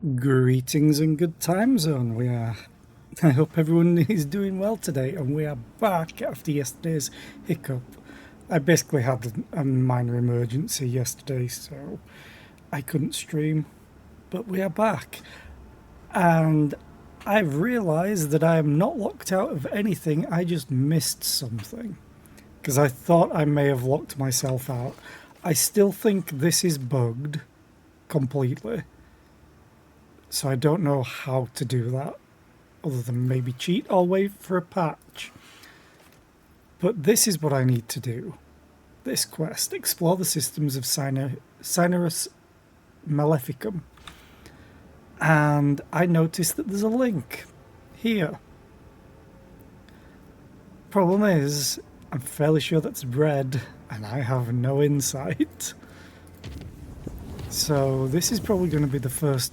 Greetings and good time zone. I hope everyone is doing well today, and we are back after yesterday's hiccup. I basically had a minor emergency yesterday, so I couldn't stream, but we are back. And I've realised that I am not locked out of anything, I just missed something. Because I thought I may have locked myself out. I still think this is bugged completely. So I don't know how to do that, other than maybe cheat or wait for a patch. But this is what I need to do. This quest, explore the systems of Cinerus Maleficum. And I noticed that there's a link here. Problem is, I'm fairly sure that's red, and I have no insight. So this is probably going to be the first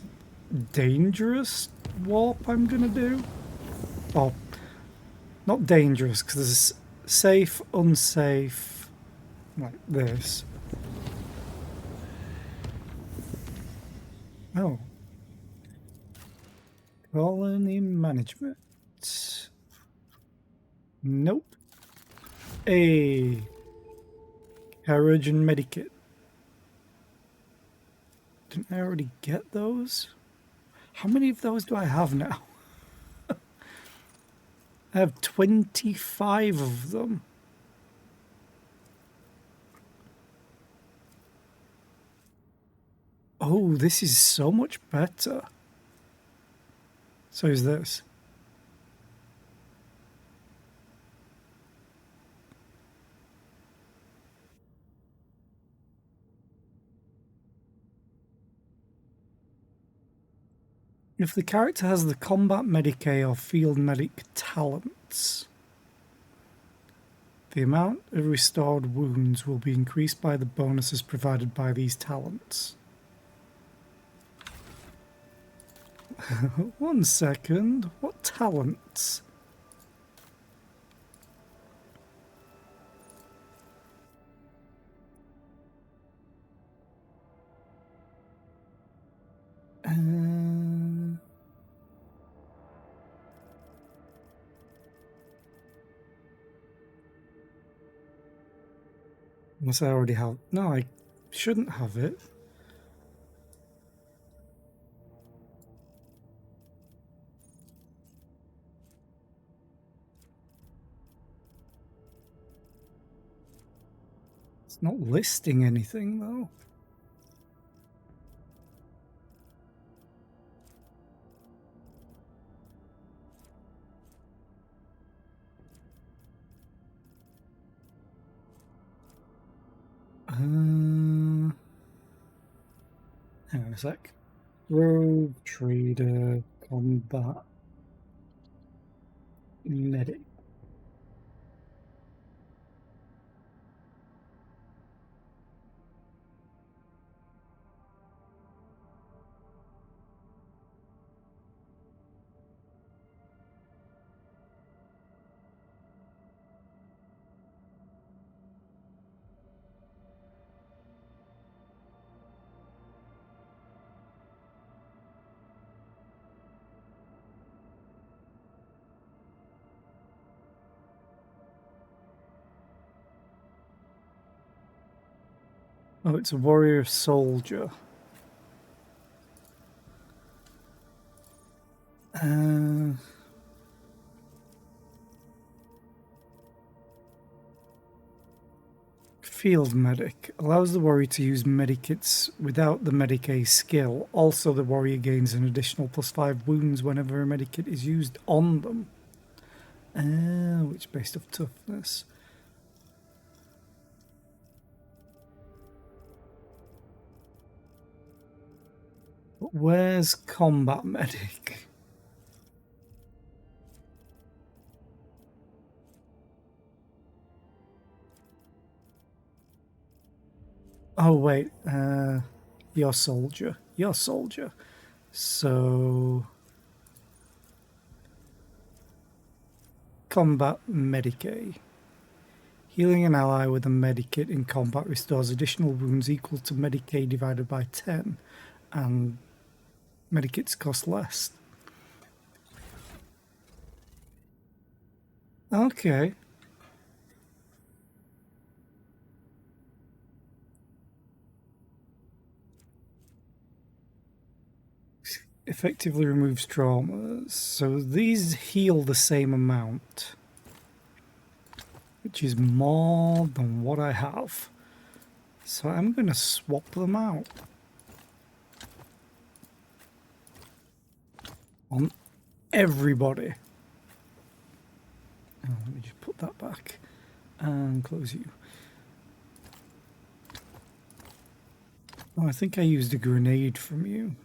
dangerous warp I'm gonna do. Well, not dangerous, because there's safe, unsafe, like this. Oh. Colony management. Nope. A carriage and medikit. Didn't I already get those? How many of those do I have now? I have 25 of them. Oh, this is so much better. So is this. If the character has the combat medic or field medic talents, the amount of restored wounds will be increased by the bonuses provided by these talents. 1 second. What talents? Unless I already have... No, I shouldn't have it. It's not listing anything, though. Hang on a sec. Rogue, trader, combat, medic. Oh, it's a warrior soldier. Field medic allows the warrior to use medikits without the medic skill. Also, the warrior gains an additional +5 wounds whenever a medikit is used on them. Which based off toughness. But where's combat medic? Oh wait, you're soldier. You're soldier. So combat medic. Healing an ally with a medikit in combat restores additional wounds equal to medic divided by 10, and medikits cost less. Okay. Effectively removes traumas. So these heal the same amount, which is more than what I have. So I'm going to swap them out on everybody. Oh, let me just put that back and close you. Oh, I think I used a grenade from you.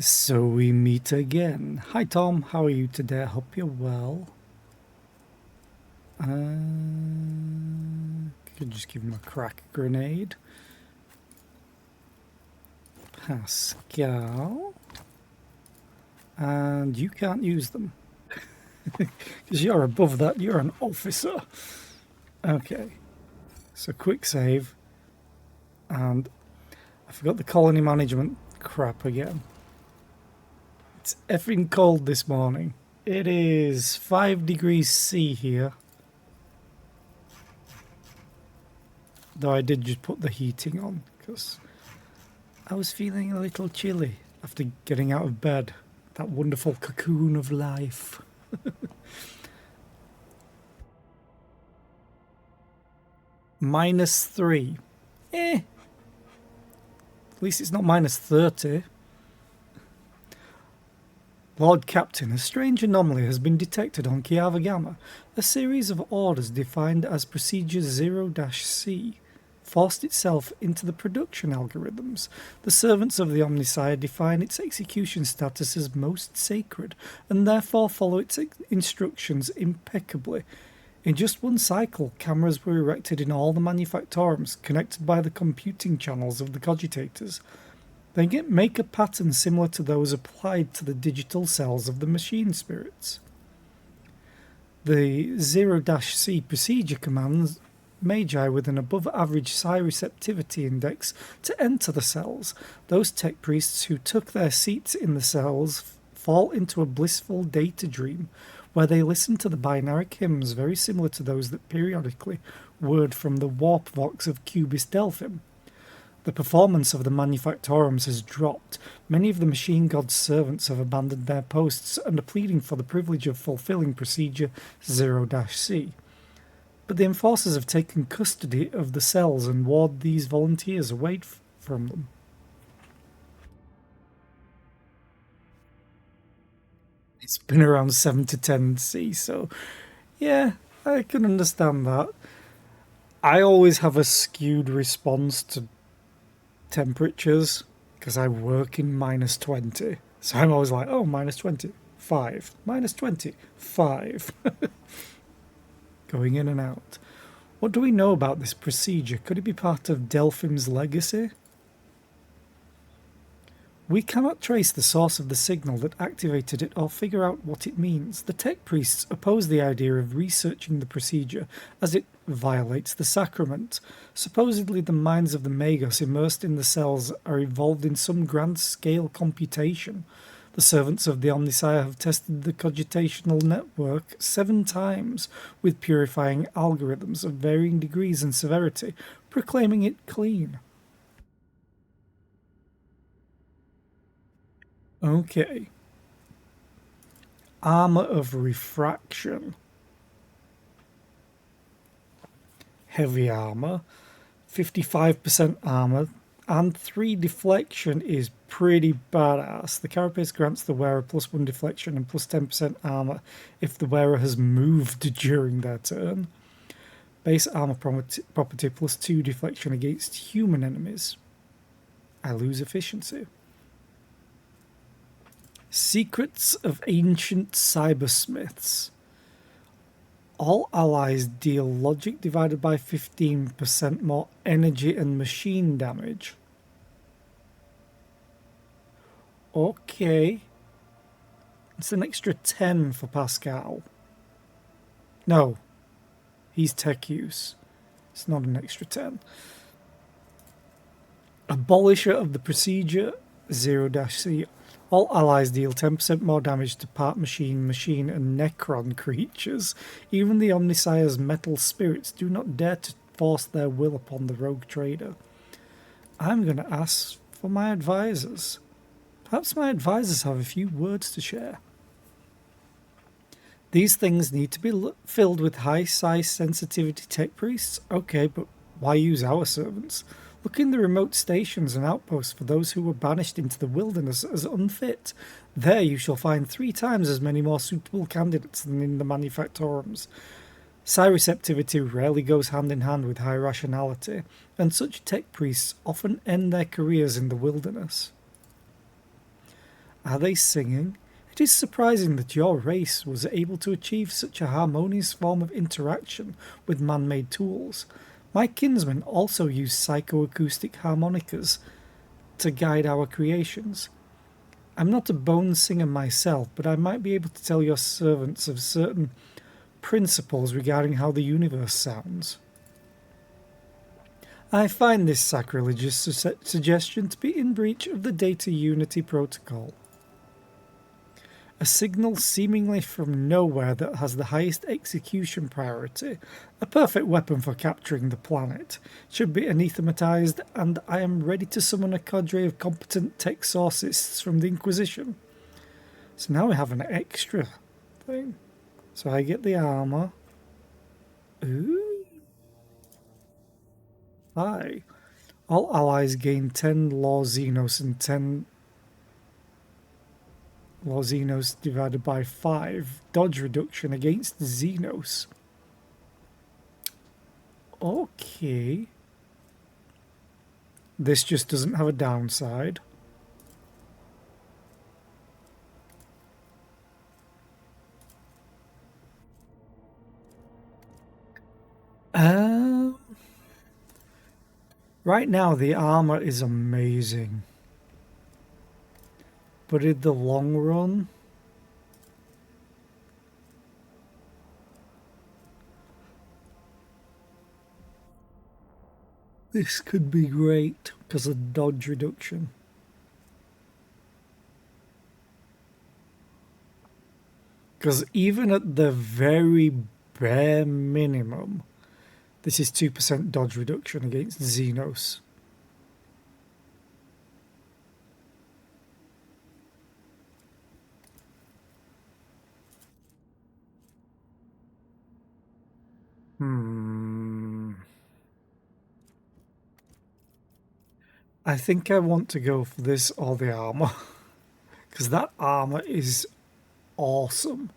So we meet again. Hi Tom, how are you today? I hope you're well. Could just give him a crack grenade. Pascal. And you can't use them. Because you're above that, you're an officer. Okay. So quick save. And I forgot the colony management crap again. It's effing cold this morning. It is 5 degrees C here. Though I did just put the heating on because I was feeling a little chilly after getting out of bed. That wonderful cocoon of life. -3. At least it's not -30. Lord Captain, a strange anomaly has been detected on Kiava Gamma. A series of orders defined as Procedure 0-C forced itself into the production algorithms. The servants of the Omnisire define its execution status as most sacred, and therefore follow its instructions impeccably. In just one cycle, cameras were erected in all the manufactorums, connected by the computing channels of the cogitators. They make a pattern similar to those applied to the digital cells of the machine spirits. The 0-C procedure commands Magi with an above-average psi receptivity index to enter the cells. Those tech priests who took their seats in the cells fall into a blissful data dream, where they listen to the binaric hymns very similar to those that periodically whirred from the warp vox of Cubis Delphim. The performance of the manufactorums has dropped. Many of the machine god's servants have abandoned their posts and are pleading for the privilege of fulfilling Procedure 0-C. But the enforcers have taken custody of the cells and ward these volunteers away from them. It's been around 7 to 10 C, so yeah, I can understand that. I always have a skewed response to temperatures because I work in -20, so I'm always like, oh, -20, 5, -20, 5. Going in and out. What do we know about this procedure? Could it be part of Delphim's legacy? We cannot trace the source of the signal that activated it or figure out what it means. The tech priests oppose the idea of researching the procedure as it violates the sacrament. Supposedly the minds of the Magos immersed in the cells are evolved in some grand-scale computation. The servants of the Omnisire have tested the cogitational network 7 times with purifying algorithms of varying degrees and severity, proclaiming it clean. Okay. Armor of refraction. Heavy armor. 55% armor. And 3 deflection is pretty badass. The carapace grants the wearer +1 deflection and +10% armor if the wearer has moved during their turn. Base armor property +2 deflection against human enemies. I lose efficiency. Secrets of Ancient Cybersmiths. All allies deal logic divided by 15% more energy and machine damage. Okay. It's an extra 10 for Pascal. No, he's tech use. It's not an extra 10. Abolisher of the procedure 0-C. All allies deal 10% more damage to part machine, machine, and Necron creatures. Even the Omnissiah's metal spirits do not dare to force their will upon the rogue trader. I'm going to ask for my advisors. Perhaps my advisors have a few words to share. These things need to be filled with high size sensitivity tech priests? Okay, but why use our servants? Look in the remote stations and outposts for those who were banished into the wilderness as unfit. There you shall find 3 times as many more suitable candidates than in the manufactorums. Psi receptivity rarely goes hand in hand with high rationality, and such tech priests often end their careers in the wilderness. Are they singing? It is surprising that your race was able to achieve such a harmonious form of interaction with man-made tools. My kinsmen also use psychoacoustic harmonicas to guide our creations. I'm not a bone singer myself, but I might be able to tell your servants of certain principles regarding how the universe sounds. I find this sacrilegious suggestion to be in breach of the Data Unity Protocol. A signal seemingly from nowhere that has the highest execution priority, a perfect weapon for capturing the planet, should be anathematized, and I am ready to summon a cadre of competent Texorcists from the Inquisition. So now we have an extra thing. So I get the armor. Ooh. Hi. All allies gain 10 Law Xenos and 10 Law Xenos divided by 5. Dodge reduction against Xenos. Okay. This just doesn't have a downside. Right now the armor is amazing. But in the long run, this could be great because of dodge reduction. Because even at the very bare minimum, this is 2% dodge reduction against Xenos. I think I want to go for this or the armor. Because that armor is awesome.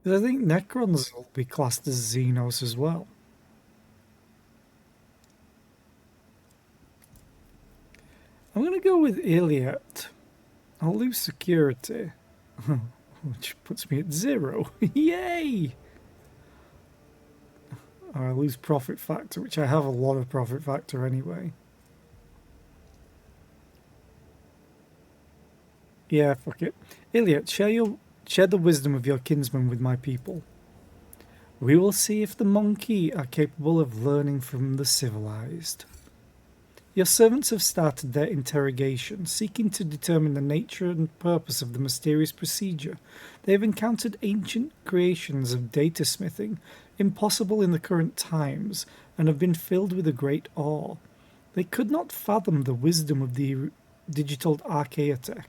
I think Necrons will be classed as Xenos as well. I'm going to go with Iliad. I'll lose security, which puts me at 0. Yay! Or I lose profit factor, which I have a lot of profit factor anyway. Yeah, fuck it. Iliad, share the wisdom of your kinsmen with my people. We will see if the monkey are capable of learning from the civilized. Your servants have started their interrogation, seeking to determine the nature and purpose of the mysterious procedure. They have encountered ancient creations of data smithing, impossible in the current times, and have been filled with a great awe. They could not fathom the wisdom of the digital archaeotech.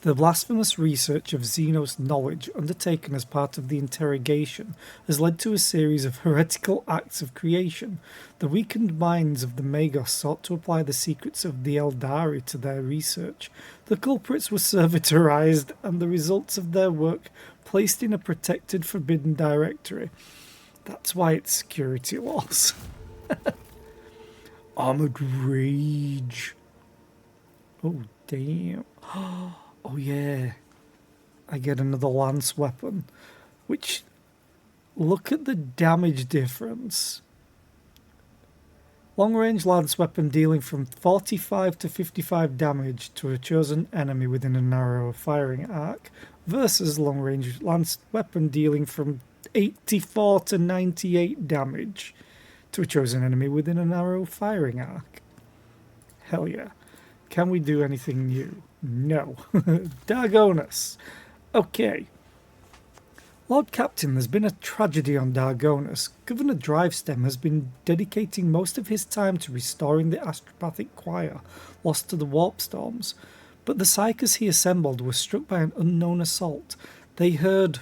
The blasphemous research of Xenos knowledge undertaken as part of the interrogation has led to a series of heretical acts of creation. The weakened minds of the Magos sought to apply the secrets of the Eldari to their research. The culprits were servitorized and the results of their work placed in a protected forbidden directory. That's why it's security loss. Armored Rage. Oh, damn. Oh yeah, I get another lance weapon, which, look at the damage difference. Long-range lance weapon dealing from 45 to 55 damage to a chosen enemy within a narrow firing arc versus long-range lance weapon dealing from 84 to 98 damage to a chosen enemy within a narrow firing arc. Hell yeah. Can we do anything new? No. Dargonus. Okay. Lord Captain, there's been a tragedy on Dargonus. Governor Drivestem has been dedicating most of his time to restoring the astropathic choir lost to the warp storms, but the psychers he assembled were struck by an unknown assault. They heard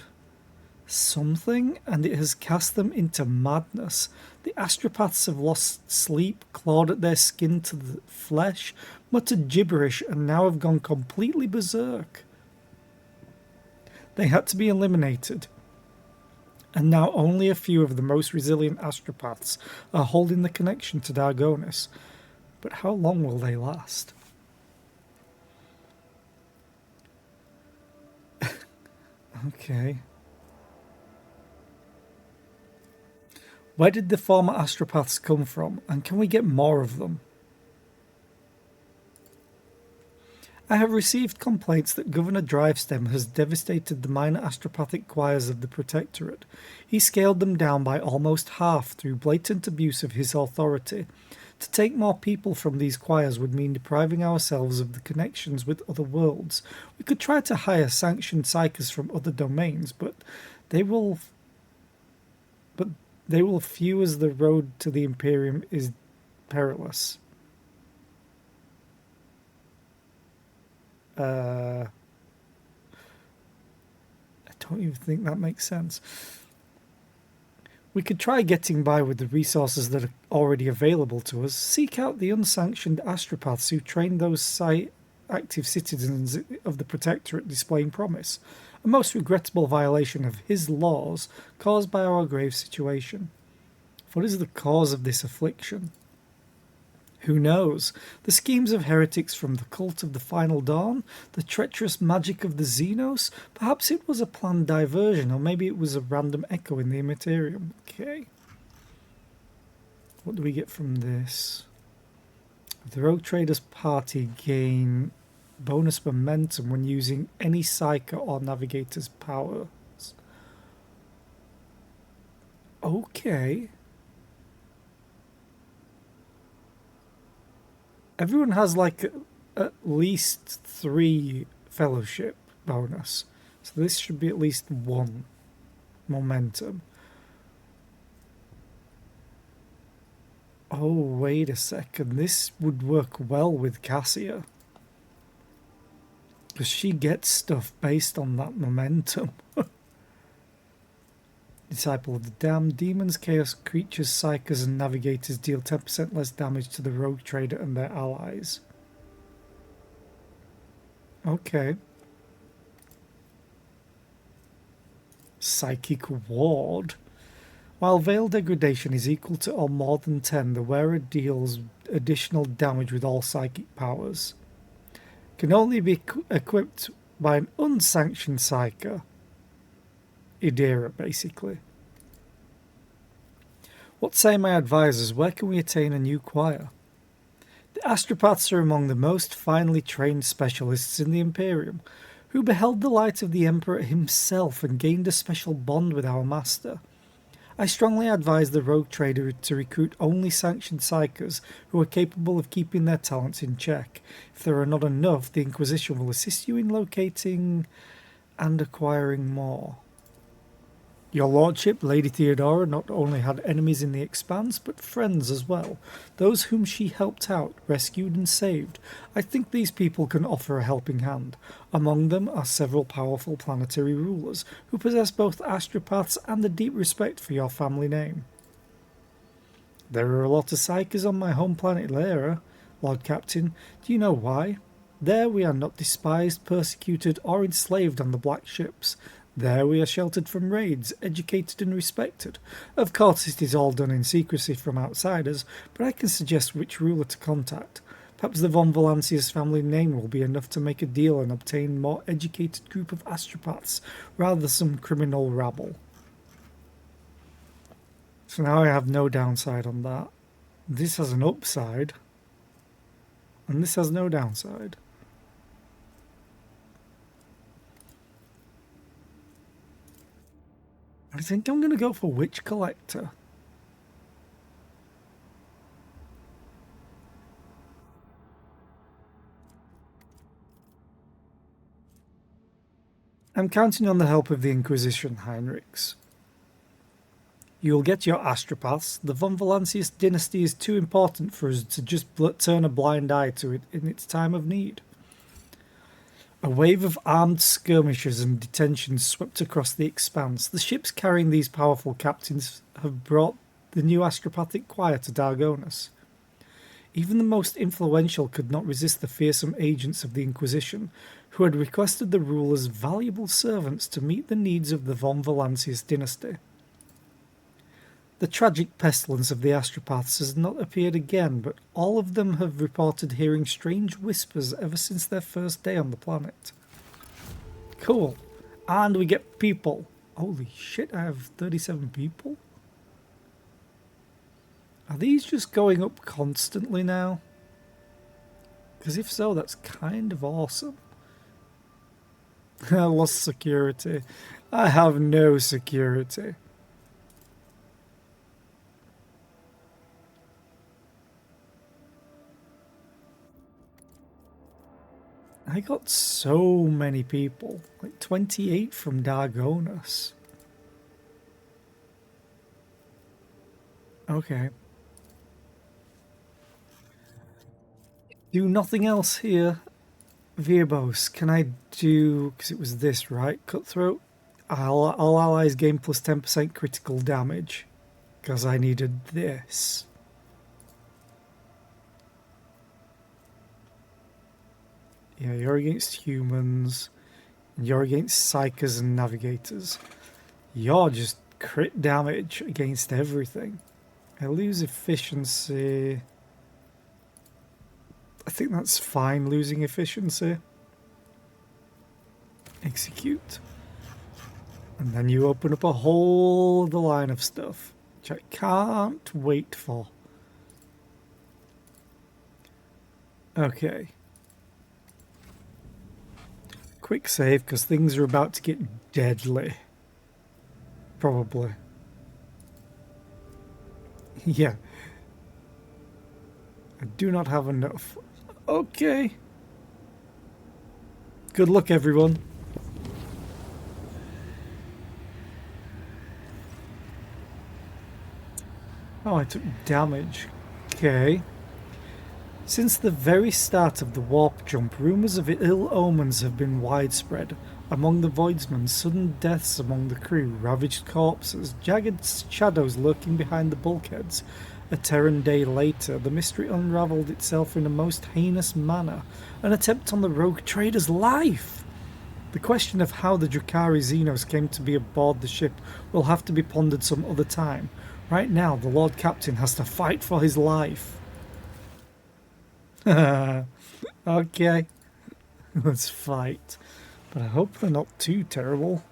something, and it has cast them into madness. The astropaths have lost sleep, clawed at their skin to the flesh, muttered gibberish, and now have gone completely berserk. They had to be eliminated, and now only a few of the most resilient astropaths are holding the connection to Dargonus. But how long will they last? Okay. Where did the former astropaths come from, and can we get more of them? I have received complaints that Governor Drivestem has devastated the minor astropathic choirs of the Protectorate. He scaled them down by almost half through blatant abuse of his authority. To take more people from these choirs would mean depriving ourselves of the connections with other worlds. We could try to hire sanctioned psychers from other domains, but they will few as the road to the Imperium is perilous. I don't even think that makes sense. We could try getting by with the resources that are already available to us. Seek out the unsanctioned astropaths who train those active citizens of the Protectorate displaying promise. A most regrettable violation of his laws caused by our grave situation. What is the cause of this affliction? Who knows? The schemes of heretics from the cult of the Final Dawn? The treacherous magic of the Xenos? Perhaps it was a planned diversion, or maybe it was a random echo in the Immaterium. Okay. What do we get from this? The Rogue Traders party gain bonus momentum when using any Psyker or Navigator's powers. Okay. Everyone has like at least 3 fellowship bonus. So this should be at least 1 momentum. Oh, wait a second. This would work well with Cassia. Because she gets stuff based on that momentum. Disciple of the Damned. Demons, Chaos, Creatures, Psychers and Navigators deal 10% less damage to the Rogue Trader and their allies. Okay. Psychic Ward. While Veil Degradation is equal to or more than 10, the wearer deals additional damage with all psychic powers. Can only be equipped by an unsanctioned Psyker. Idera, basically. What say my advisors? Where can we attain a new choir? The astropaths are among the most finely trained specialists in the Imperium, who beheld the light of the Emperor himself and gained a special bond with our master. I strongly advise the Rogue Trader to recruit only sanctioned Psychers who are capable of keeping their talents in check. If there are not enough, the Inquisition will assist you in locating and acquiring more. Your Lordship, Lady Theodora, not only had enemies in the Expanse, but friends as well. Those whom she helped out, rescued and saved. I think these people can offer a helping hand. Among them are several powerful planetary rulers, who possess both astropaths and a deep respect for your family name. There are a lot of Psychers on my home planet Lyra, Lord Captain. Do you know why? There we are not despised, persecuted, or enslaved on the black ships. There we are sheltered from raids, educated and respected. Of course it is all done in secrecy from outsiders, but I can suggest which ruler to contact. Perhaps the von Valancius family name will be enough to make a deal and obtain a more educated group of astropaths, rather than some criminal rabble. So now I have no downside on that. This has an upside, and this has no downside. I think I'm going to go for Witch Collector. I'm counting on the help of the Inquisition, Heinrichs. You'll get your astropaths. The von Valancius dynasty is too important for us to just turn a blind eye to it in its time of need. A wave of armed skirmishers and detentions swept across the expanse. The ships carrying these powerful captains have brought the new astropathic choir to Dargonus. Even the most influential could not resist the fearsome agents of the Inquisition, who had requested the ruler's valuable servants to meet the needs of the von Valancius dynasty. The tragic pestilence of the astropaths has not appeared again, but all of them have reported hearing strange whispers ever since their first day on the planet. Cool. And we get people. Holy shit, I have 37 people? Are these just going up constantly now? Because if so, that's kind of awesome. I lost security. I have no security. I got so many people. Like 28 from Dargonus. Okay. Do nothing else here. Virbos, can I do... because it was this, right? Cutthroat? All allies gain plus 10% critical damage. Because I needed this. Yeah, you're against humans. And you're against psychers and navigators. You're just crit damage against everything. I lose efficiency. I think that's fine, losing efficiency. Execute. And then you open up a whole other line of stuff, which I can't wait for. Okay. Quick save, because things are about to get deadly. Probably. Yeah. I do not have enough. Okay. Good luck, everyone. Oh, I took damage. Okay. Since the very start of the warp jump, rumours of ill omens have been widespread. Among the voidsmen, sudden deaths among the crew, ravaged corpses, jagged shadows lurking behind the bulkheads. A Terran day later, the mystery unravelled itself in a most heinous manner. An attempt on the rogue trader's life! The question of how the Drukhari Xenos came to be aboard the ship will have to be pondered some other time. Right now, the Lord Captain has to fight for his life. Okay, let's fight. But I hope they're not too terrible.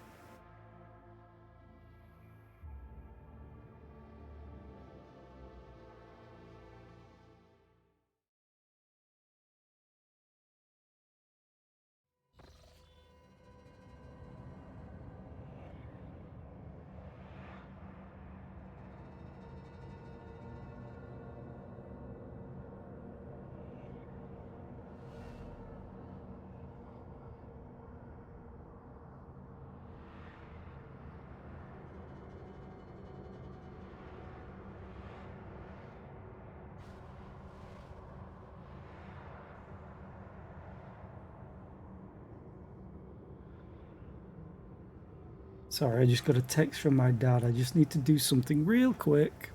Sorry, I just got a text from my dad. I just need to do something real quick.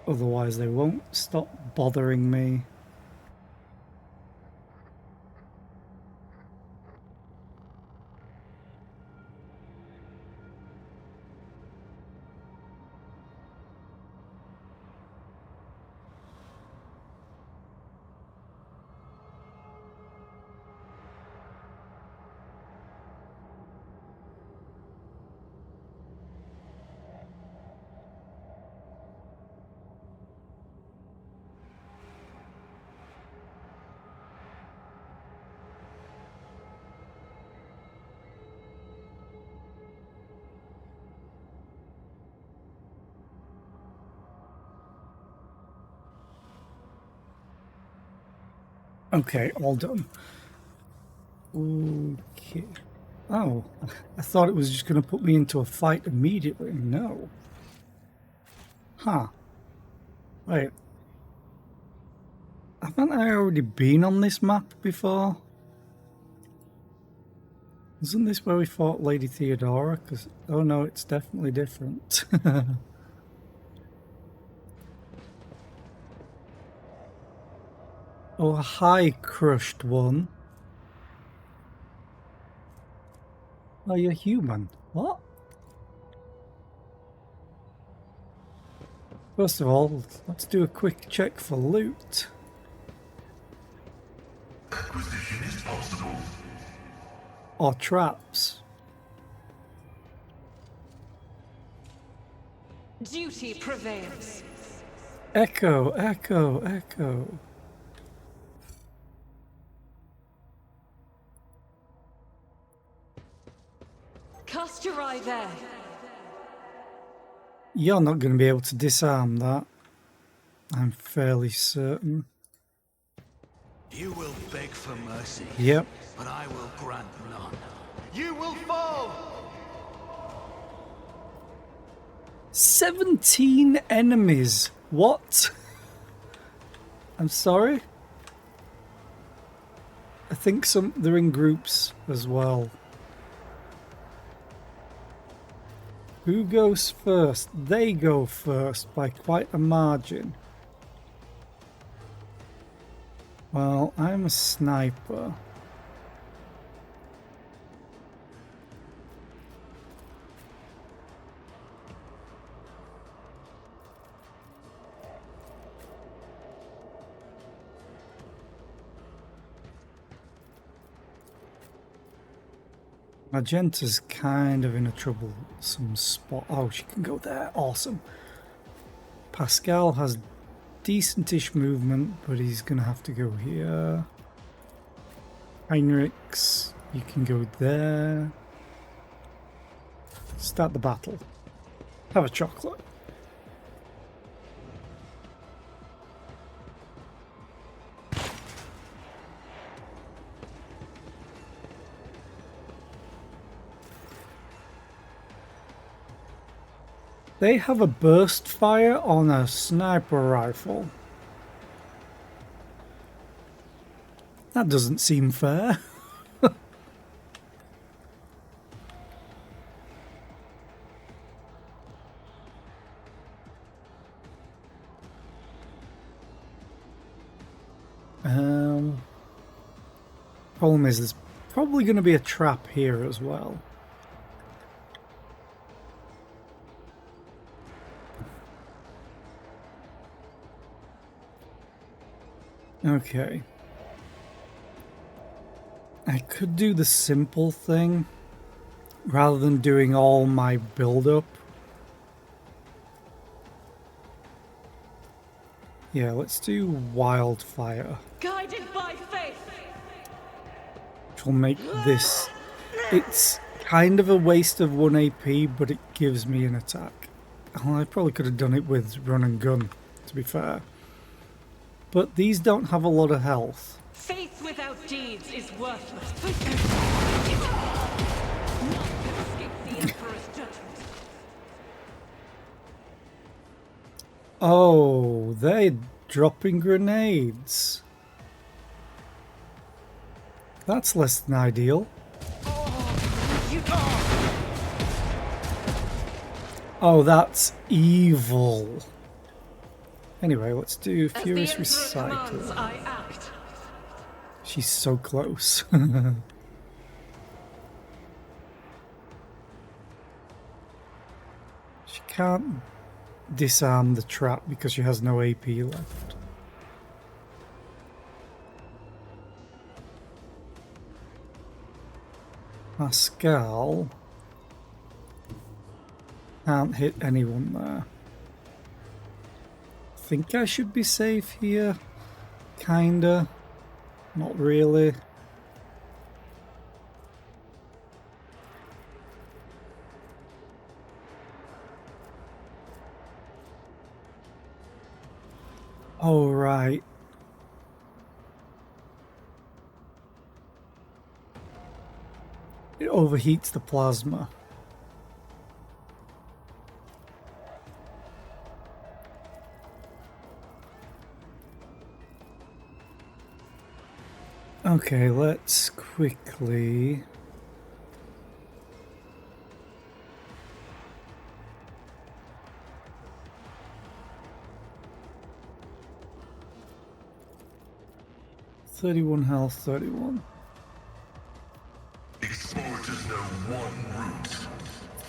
Otherwise, they won't stop bothering me. Okay, all done. Okay. Oh, I thought it was just going to put me into a fight immediately. No. Huh. Wait. Haven't I already been on this map before? Isn't this where we fought Lady Theodora? Because, oh no, it's definitely different. Oh, hi, crushed one. Oh, you're human. What? First of all, let's do a quick check for loot. Acquisition is possible. Or traps. Duty prevails. Echo, echo, echo. Cast your eye there. You're not going to be able to disarm that. I'm fairly certain. You will beg for mercy. Yep. But I will grant none. You will fall! 17 enemies. What? I'm sorry? I think they're in groups as well. Who goes first? They go first by quite a margin. Well, I'm a sniper. Magenta's kind of in a troublesome spot. Oh, she can go there. Awesome. Pascal has decentish movement, but he's going to have to go here. Heinrichs, you can go there. Start the battle. Have a chocolate. They have a burst fire on a sniper rifle. That doesn't seem fair. Problem is, there's probably going to be a trap here as well. Okay. I could do the simple thing rather than doing all my build-up. Yeah, let's do wildfire. Guided by faith. Which will make this... It's kind of a waste of 1 AP, but it gives me an attack. Well, I probably could have done it with run and gun, to be fair. But these don't have a lot of health. Faith without deeds is worthless. None can escape the Emperor's judgment. Oh, they're dropping grenades. That's less than ideal. Oh, that's evil. Anyway, let's do Furious Recycle. I act. She's so close. She can't disarm the trap because she has no AP left. Pascal can't hit anyone there. Think I should be safe here. Kinda. Not really. Oh, right. It overheats the plasma. Okay, let's quickly... "31 health, 31. Explorers know one route.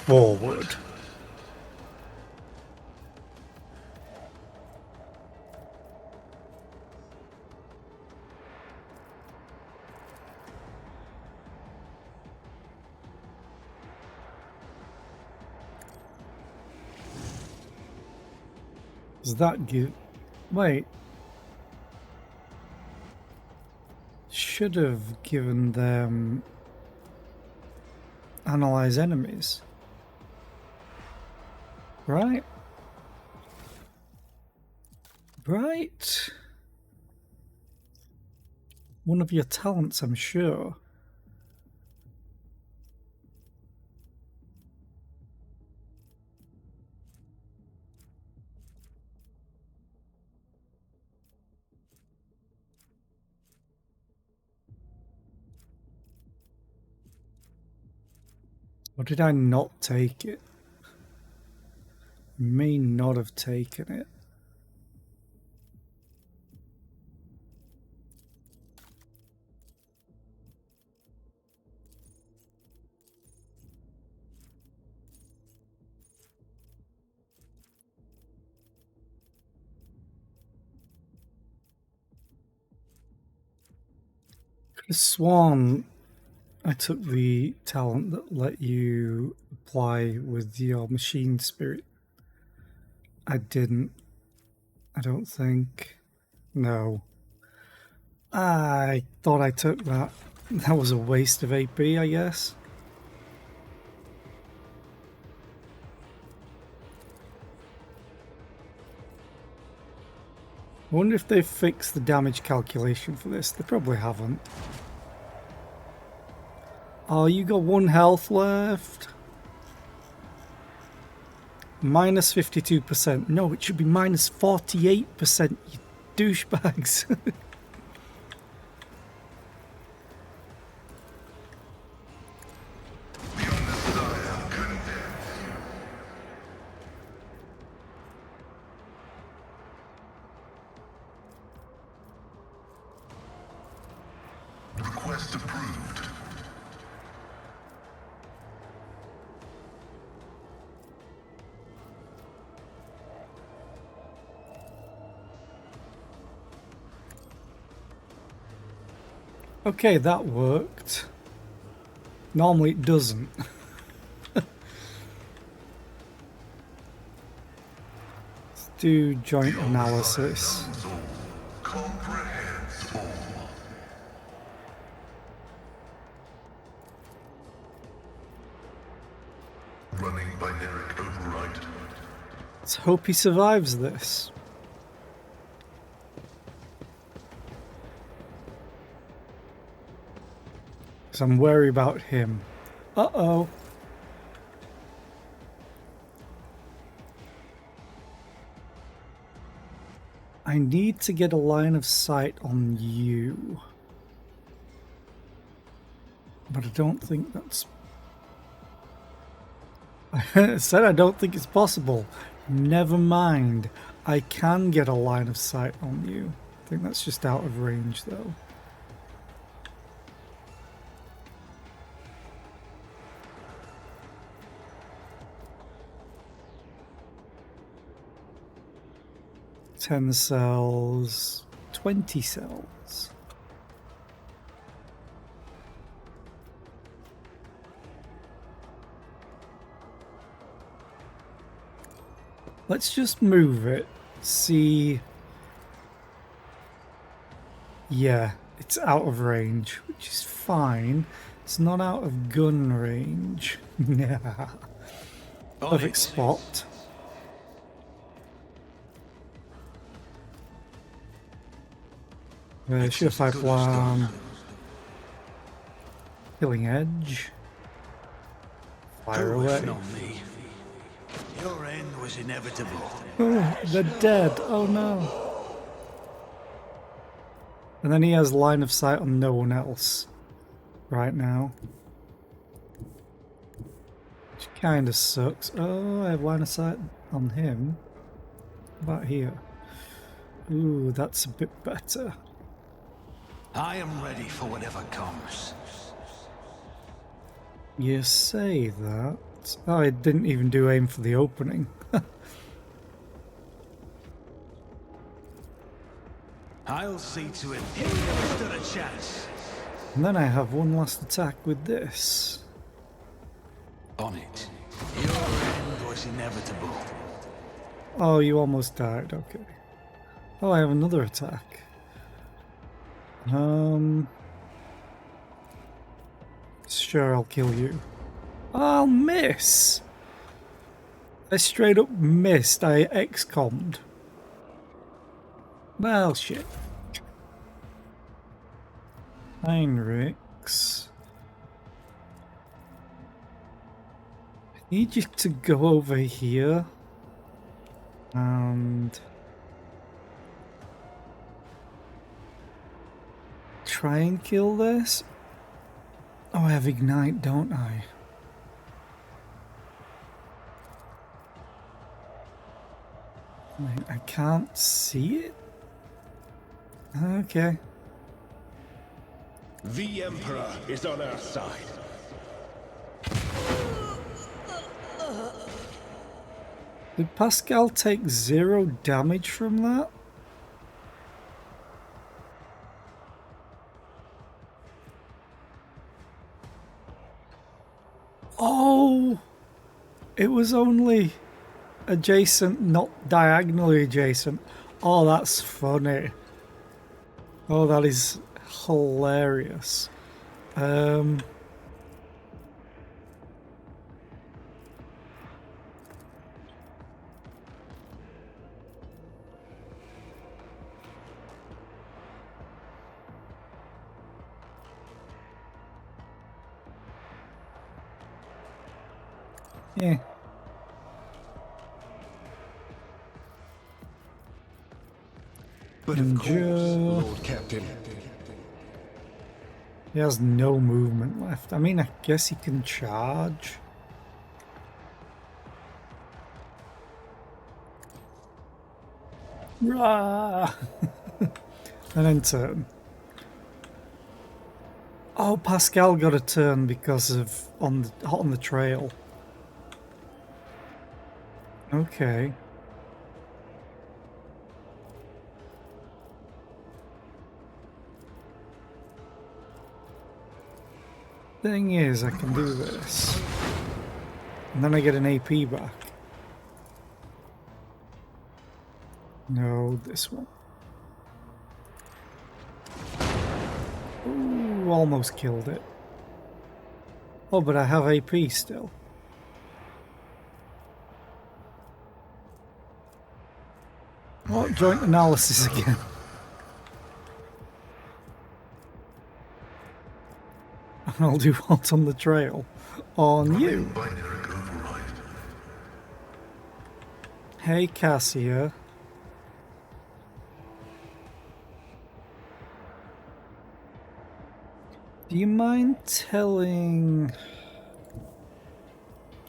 Forward. Does that give... Wait. Should have given them... Analyze enemies. Right? Right? One of your talents, I'm sure. Or did I not take it? May not have taken it. Could have sworn I took the talent that let you apply with your machine spirit. I didn't. I don't think. No. I thought I took that. That was a waste of AP, I guess. I wonder if they've fixed the damage calculation for this. They probably haven't. Oh, you got 1 health left. Minus 52%. No, it should be minus 48%, you douchebags. Request approved. Okay, that worked. Normally it doesn't. Let's do joint analysis. Comprehends all. Running binaric override. Let's hope he survives this. Because I'm worried about him. Uh-oh. I need to get a line of sight on you. But I don't think that's... I said I don't think it's possible. Never mind. I can get a line of sight on you. I think that's just out of range though. Ten cells, 20 cells. Let's just move it. See. Yeah, it's out of range, which is fine. It's not out of gun range. Yeah. Perfect spot. Surefire plan. Killing edge. Fire Who, if away. not me? Your end was inevitable. Oh, they're dead. Oh no. And then he has line of sight on no one else right now. Which kind of sucks. Oh, I have line of sight on him. What about here? Ooh, that's a bit better. I am ready for whatever comes. You say that. Oh, I didn't even do aim for the opening. I'll see to it. He never stood a chance. And then I have one last attack with this. On it. Your end was inevitable. Oh, you almost died. Okay. Oh, I have another attack. Sure, I'll kill you. I'll miss. I straight up missed. I XCOM'd. Well, shit. Heinrichs. I need you to go over here. And try and kill this. Oh, I have ignite, don't I? Wait, I can't see it? Okay. The Emperor is on our side. Did Pascal take 0 damage from that? Oh! It was only adjacent, not diagonally adjacent. Oh, that's funny. Oh, that is hilarious. Yeah. But of course, Endure. Lord Captain. He has no movement left. I mean, I guess he can charge. Rah! And then turn. Oh, Pascal got a turn because of hot on the trail. Okay. Thing is, I can do this. And then I get an AP back. No, this one. Ooh, almost killed it. Oh, but I have AP still. What joint analysis again? I'll do hot on the trail on you. Running binary override. Hey, Cassia. Do you mind telling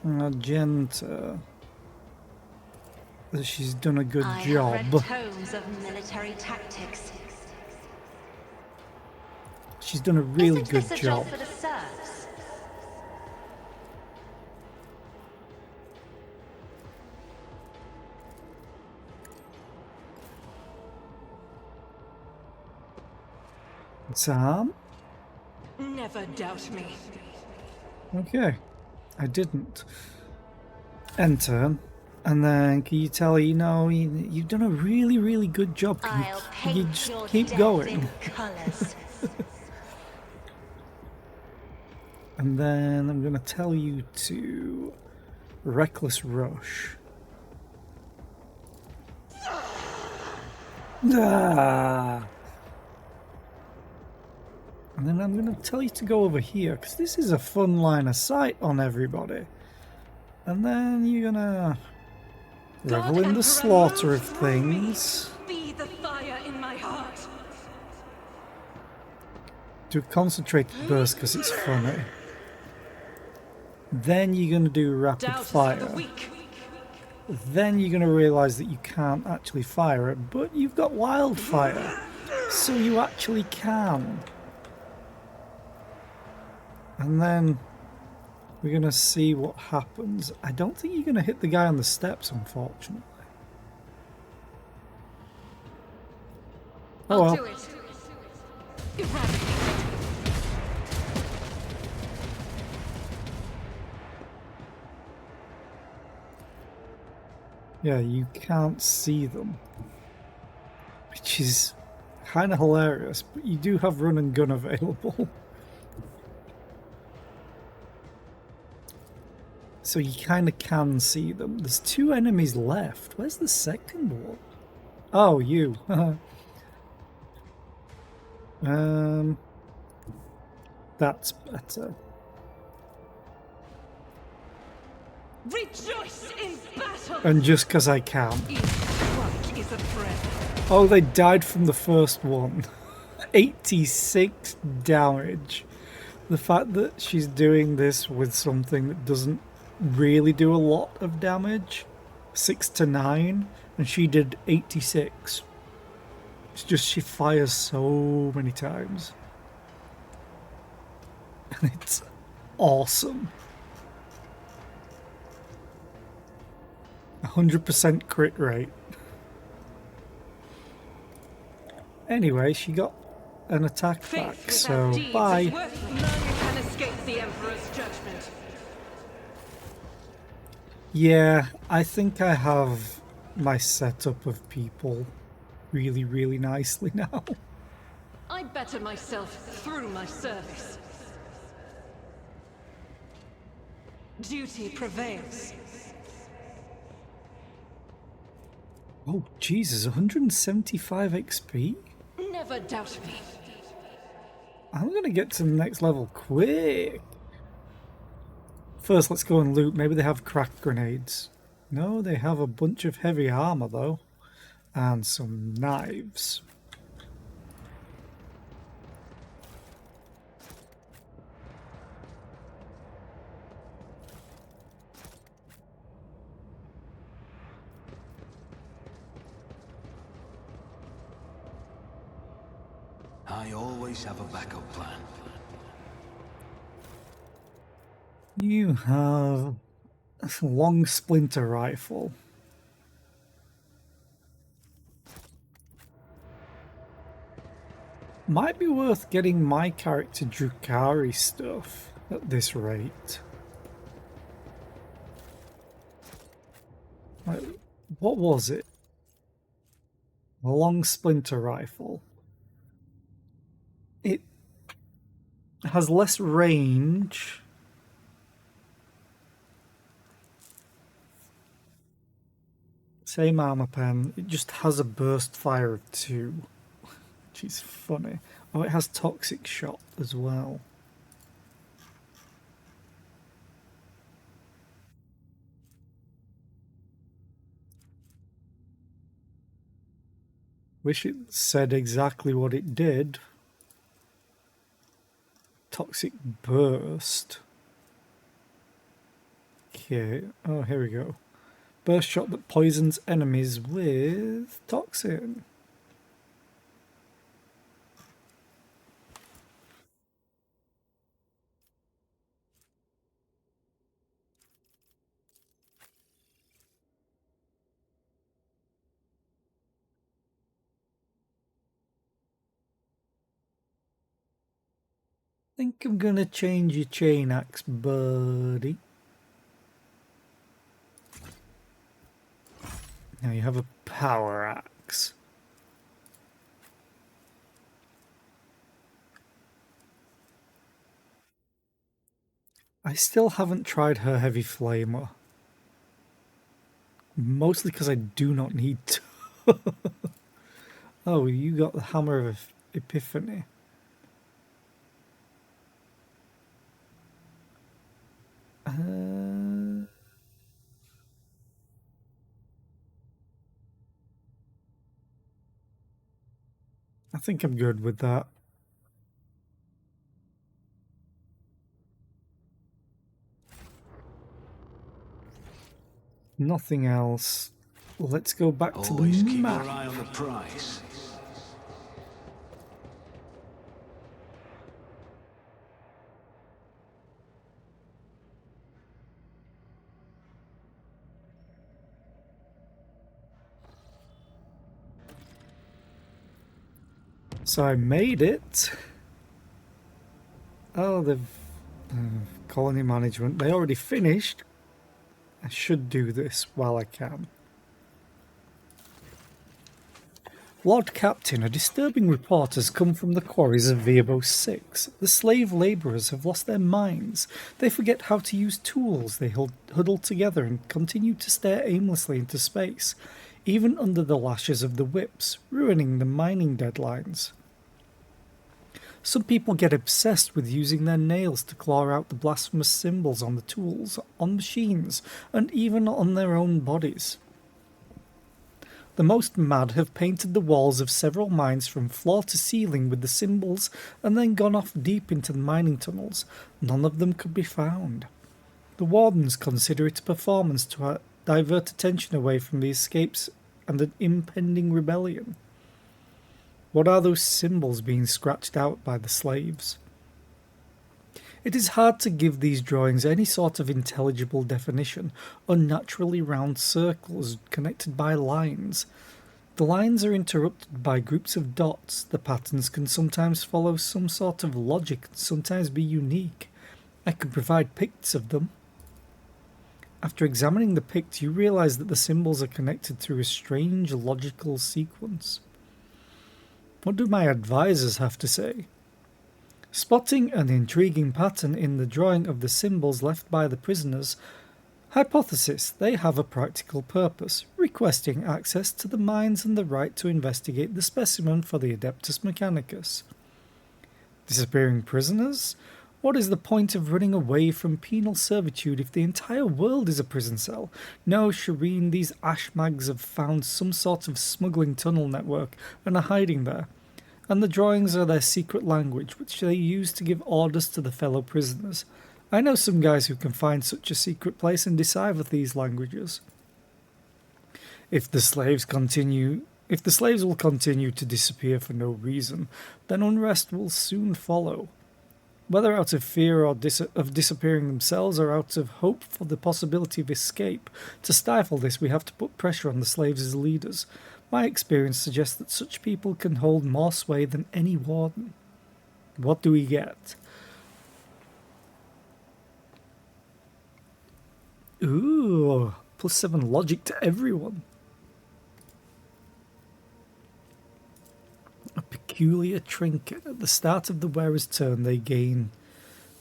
Argenta that she's done a good I job? have read tomes of military tactics. She's done a really Isn't good this a job. job for the serfs? Sam? Never doubt me. Okay, I didn't. End turn. And then can you tell her, you've done a really, really good job. Can I'll you paint just your keep death going? in colours. And then I'm going to tell you to Reckless Rush. Ah. And then I'm going to tell you to go over here, because this is a fun line of sight on everybody. And then you're gonna God revel in the Emperor, slaughter move of through me. things. Be the fire in my heart. Do a concentrated burst because it's funny. Then you're gonna do rapid Doubt is for the fire. weak. Then you're gonna realise that you can't actually fire it, but you've got wildfire, so you actually can. And then we're gonna see what happens. I don't think you're gonna hit the guy on the steps, unfortunately. Oh I'll well. do it. Eradicate. Yeah, you can't see them, which is kind of hilarious, but you do have run and gun available. So you kind of can see them. There's 2 enemies left. Where's the second one? Oh, you. That's better. Rejoice in battle. And just because I can. Each strike is a prayer. Oh, they died from the first one. 86 damage. The fact that she's doing this with something that doesn't really do a lot of damage, 6 to 9, and she did 86. It's just she fires so many times. And it's awesome. 100% crit rate. Anyway, she got an attack back, Faith so without deeds bye. is worthless. None can escape the Emperor's judgment. Yeah, I think I have my setup of people really, really nicely now. I better myself through my service. Duty prevails. Oh, Jesus, 175 XP? Never doubt me. I'm gonna get to the next level quick. First, let's go and loot. Maybe they have crack grenades. No, they have a bunch of heavy armor, though. And some knives. I always have a backup plan. You have a long splinter rifle. Might be worth getting my character Drukari stuff at this rate. Like, what was it? A long splinter rifle. It has less range. Same armor pen. It just has a burst fire of 2. Which is funny. Oh, it has toxic shot as well. Wish it said exactly what it did. Toxic burst. Okay. Oh, here we go. Burst shot that poisons enemies with toxin. Think I'm gonna change your chain axe, buddy. Now you have a power axe. I still haven't tried her heavy flamer. Mostly because I do not need to. Oh, you got the hammer of Epiphany. think I'm good with that. Nothing else. Let's go back to the Always keep your map. eye on the prize. So I made it. Oh, they've colony management. They already finished. I should do this while I can. Lord Captain, a disturbing report has come from the quarries of Viabo 6. The slave labourers have lost their minds. They forget how to use tools. They huddle together and continue to stare aimlessly into space, even under the lashes of the whips, ruining the mining deadlines. Some people get obsessed with using their nails to claw out the blasphemous symbols on the tools, on machines, and even on their own bodies. The most mad have painted the walls of several mines from floor to ceiling with the symbols and then gone off deep into the mining tunnels. None of them could be found. The wardens consider it a performance to divert attention away from the escapes and an impending rebellion. What are those symbols being scratched out by the slaves? It is hard to give these drawings any sort of intelligible definition. Unnaturally round circles connected by lines. The lines are interrupted by groups of dots. The patterns can sometimes follow some sort of logic and sometimes be unique. I can provide pics of them. After examining the pics, you realize that the symbols are connected through a strange logical sequence. What do my advisors have to say? Spotting an intriguing pattern in the drawing of the symbols left by the prisoners. Hypothesis: they have a practical purpose, requesting access to the mines and the right to investigate the specimen for the Adeptus Mechanicus. Disappearing prisoners? What is the point of running away from penal servitude if the entire world is a prison cell? No, Shireen, these ashmags have found some sort of smuggling tunnel network and are hiding there. And the drawings are their secret language, which they use to give orders to the fellow prisoners. I know some guys who can find such a secret place and decipher these languages. If the slaves will continue to disappear for no reason, then unrest will soon follow. Whether out of fear or of disappearing themselves or out of hope for the possibility of escape, to stifle this we have to put pressure on the slaves as leaders. My experience suggests that such people can hold more sway than any warden. What do we get? Ooh, +7 logic to everyone. A peculiar trinket. At the start of the wearer's turn, they gain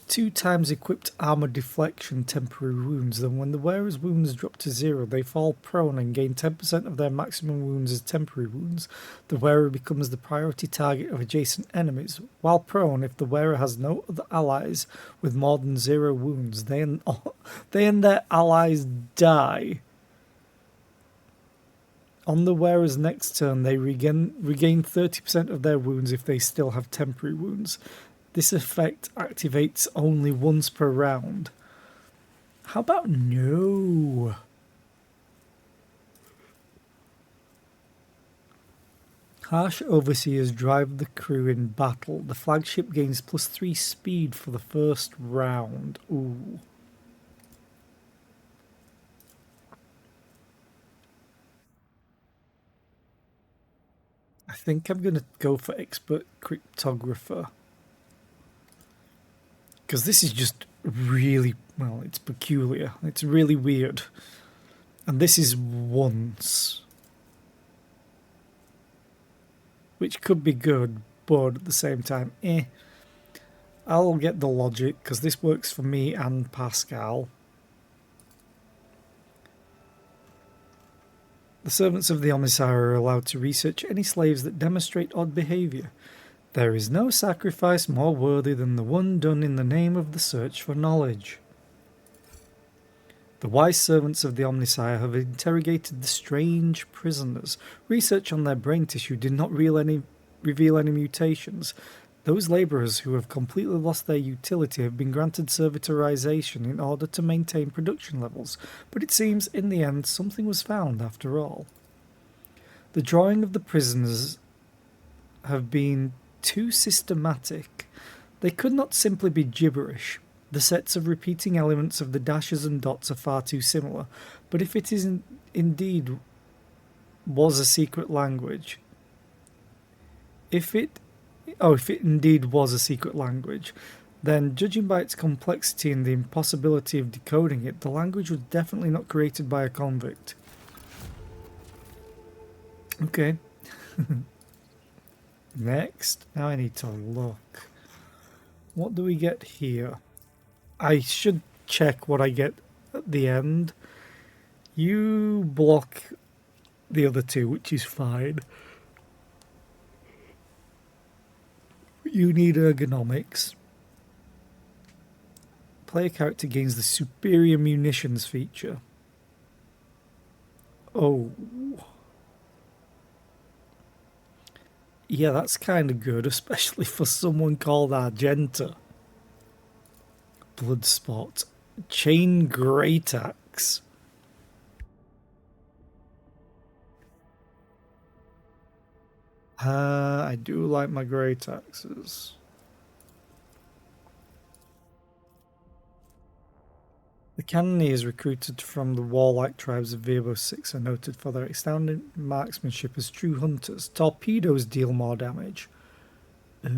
2 times equipped armor deflection temporary wounds. Then when the wearer's wounds drop to 0, they fall prone and gain 10% of their maximum wounds as temporary wounds. The wearer becomes the priority target of adjacent enemies. While prone, if the wearer has no other allies with more than 0 wounds, they and their allies die. On the wearer's next turn, they regain 30% of their wounds if they still have temporary wounds. This effect activates only once per round. How about no? Harsh overseers drive the crew in battle. The flagship gains +3 speed for the first round. Ooh. I think I'm going to go for expert cryptographer. Because this is just really, well, it's peculiar. It's really weird. And this is once. Which could be good, but at the same time, I'll get the logic, because this works for me and Pascal. The servants of the Omnissiah are allowed to research any slaves that demonstrate odd behaviour. There is no sacrifice more worthy than the one done in the name of the search for knowledge. The wise servants of the Omnissiah have interrogated the strange prisoners. Research on their brain tissue did not reveal reveal any mutations. Those labourers who have completely lost their utility have been granted servitorization in order to maintain production levels, but it seems in the end something was found after all. The drawing of the prisoners have been too systematic. They could not simply be gibberish. The sets of repeating elements of the dashes and dots are far too similar, but if it indeed was a secret language, if it indeed was a secret language, then judging by its complexity and the impossibility of decoding it, the language was definitely not created by a convict. Okay. Next. Now I need to look. What do we get here? I should check what I get at the end. You block the other two, which is fine. You need ergonomics. Player character gains the superior munitions feature. Oh. Yeah, that's kind of good, especially for someone called Argenta. Bloodspot. Chain Great Axe. I do like my great axes. The cannoneers recruited from the warlike tribes of Virbo 6 are noted for their astounding marksmanship as true hunters. Torpedoes deal more damage. I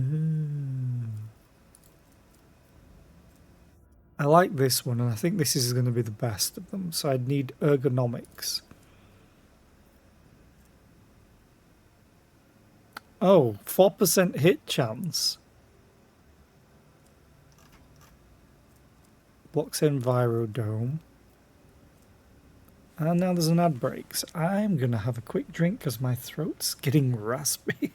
like this one, and I think this is going to be the best of them, so I'd need ergonomics. Oh, 4% hit chance. Blocks Envirodome. And now there's an ad break. So I'm going to have a quick drink because my throat's getting raspy.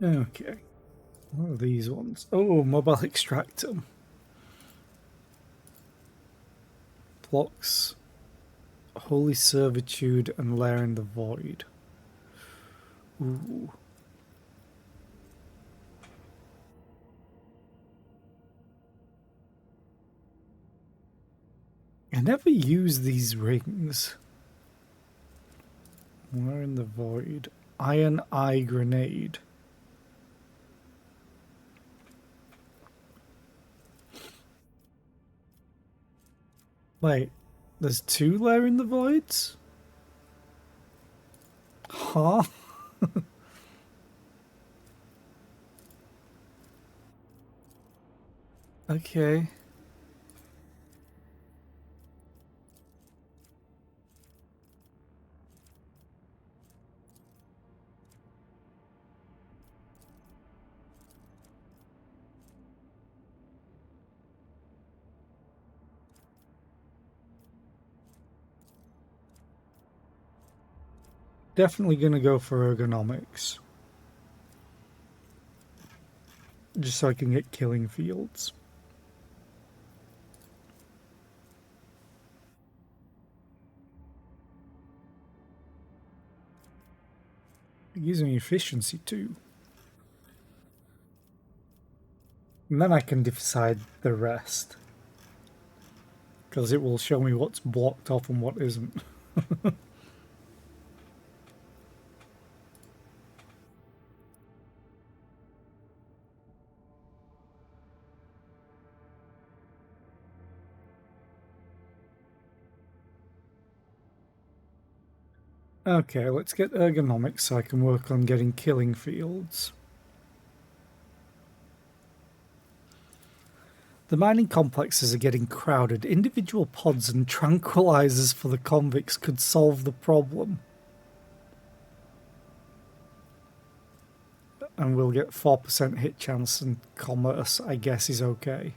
Okay. What are these ones? Oh, mobile extractor. Blocks Holy Servitude and Lair in the Void. Ooh. I never use these rings. Lair in the Void. Iron Eye Grenade. Wait, there's two Lair in the Voids? Huh? Okay. Definitely going to go for ergonomics. Just so I can get killing fields. It gives me efficiency too. And then I can decide the rest. because it will show me what's blocked off and what isn't. Okay, let's get ergonomics so I can work on getting killing fields. The mining complexes are getting crowded. Individual pods and tranquilizers for the convicts could solve the problem. And we'll get 4% hit chance, and commerce, I guess, is okay.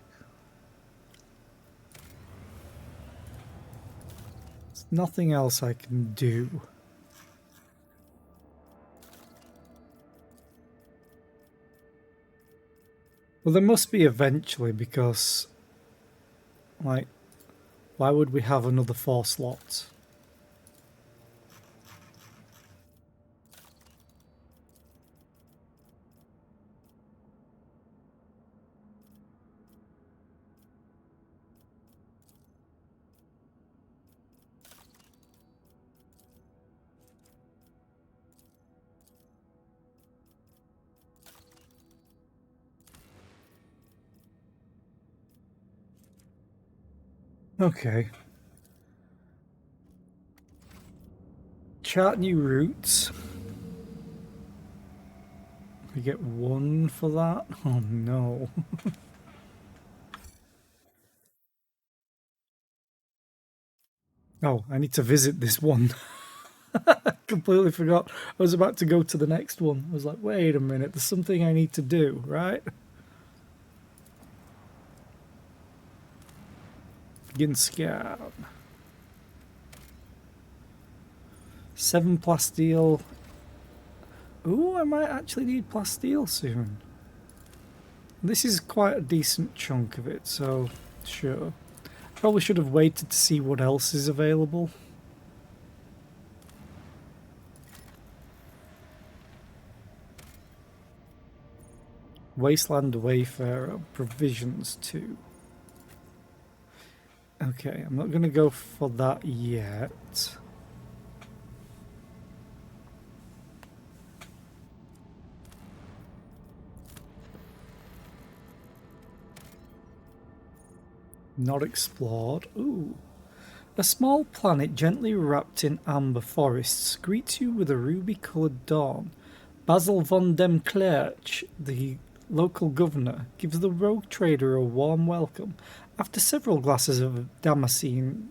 There's nothing else I can do. Well, there must be eventually, because, like, why would we have another 4 slots? Okay. Chart new routes. We get 1 for that? Oh no. Oh, I need to visit this one. Completely forgot. I was about to go to the next one. I was like, wait a minute, there's something I need to do, right? Begin scan. 7 plasteel. Ooh, I might actually need plasteel soon. This is quite a decent chunk of it, so sure. Probably should have waited to see what else is available. Wasteland Wayfarer, provisions 2. Okay, I'm not going to go for that yet. Not explored. Ooh. A small planet gently wrapped in amber forests greets you with a ruby-coloured dawn. Basil von dem Klerch, the local governor, gives the rogue trader a warm welcome. After several glasses of Damascene,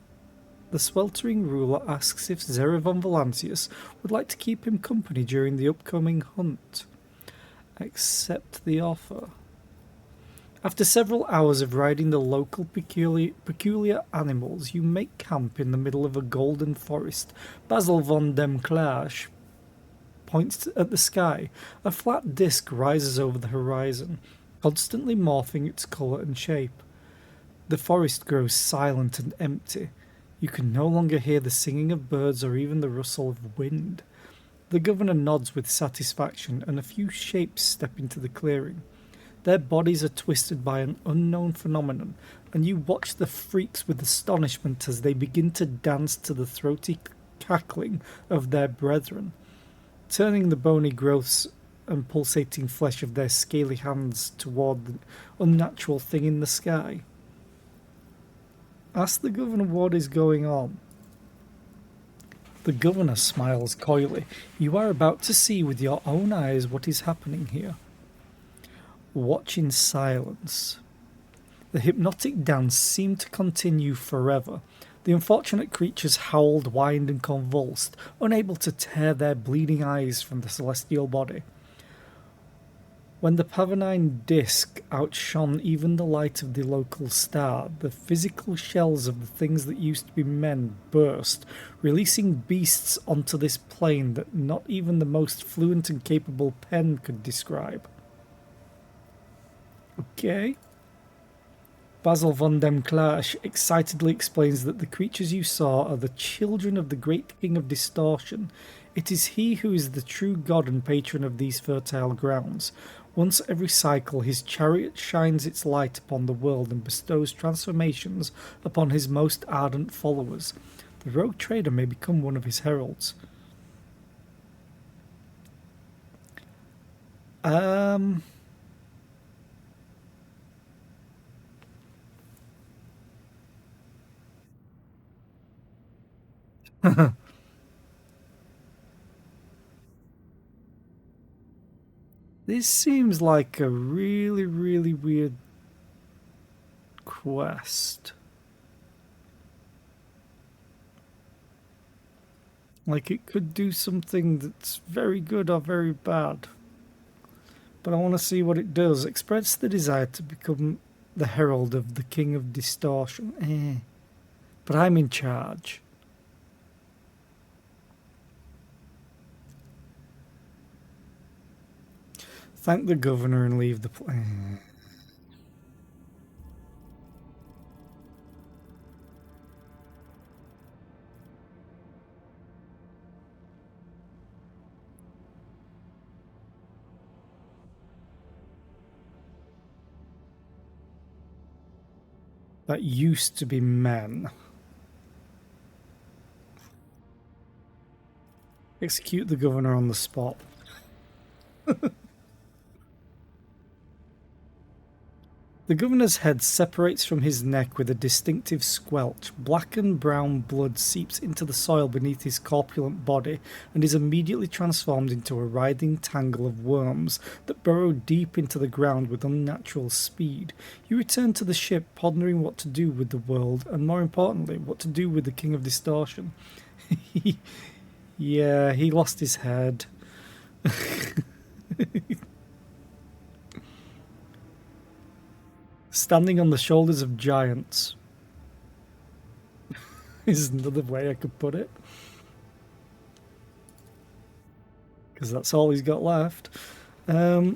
the sweltering ruler asks if Zera von Valancius would like to keep him company during the upcoming hunt. Accept the offer. After several hours of riding the local peculiar animals, you make camp in the middle of a golden forest. Basil von dem Klerch points at the sky. A flat disk rises over the horizon, constantly morphing its colour and shape. The forest grows silent and empty. You can no longer hear the singing of birds or even the rustle of wind. The governor nods with satisfaction, and a few shapes step into the clearing. Their bodies are twisted by an unknown phenomenon, and you watch the freaks with astonishment as they begin to dance to the throaty cackling of their brethren, turning the bony growths and pulsating flesh of their scaly hands toward the unnatural thing in the sky. Ask the governor what is going on. The governor smiles coyly. You are about to see with your own eyes what is happening here. Watch in silence. The hypnotic dance seemed to continue forever. The unfortunate creatures howled, whined, and convulsed, unable to tear their bleeding eyes from the celestial body. When the Pavonine disk outshone even the light of the local star, the physical shells of the things that used to be men burst, releasing beasts onto this plane that not even the most fluent and capable pen could describe. Okay. Basil von dem Klerch excitedly explains that the creatures you saw are the children of the great king of distortion. It is he who is the true god and patron of these fertile grounds. Once every cycle his chariot shines its light upon the world and bestows transformations upon his most ardent followers. The rogue trader may become one of his heralds. This seems like a really, really weird quest. Like it could do something that's very good or very bad. But I want to see what it does. Express the desire to become the herald of the King of Distortion. But I'm in charge. Thank the governor and leave the plane. That used to be men. Execute the governor on the spot. The governor's head separates from his neck with a distinctive squelch. Black and brown blood seeps into the soil beneath his corpulent body and is immediately transformed into a writhing tangle of worms that burrow deep into the ground with unnatural speed. You return to the ship, pondering what to do with the world, and more importantly, what to do with the King of Distortion. Yeah, he lost his head. Standing on the shoulders of giants is another way I could put it. Because that's all he's got left. The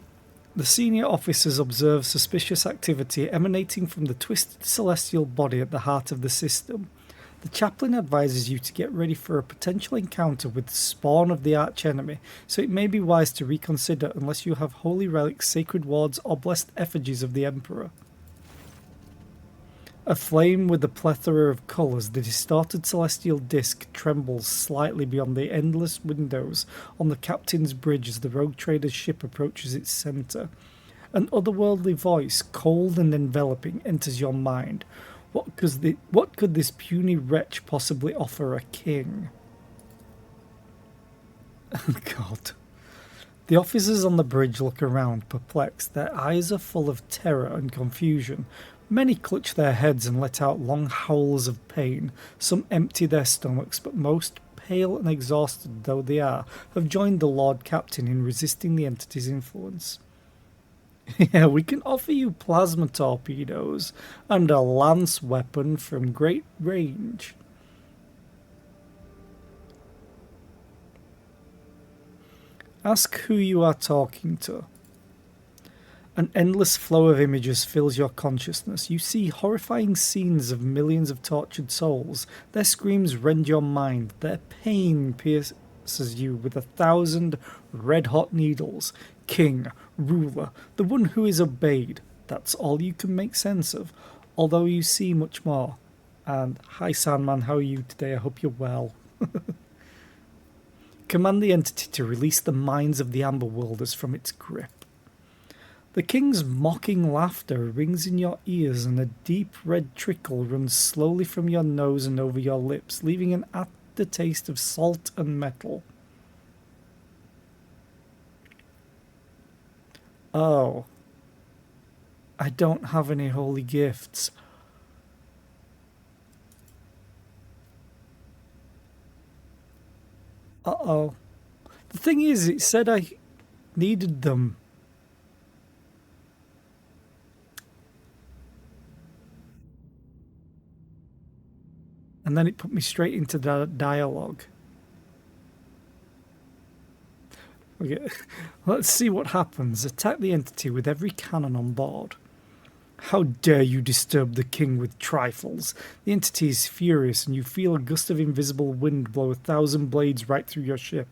senior officers observe suspicious activity emanating from the twisted celestial body at the heart of the system. The chaplain advises you to get ready for a potential encounter with the spawn of the archenemy, so it may be wise to reconsider unless you have holy relics, sacred wards, or blessed effigies of the Emperor. Aflame with a plethora of colours, the distorted celestial disk trembles slightly beyond the endless windows on the captain's bridge as the rogue trader's ship approaches its centre. An otherworldly voice, cold and enveloping, enters your mind. What could this puny wretch possibly offer a king? God. The officers on the bridge look around, perplexed. Their eyes are full of terror and confusion. Many clutch their heads and let out long howls of pain. Some empty their stomachs, but most, pale and exhausted though they are, have joined the Lord Captain in resisting the entity's influence. Yeah, we can offer you plasma torpedoes and a lance weapon from great range. Ask who you are talking to. An endless flow of images fills your consciousness. You see horrifying scenes of millions of tortured souls. Their screams rend your mind. Their pain pierces you with 1,000 red-hot needles. King, ruler, the one who is obeyed. That's all you can make sense of, although you see much more. And, hi Sandman, how are you today? I hope you're well. Command the entity to release the minds of the Amber Worlders from its grip. The king's mocking laughter rings in your ears, and a deep red trickle runs slowly from your nose and over your lips, leaving an aftertaste of salt and metal. Oh. I don't have any holy gifts. Uh-oh. The thing is, it said I needed them. And then it put me straight into the dialogue. Okay. Let's see what happens. Attack the entity with every cannon on board. How dare you disturb the king with trifles? The entity is furious, and you feel a gust of invisible wind blow 1,000 blades right through your ship.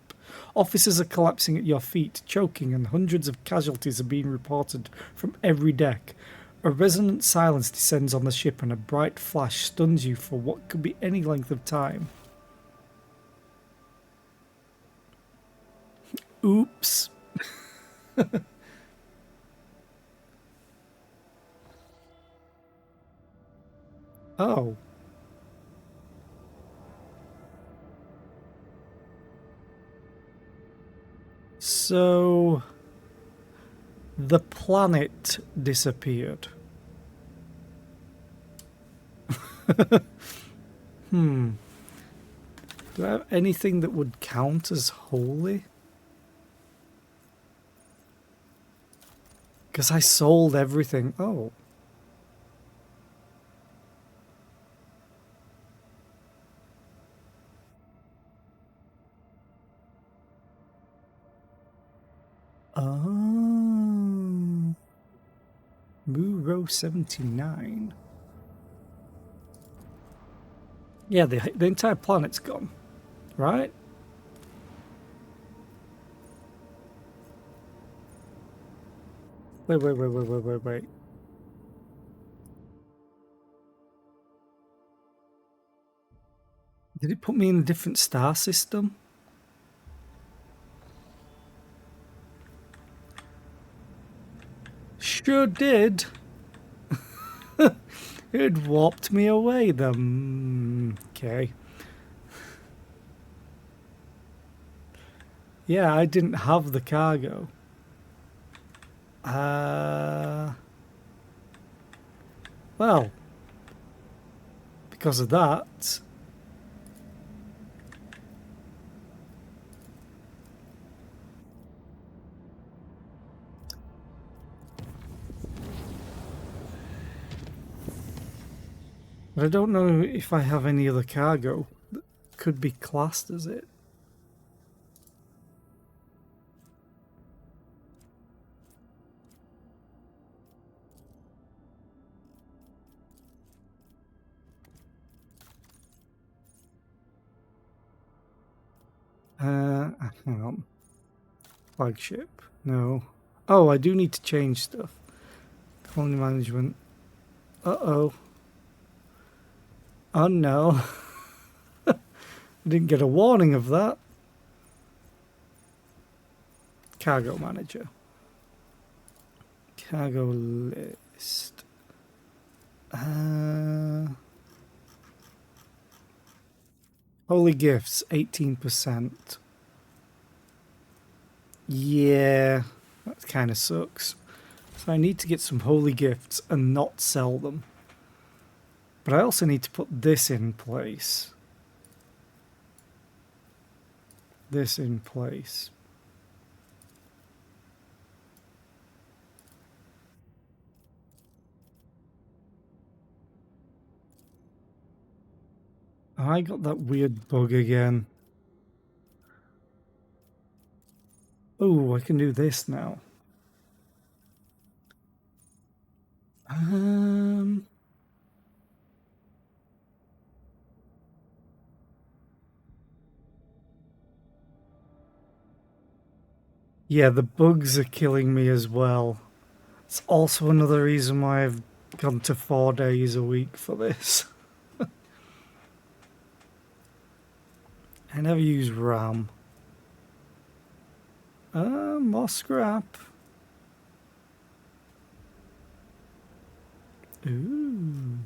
Officers are collapsing at your feet, choking, and hundreds of casualties are being reported from every deck. A resonant silence descends on the ship and a bright flash stuns you for what could be any length of time. Oops. Oh. So the planet disappeared. Do I have anything that would count as holy? Because I sold everything. Oh. Oh. Moo row 79. Yeah, the entire planet's gone, right? Wait. Did it put me in a different star system? Sure did. It warped me away then. Okay. Yeah, I didn't have the cargo. Well, because of that. But I don't know if I have any other cargo that could be classed as it. Hang on. Flagship. No. Oh, I do need to change stuff. Colony management. Uh-oh. Oh no. I didn't get a warning of that. Cargo manager. Cargo list. Holy gifts, 18%. Yeah, that kind of sucks. So I need to get some holy gifts and not sell them. But I also need to put this in place. This in place. I got that weird bug again. Oh, I can do this now. Yeah, the bugs are killing me as well. It's also another reason why I've gone to 4 days a week for this. I never use RAM. More scrap. Ooh.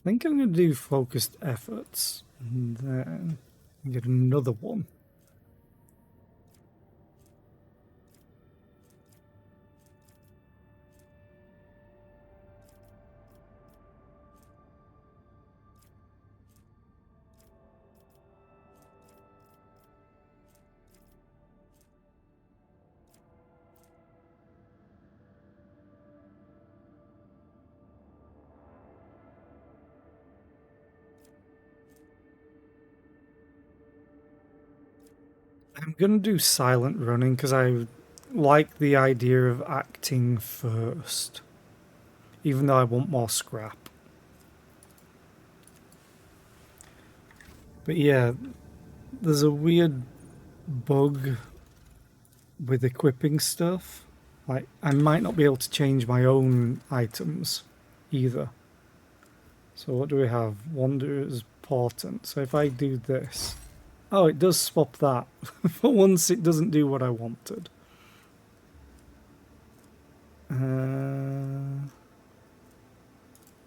I think I'm going to do focused efforts and then get another one. I'm going to do silent running because I like the idea of acting first, even though I want more scrap. But yeah, there's a weird bug with equipping stuff. Like, I might not be able to change my own items either. So what do we have? Wanderer's Portent. So if I do this... Oh, it does swap that. For once, it doesn't do what I wanted.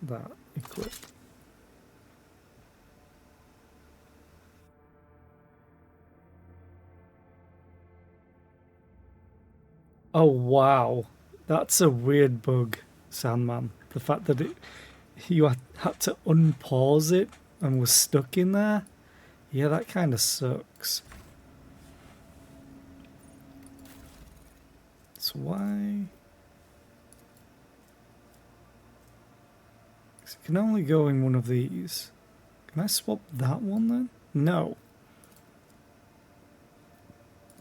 That. Equip. Oh, wow. That's a weird bug, Sandman. The fact that you had to unpause it and was stuck in there. Yeah, that kind of sucks. So why? 'Cause it can only go in one of these. Can I swap that one then? No.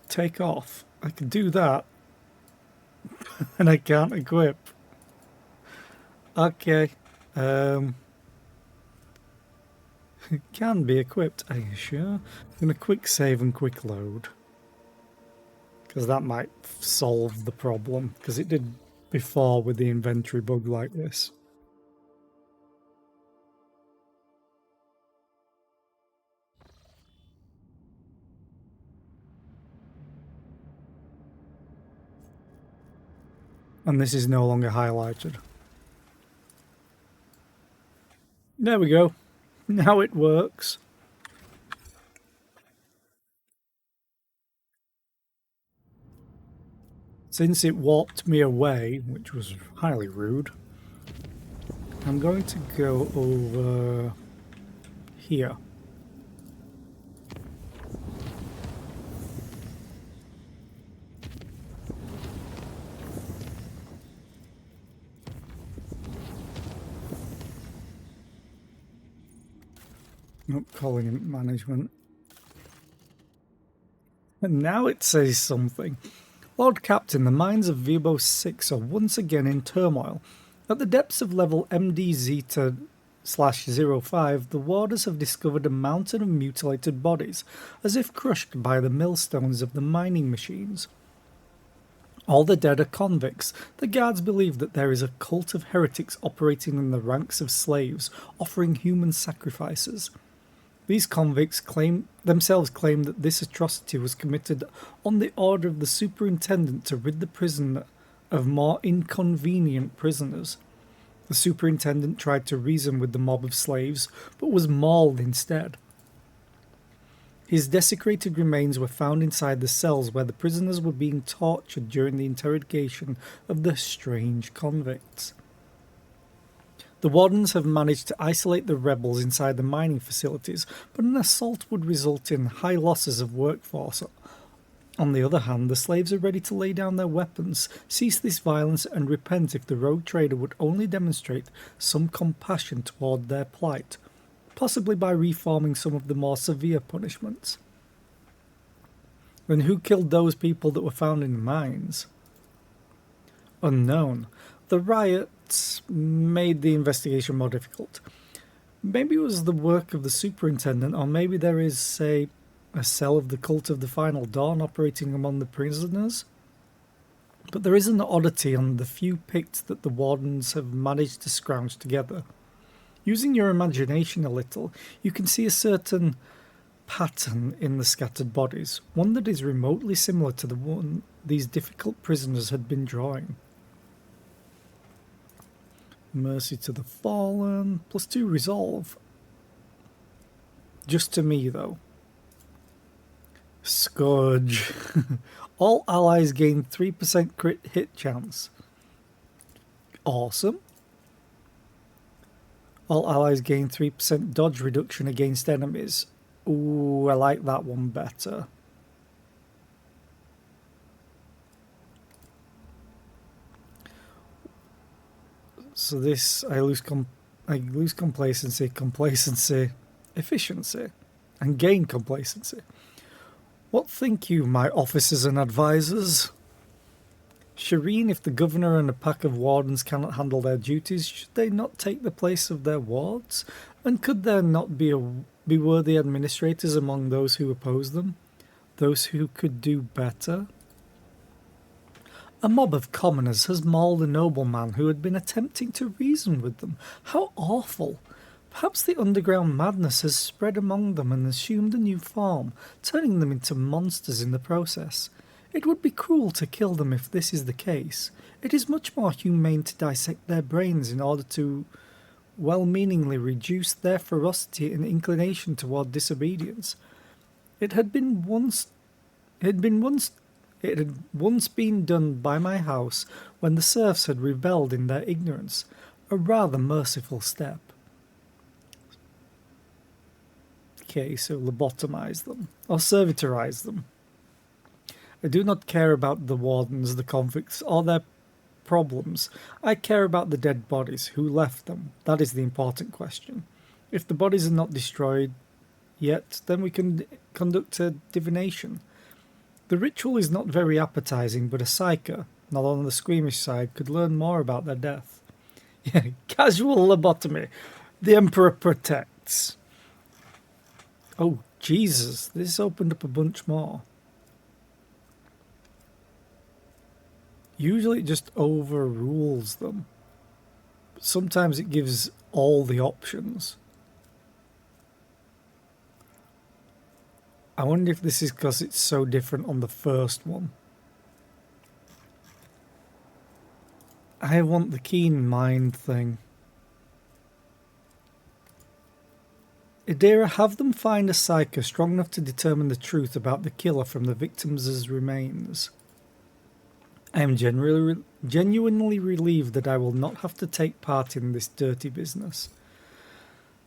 Take off. I can do that. And I can't equip. Okay. It can be equipped, are you sure? I'm going to quick save and quick load. Because that might solve the problem. Because it did before with the inventory bug like this. And this is no longer highlighted. There we go. Now it works. Since it warped me away, which was highly rude, I'm going to go over here. Not calling it management. And now it says something. Lord Captain, the mines of Vibos 6 are once again in turmoil. At the depths of level MD Zeta/05, the warders have discovered a mountain of mutilated bodies, as if crushed by the millstones of the mining machines. All the dead are convicts. The guards believe that there is a cult of heretics operating in the ranks of slaves, offering human sacrifices. These convicts themselves claim that this atrocity was committed on the order of the superintendent to rid the prison of more inconvenient prisoners. The superintendent tried to reason with the mob of slaves, but was mauled instead. His desecrated remains were found inside the cells where the prisoners were being tortured during the interrogation of the strange convicts. The wardens have managed to isolate the rebels inside the mining facilities, but an assault would result in high losses of workforce. On the other hand, the slaves are ready to lay down their weapons, cease this violence, and repent if the rogue trader would only demonstrate some compassion toward their plight, possibly by reforming some of the more severe punishments. Then who killed those people that were found in the mines? Unknown. The riots made the investigation more difficult. Maybe it was the work of the superintendent, or maybe there is, say, a cell of the Cult of the Final Dawn operating among the prisoners. But there is an oddity on the few picks that the wardens have managed to scrounge together. Using your imagination a little, you can see a certain pattern in the scattered bodies, one that is remotely similar to the one these difficult prisoners had been drawing. Mercy to the fallen, +2 resolve. Just to me, though. Scourge. All allies gain 3% crit hit chance. Awesome. All allies gain 3% dodge reduction against enemies. Ooh, I like that one better. So this, I lose complacency, efficiency, and gain complacency. What think you, my officers and advisors? Shireen, if the governor and a pack of wardens cannot handle their duties, should they not take the place of their wards? And could there not be worthy administrators among those who oppose them? Those who could do better? A mob of commoners has mauled a nobleman who had been attempting to reason with them. How awful! Perhaps the underground madness has spread among them and assumed a new form, turning them into monsters in the process. It would be cruel to kill them if this is the case. It is much more humane to dissect their brains in order to well-meaningly reduce their ferocity and inclination toward disobedience. It had once been done by my house when the serfs had rebelled in their ignorance, a rather merciful step. Okay, so lobotomize them, or servitorize them. I do not care about the wardens, the convicts, or their problems. I care about the dead bodies. Who left them? That is the important question. If the bodies are not destroyed yet, then we can conduct a divination. The ritual is not very appetizing, but a psyker, not on the squeamish side, could learn more about their death. Yeah, casual lobotomy. The Emperor protects. Oh, Jesus, this opened up a bunch more. Usually it just overrules them. But sometimes it gives all the options. I wonder if this is because it's so different on the first one. I want the keen mind thing. Idira, have them find a psyker strong enough to determine the truth about the killer from the victims' remains. I am genuinely relieved that I will not have to take part in this dirty business.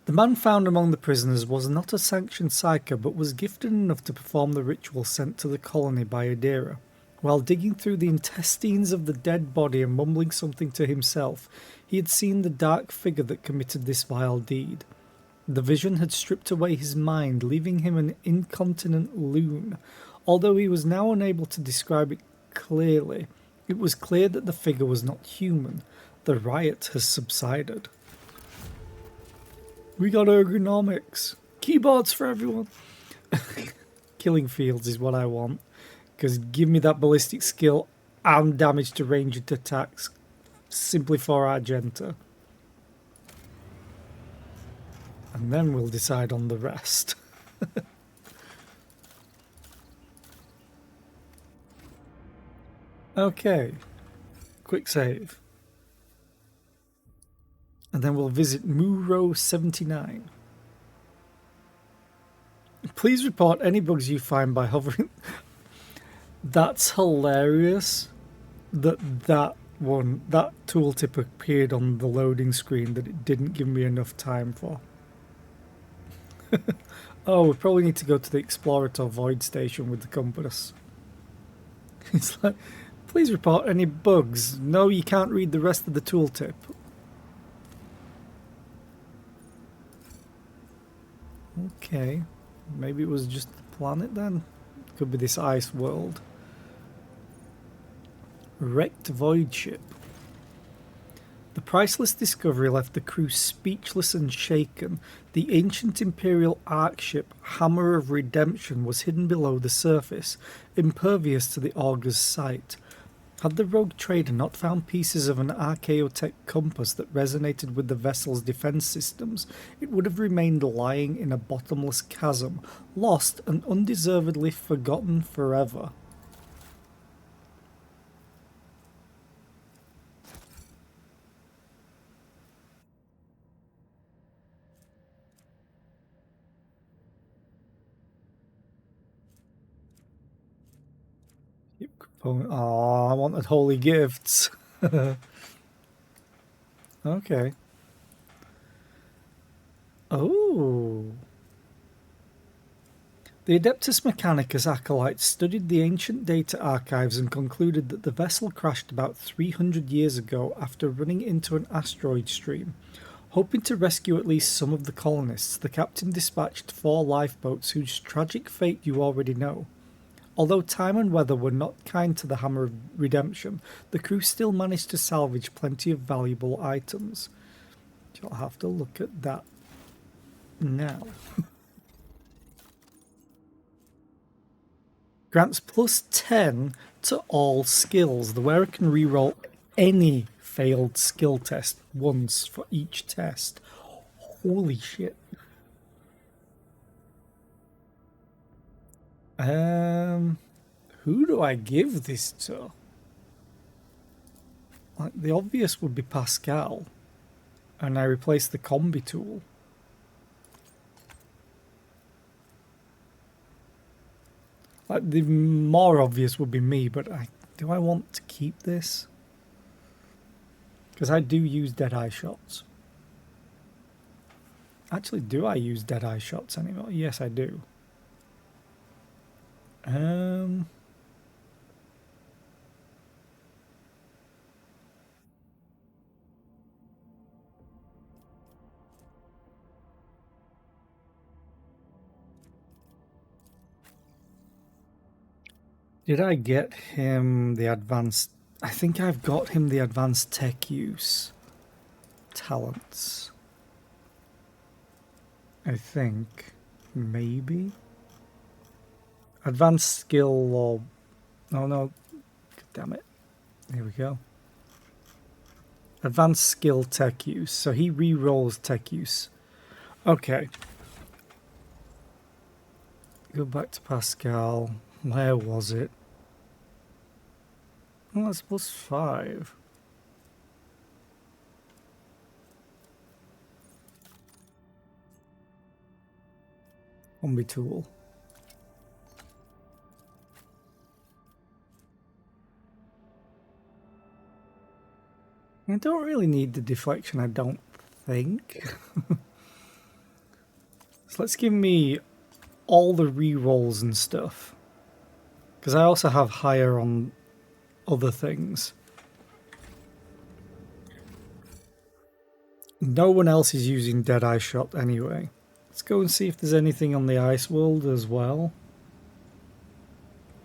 The man found among the prisoners was not a sanctioned psyker, but was gifted enough to perform the ritual sent to the colony by Idira. While digging through the intestines of the dead body and mumbling something to himself, he had seen the dark figure that committed this vile deed. The vision had stripped away his mind, leaving him an incontinent loon. Although he was now unable to describe it clearly, it was clear that the figure was not human. The riot has subsided. We got ergonomics. Keyboards for everyone. Killing fields is what I want. Because give me that ballistic skill and damage to ranged attacks simply for Argenta. And then we'll decide on the rest. Okay. Quick save. And then we'll visit Muro 79. Please report any bugs you find by hovering. That's hilarious that tooltip appeared on the loading screen that it didn't give me enough time for. Oh, we probably need to go to the Explorator Void Station with the compass. It's like, please report any bugs. No, you can't read the rest of the tooltip. Okay, maybe it was just the planet then. Could be this ice world. Wrecked void ship. The priceless discovery left the crew speechless and shaken. The ancient Imperial Ark ship, Hammer of Redemption, was hidden below the surface, impervious to the Augur's sight. Had the rogue trader not found pieces of an archaeotech compass that resonated with the vessel's defense systems, it would have remained lying in a bottomless chasm, lost and undeservedly forgotten forever. Oh, I wanted holy gifts. Okay. Oh. The Adeptus Mechanicus acolytes studied the ancient data archives and concluded that the vessel crashed about 300 years ago after running into an asteroid stream. Hoping to rescue at least some of the colonists, the captain dispatched 4 lifeboats whose tragic fate you already know. Although time and weather were not kind to the Hammer of Redemption, the crew still managed to salvage plenty of valuable items. I'll have to look at that now. Grants plus 10 to all skills. The wearer can reroll any failed skill test once for each test. Holy shit. Who do I give this to? Like, the obvious would be Pascal, and I replace the combi tool. Like, the more obvious would be me, but do I want to keep this? Because I do use Deadeye shots. Actually, do I use Deadeye shots anymore? Yes, I do. Did I get him the advanced... I think I've got him the advanced tech use talents. I think. Maybe? Advanced skill or... Oh no. God damn it. Here we go. Advanced skill tech use. So he re-rolls tech use. Okay. Go back to Pascal. Where was it? Oh, that's plus 5. Combi tool. I don't really need the deflection, I don't think. So let's give me all the re-rolls and stuff. Because I also have higher on other things. No one else is using Deadeye Shot anyway. Let's go and see if there's anything on the Ice World as well.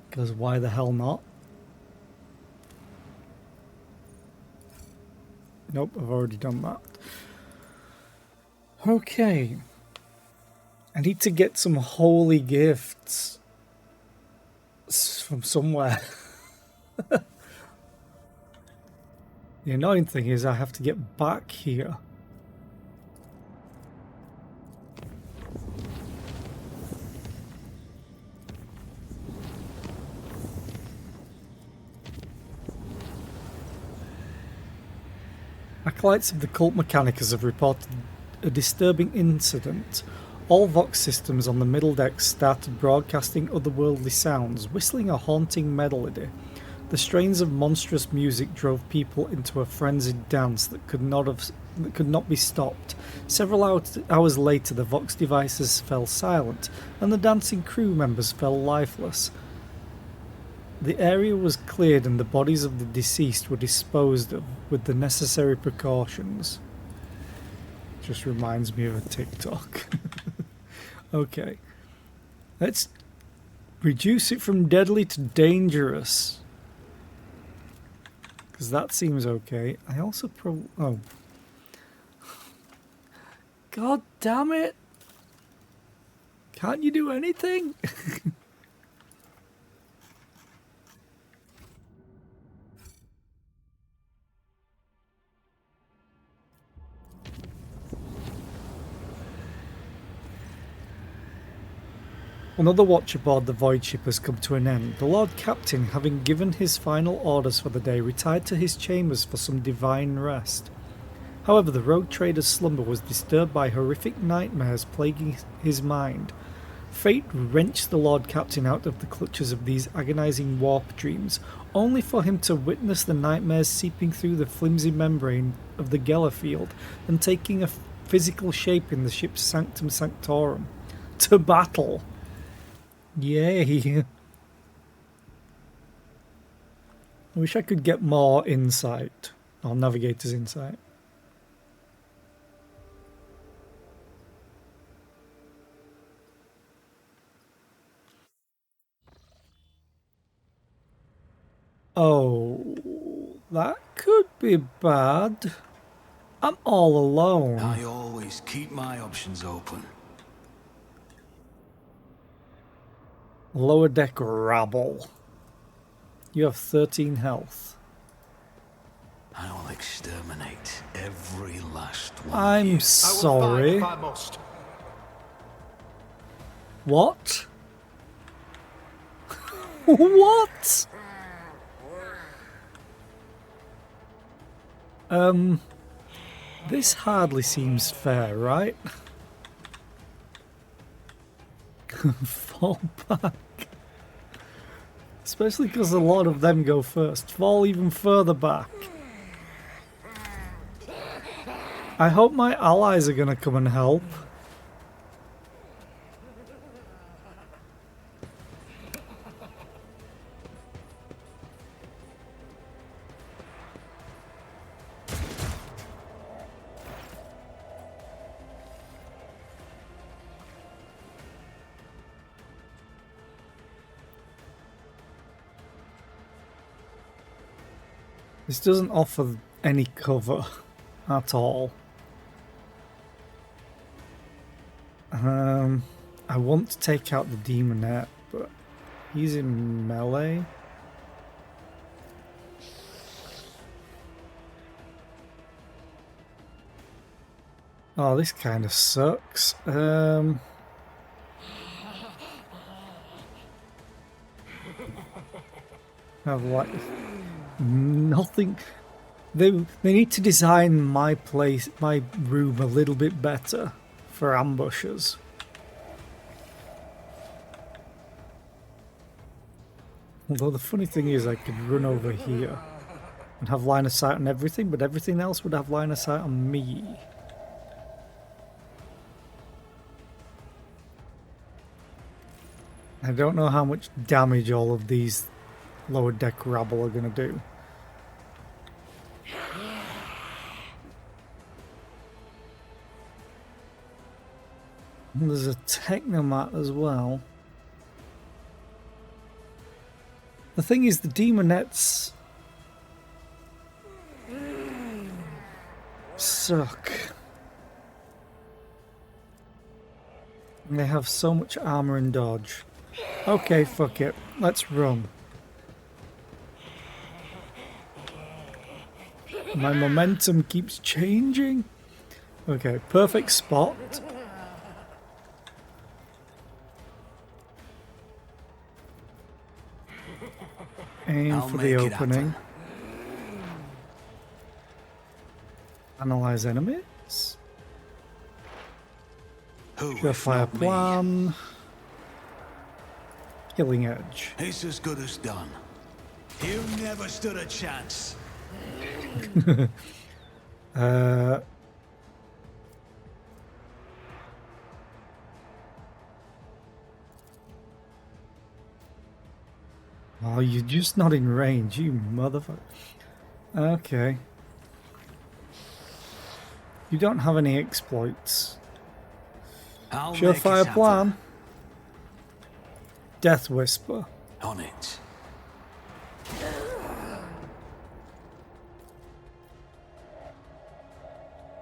Because why the hell not? Nope, I've already done that. Okay. I need to get some holy gifts from somewhere. The annoying thing is I have to get back here. Acolytes of the Cult Mechanicus have reported a disturbing incident. All Vox systems on the middle decks started broadcasting otherworldly sounds, whistling a haunting melody. The strains of monstrous music drove people into a frenzied dance that could not be stopped. Several hours later, the Vox devices fell silent, and the dancing crew members fell lifeless. The area was cleared and the bodies of the deceased were disposed of with the necessary precautions. Just reminds me of a TikTok. Okay. Let's reduce it from deadly to dangerous. Because that seems okay. I also oh. God damn it! Can't you do anything? Another watch aboard the void ship has come to an end. The Lord Captain, having given his final orders for the day, retired to his chambers for some divine rest. However, the rogue trader's slumber was disturbed by horrific nightmares plaguing his mind. Fate wrenched the Lord Captain out of the clutches of these agonizing warp dreams, only for him to witness the nightmares seeping through the flimsy membrane of the Geller field and taking a physical shape in the ship's Sanctum Sanctorum. To battle! Yay! I wish I could get more insight, or navigator's insight. Oh, that could be bad. I'm all alone. I always keep my options open. Lower deck rabble. You have 13 health. I will exterminate every last one of I'm you. sorry. I will fight if I must. What? What? This hardly seems fair, right? Fall back. Especially because a lot of them go first. Fall even further back. I hope my allies are going to come and help. This doesn't offer any cover at all. I want to take out the demonette, but he's in melee. Oh, this kind of sucks. Have like nothing. They need to design my room a little bit better for ambushers. Although the funny thing is I could run over here and have line of sight on everything, but everything else would have line of sight on me. I don't know how much damage all of these lower deck rabble are going to do. And there's a technomat as well. The thing is, the demonettes suck. And they have so much armor and dodge. Okay, fuck it. Let's run. My momentum keeps changing. Okay, perfect spot. Aim I'll for the make it opening. happen. Analyze enemies. Who, if Surefire not me? plan. Killing edge. It's as good as done. You never stood a chance. Oh, you're just not in range, you motherfucker. Okay. You don't have any exploits. I'll make it Surefire happen. plan. Death Whisper. On it.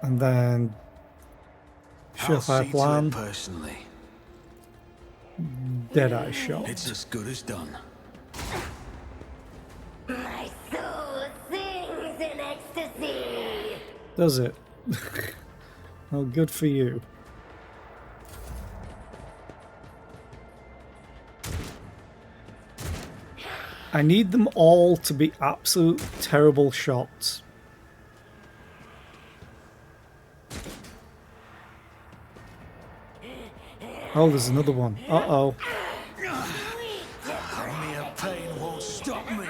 And then I'll see Surefire to plan. it personally. Deadeye shot. It's as good as done. My soul sings in ecstasy. Does it? Well, good for you. I need them all to be absolute terrible shots. Oh, there's another one. Uh-oh. Mere pain won't stop me.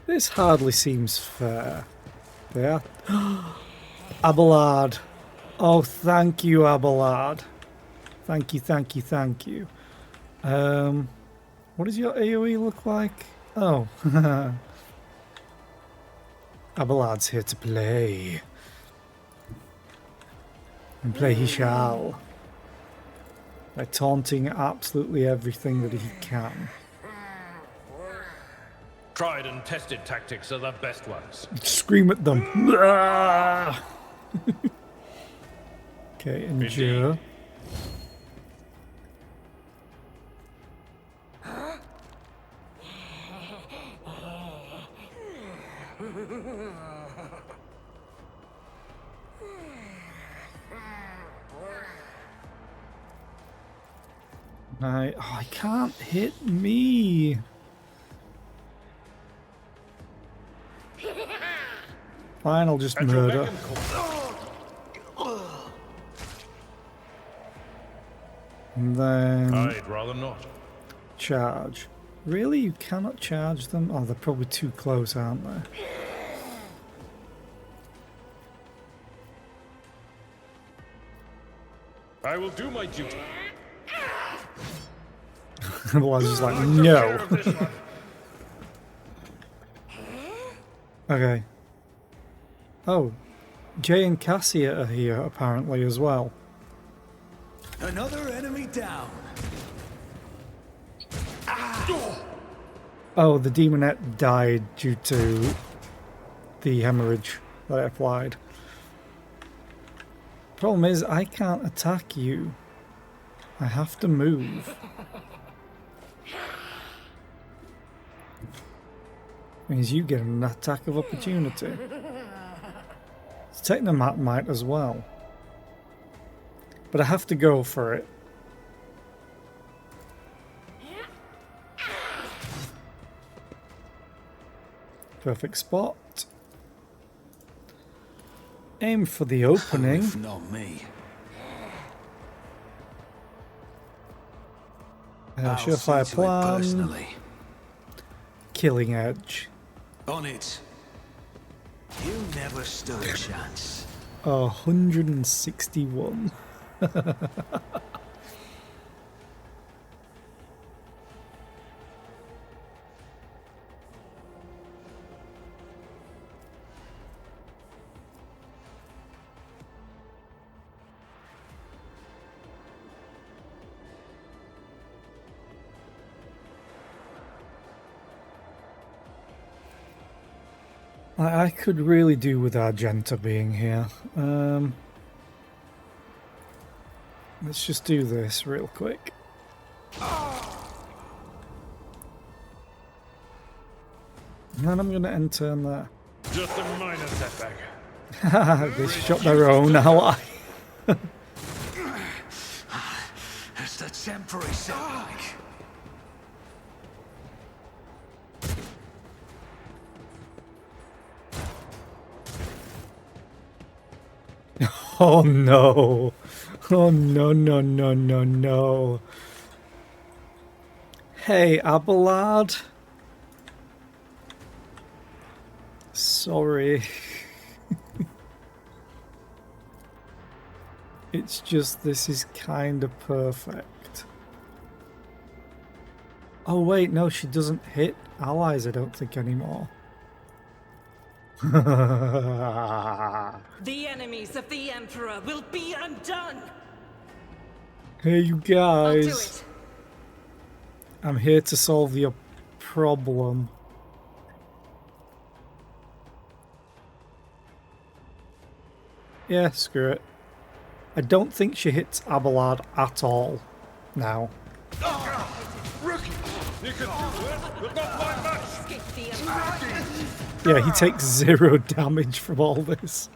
This hardly seems fair. Yeah. Abelard. Oh, thank you, Abelard. Thank you, thank you, thank you. What does your AoE look like? Oh. Abelard's here to play. And play he shall. By taunting absolutely everything that he can. Tried and tested tactics are the best ones. Scream at them. Okay, endure. I can't hit me. Fine, I'll just At your murder. beck and call. And then I'd rather not. charge. Really? You cannot charge them? Oh, they're probably too close, aren't they? I will do my duty. Otherwise, it's like, no. Okay. Oh, Jay and Cassia are here apparently as well. Another enemy down. Oh, the demonette died due to the hemorrhage that I applied. Problem is, I can't attack you. I have to move. Means you get an attack of opportunity. Technomat might as well. But I have to go for it. Perfect spot. Aim for the opening. If not me. I'll Surefire see to it plan. personally. Killing edge. On it. You never stood a chance. 161. I could really do with Argenta being here. Let's just do this real quick. And then I'm going to enter in there. Just a minor setback. They shot their own ally. It's the temporary setback. Oh no. Oh no, no, no, no, no. Hey, Abelard. Sorry. It's just this is kind of perfect. Oh wait, no, she doesn't hit allies, I don't think, anymore. The enemies of the Emperor will be undone! Hey, you I'll do guys. it. I'm here to solve your problem. Yeah, screw it. I don't think she hits Abelard at all now. Rookie! You can do it, but not by much! Escape the Emperor. Yeah, he takes 0 damage from all this.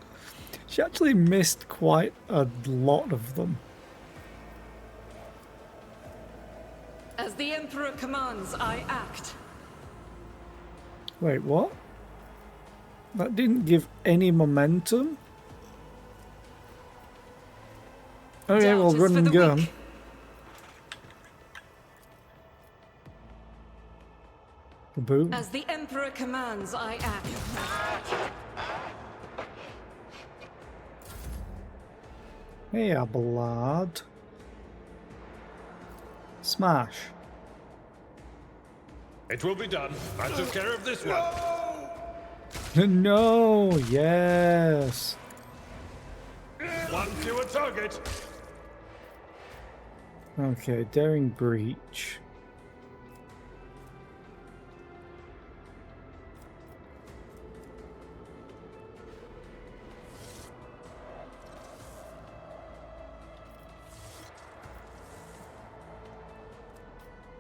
She actually missed quite a lot of them. As the Emperor commands, I act. Wait, what? That didn't give any momentum? Okay, Doubt well, is run for and the gun. weak. Boom. As the Emperor commands, I act. Hey, Abelard. Smash. It will be done. I took care of this one. No, yes. One fewer target. Okay, daring breach.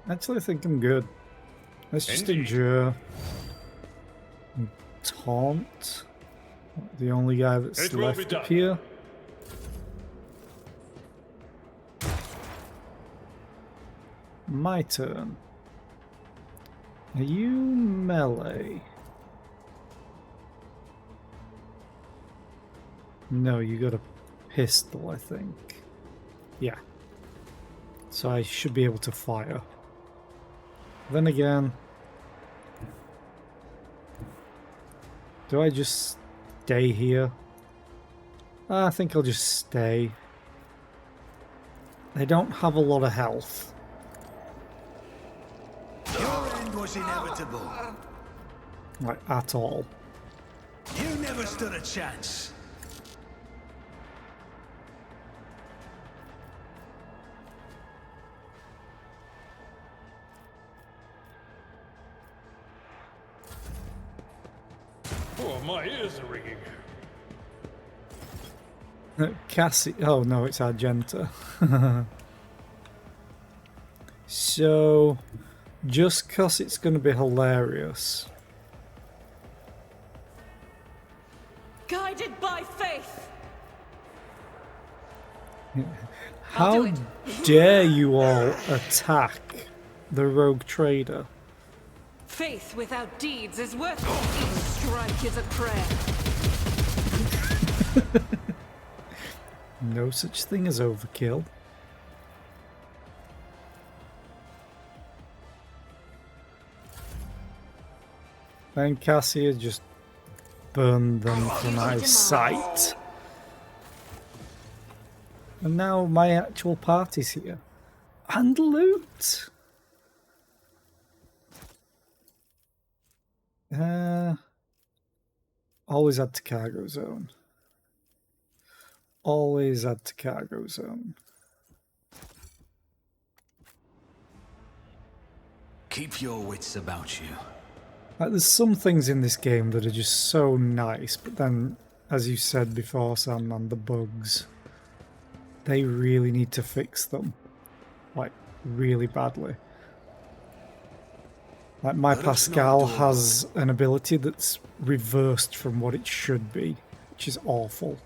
Actually, I think I'm good. Let's just Indeed. endure. And taunt. The only guy that's It will be left done. up here. My turn. Are you melee? No, you got a pistol, I think. Yeah. So I should be able to fire. Then again, do I just stay here? I think I'll just stay. They don't have a lot of health. Your end was inevitable. Like, at all. You never stood a chance. Oh, my ears are ringing. Cassie. Oh no, it's Argenta. So, just because it's going to be hilarious. Guided by faith. How do it. dare you all attack the rogue trader? Faith without deeds is worthless. Each strike is a prayer. No such thing as overkill. And Cassia just burned them from my sight. And now my actual party's here. And loot! Always add to cargo zone. Always add to cargo zone. Keep your wits about you. Like, there's some things in this game that are just so nice, but then, as you said before, Sandman, the bugs, they really need to fix them. Like, really badly. Like, my Let us not Pascal dwell. has an ability that's reversed from what it should be, which is awful.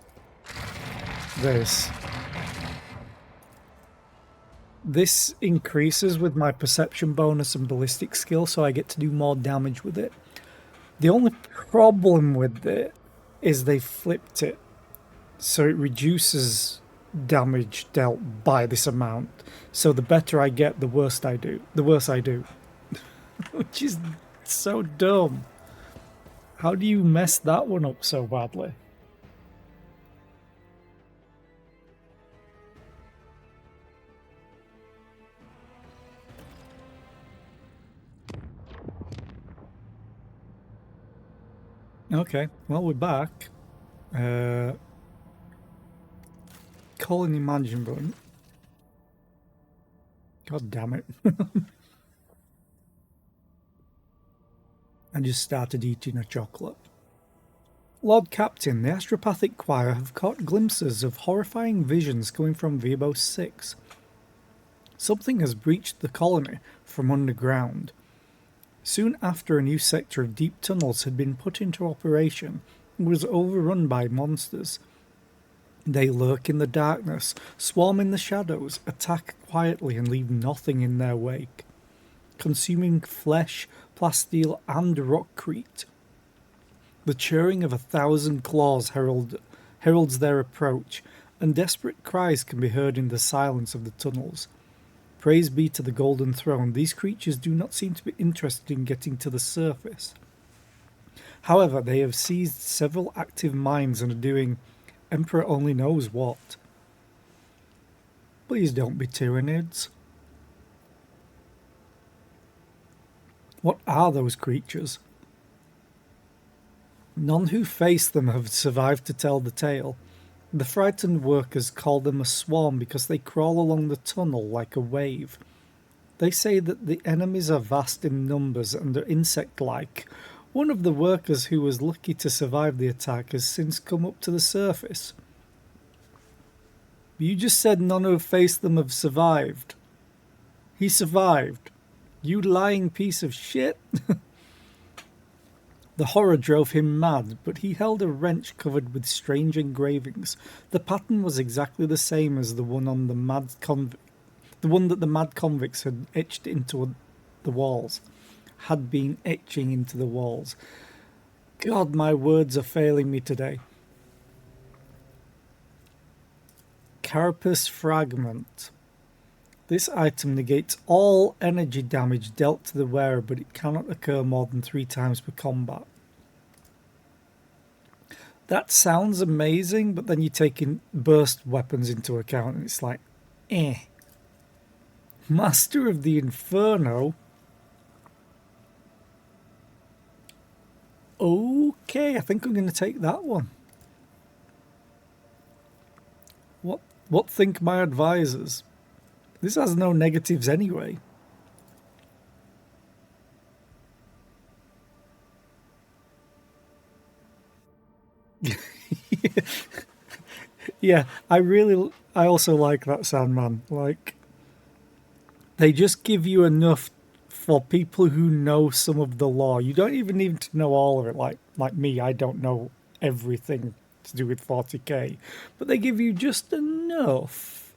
This increases with my perception bonus and ballistic skill, so I get to do more damage with it. The only problem with it is they flipped it, so it reduces damage dealt by this amount. So the better I get, the worse I do. Which is so dumb. How do you mess that one up so badly? Okay, well, we're back. Colony management. God damn it. I just started eating a chocolate. Lord Captain, the Astropathic Choir have caught glimpses of horrifying visions coming from Vibo 6. Something has breached the colony from underground. Soon after, a new sector of deep tunnels had been put into operation and was overrun by monsters. They lurk in the darkness, swarm in the shadows, attack quietly and leave nothing in their wake, consuming flesh, plasteel and rockcrete. The churring of 1,000 claws heralds their approach, and desperate cries can be heard in the silence of the tunnels. Praise be to the Golden Throne, these creatures do not seem to be interested in getting to the surface. However, they have seized several active mines and are doing Emperor only knows what. Please don't be Tyranids. What are those creatures? None who face them have survived to tell the tale. The frightened workers call them a swarm because they crawl along the tunnel like a wave. They say that the enemies are vast in numbers and are insect-like. One of the workers who was lucky to survive the attack has since come up to the surface. You just said none who have faced them have survived. He survived. You lying piece of shit. The horror drove him mad, but he held a wrench covered with strange engravings. The pattern was exactly the same as the one on the one that the mad convicts had etched into the walls. Had been etching into the walls. God, my words are failing me today. Carapace fragment. This item negates all energy damage dealt to the wearer, but it cannot occur more than 3 times per combat. That sounds amazing, but then you take in burst weapons into account and it's like, eh. Master of the Inferno? Okay, I think I'm going to take that one. What think my advisors? This has no negatives anyway. Yeah, I also like that Sandman. Like, they just give you enough for people who know some of the lore. You don't even need to know all of it. Like me, I don't know everything to do with 40k, but they give you just enough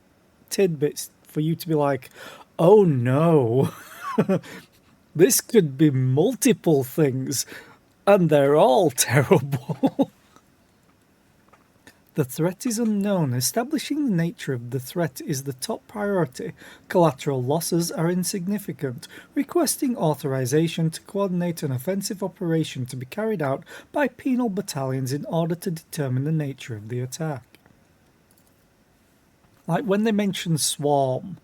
tidbits for you to be like, oh no, this could be multiple things, and they're all terrible. The threat is unknown. Establishing the nature of the threat is the top priority. Collateral losses are insignificant. Requesting authorization to coordinate an offensive operation to be carried out by penal battalions in order to determine the nature of the attack. Like when they mention swarm,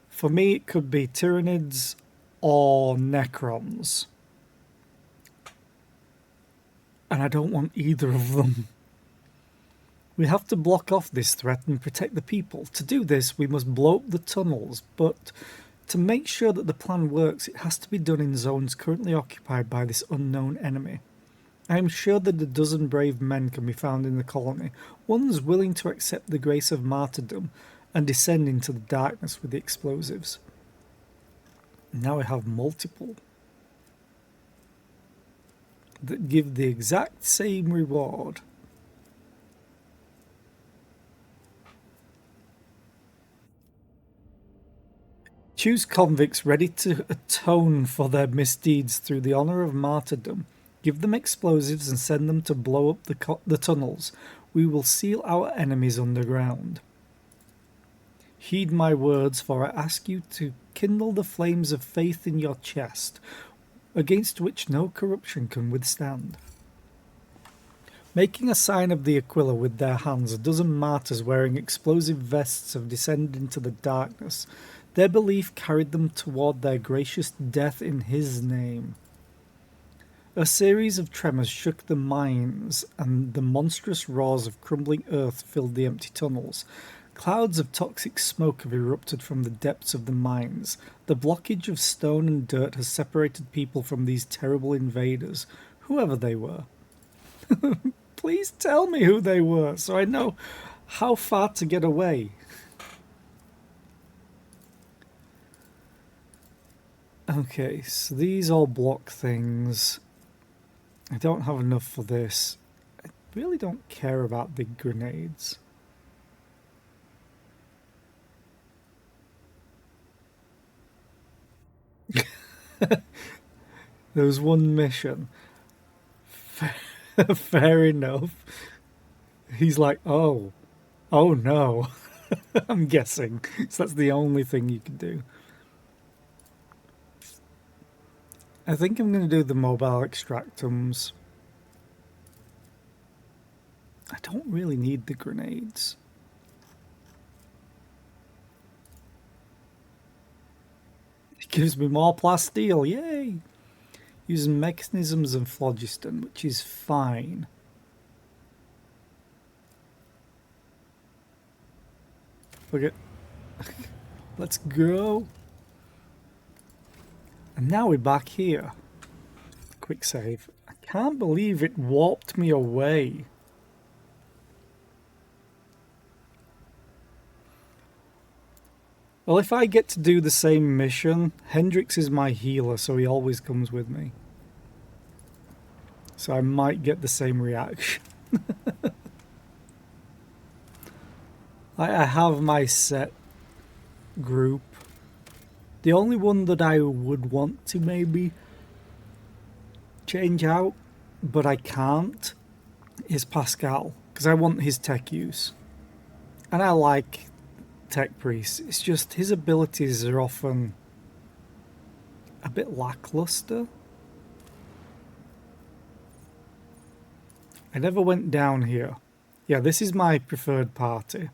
for me it could be Tyranids or Necrons. And I don't want either of them. We have to block off this threat and protect the people. To do this, we must blow up the tunnels, but to make sure that the plan works, it has to be done in zones currently occupied by this unknown enemy. I am sure that a dozen brave men can be found in the colony, ones willing to accept the grace of martyrdom and descend into the darkness with the explosives. Now we have multiple that give the exact same reward. Choose convicts ready to atone for their misdeeds through the honour of martyrdom. Give them explosives and send them to blow up the tunnels. We will seal our enemies underground. Heed my words, for I ask you to kindle the flames of faith in your chest, against which no corruption can withstand. Making a sign of the Aquila with their hands, a dozen martyrs wearing explosive vests have descended into the darkness. Their belief carried them toward their gracious death in his name. A series of tremors shook the mines, and the monstrous roars of crumbling earth filled the empty tunnels. Clouds of toxic smoke have erupted from the depths of the mines. The blockage of stone and dirt has separated people from these terrible invaders, whoever they were. Please tell me who they were, so I know how far to get away. Okay, so these all block things. I don't have enough for this. I really don't care about the grenades. There was one mission. Fair enough. He's like, oh no. I'm guessing. So that's the only thing you can do. I think I'm going to do the mobile extractums. I don't really need the grenades. It gives me more plasteel, yay! Using mechanisms and phlogiston, which is fine. Fuck it. Let's go. And now we're back here. Quick save. I can't believe it warped me away. Well, if I get to do the same mission, Hendrix is my healer, so he always comes with me. So I might get the same reaction. I have my set group. The only one that I would want to maybe change out, but I can't, is Pascal, because I want his tech use. And I like Tech Priest. It's just his abilities are often a bit lackluster. I never went down here. Yeah, this is my preferred party.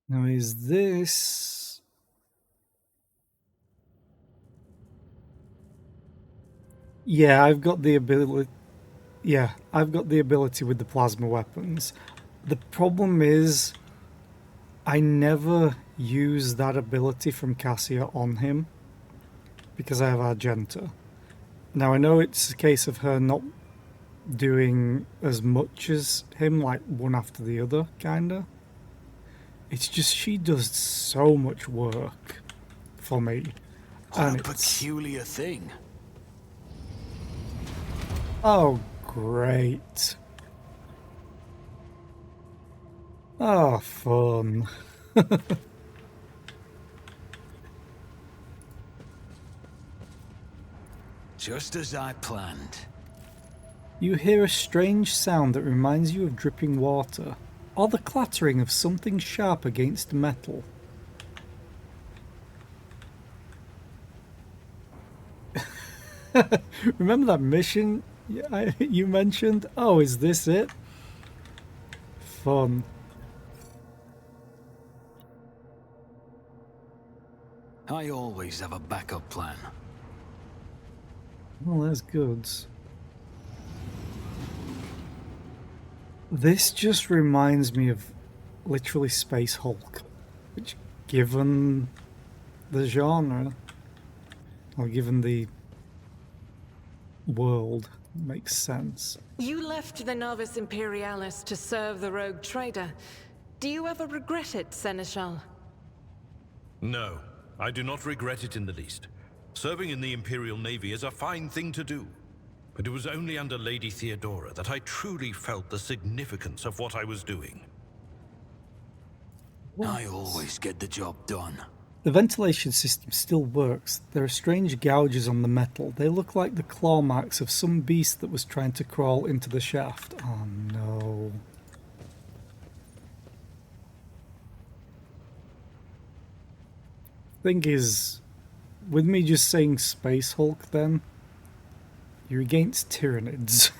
Now is this... Yeah, I've got the ability... Yeah, I've got the ability with the plasma weapons. The problem is, I never use that ability from Cassia on him, because I have Argenta. Now I know it's a case of her not doing as much as him, like one after the other, kinda. It's just she does so much work for me. What a peculiar thing. Oh, great. Oh, fun. Just as I planned. You hear a strange sound that reminds you of dripping water, or the clattering of something sharp against metal. Remember that mission you mentioned? Oh, is this it? Fun. I always have a backup plan. Well, there's goods. This just reminds me of literally Space Hulk, which, given the genre, or given the world, makes sense. You left the Novus Imperialis to serve the rogue trader. Do you ever regret it, Seneschal? No, I do not regret it in the least. Serving in the Imperial Navy is a fine thing to do. But it was only under Lady Theodora that I truly felt the significance of what I was doing. I always get the job done. The ventilation system still works. There are strange gouges on the metal. They look like the claw marks of some beast that was trying to crawl into the shaft. Oh no. Thing is, with me just saying Space Hulk then, you're against Tyranids.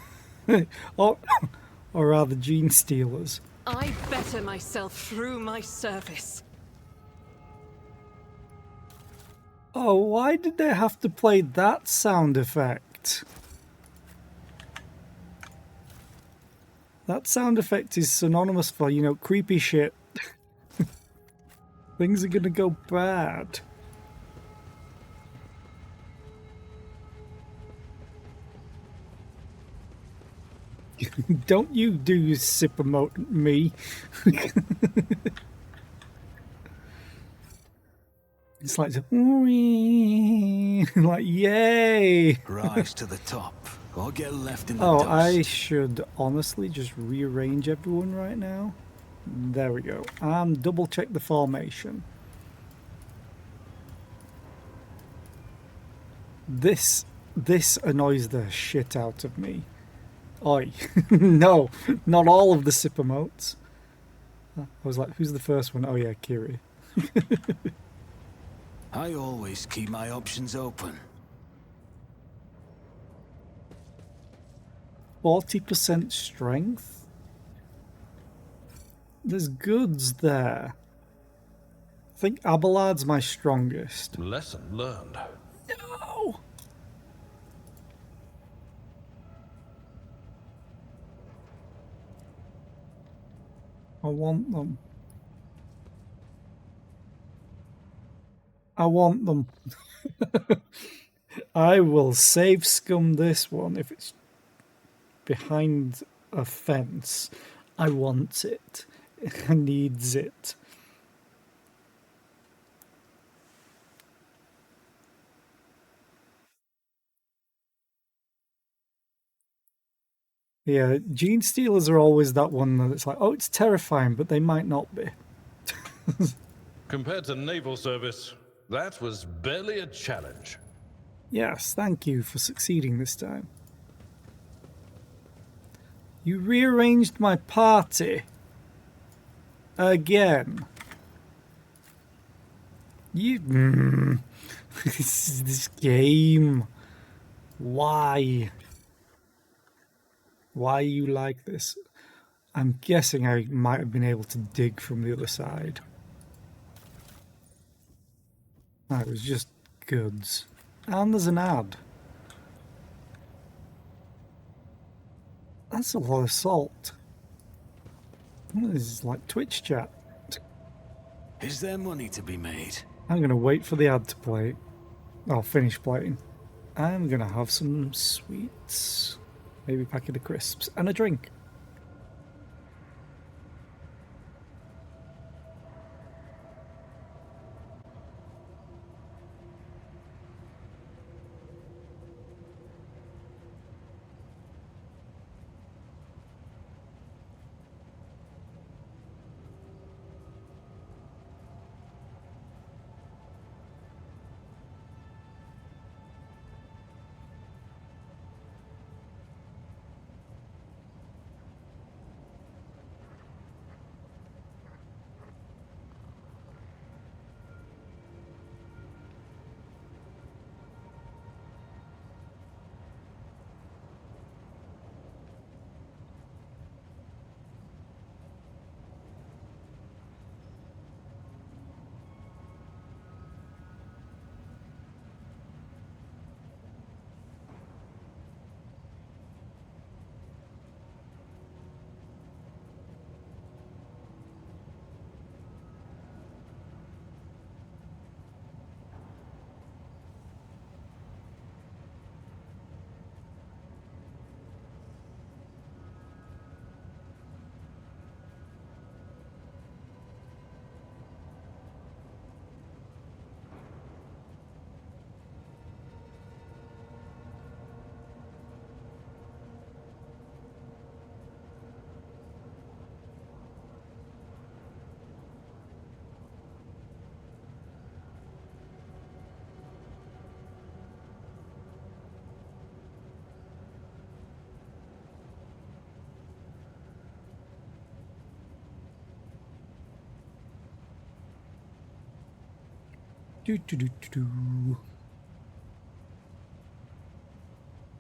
or rather Gene Stealers. I better myself through my service. Oh, why did they have to play that sound effect? That sound effect is synonymous for, you know, creepy shit. Things are gonna go bad. Don't you do sip emote me. It's like, like, yay! Rise to the top, or get left in the Oh, dust. I should honestly just rearrange everyone right now. There we go. And double check the formation. This annoys the shit out of me. Oi. No, not all of the sip emotes. I was like, who's the first one? Oh yeah, Kiri. I always keep my options open. 40% strength? There's goods there. I think Abelard's my strongest. Lesson learned. No! I want them. I want them. I will save scum this one if it's behind a fence. I want it. I needs it. Yeah, gene stealers are always that one that's like, oh, it's terrifying, but they might not be. Compared to naval service, that was barely a challenge. Yes, thank you for succeeding this time. You rearranged my party. Again. You... this game. Why? Why you like this? I'm guessing I might have been able to dig from the other side. That was just goods. And there's an ad. That's a lot of salt. This is like Twitch chat. Is there money to be made? I'm going to wait for the ad to play. I'll finish playing. I'm going to have some sweets. Maybe a packet of crisps and a drink.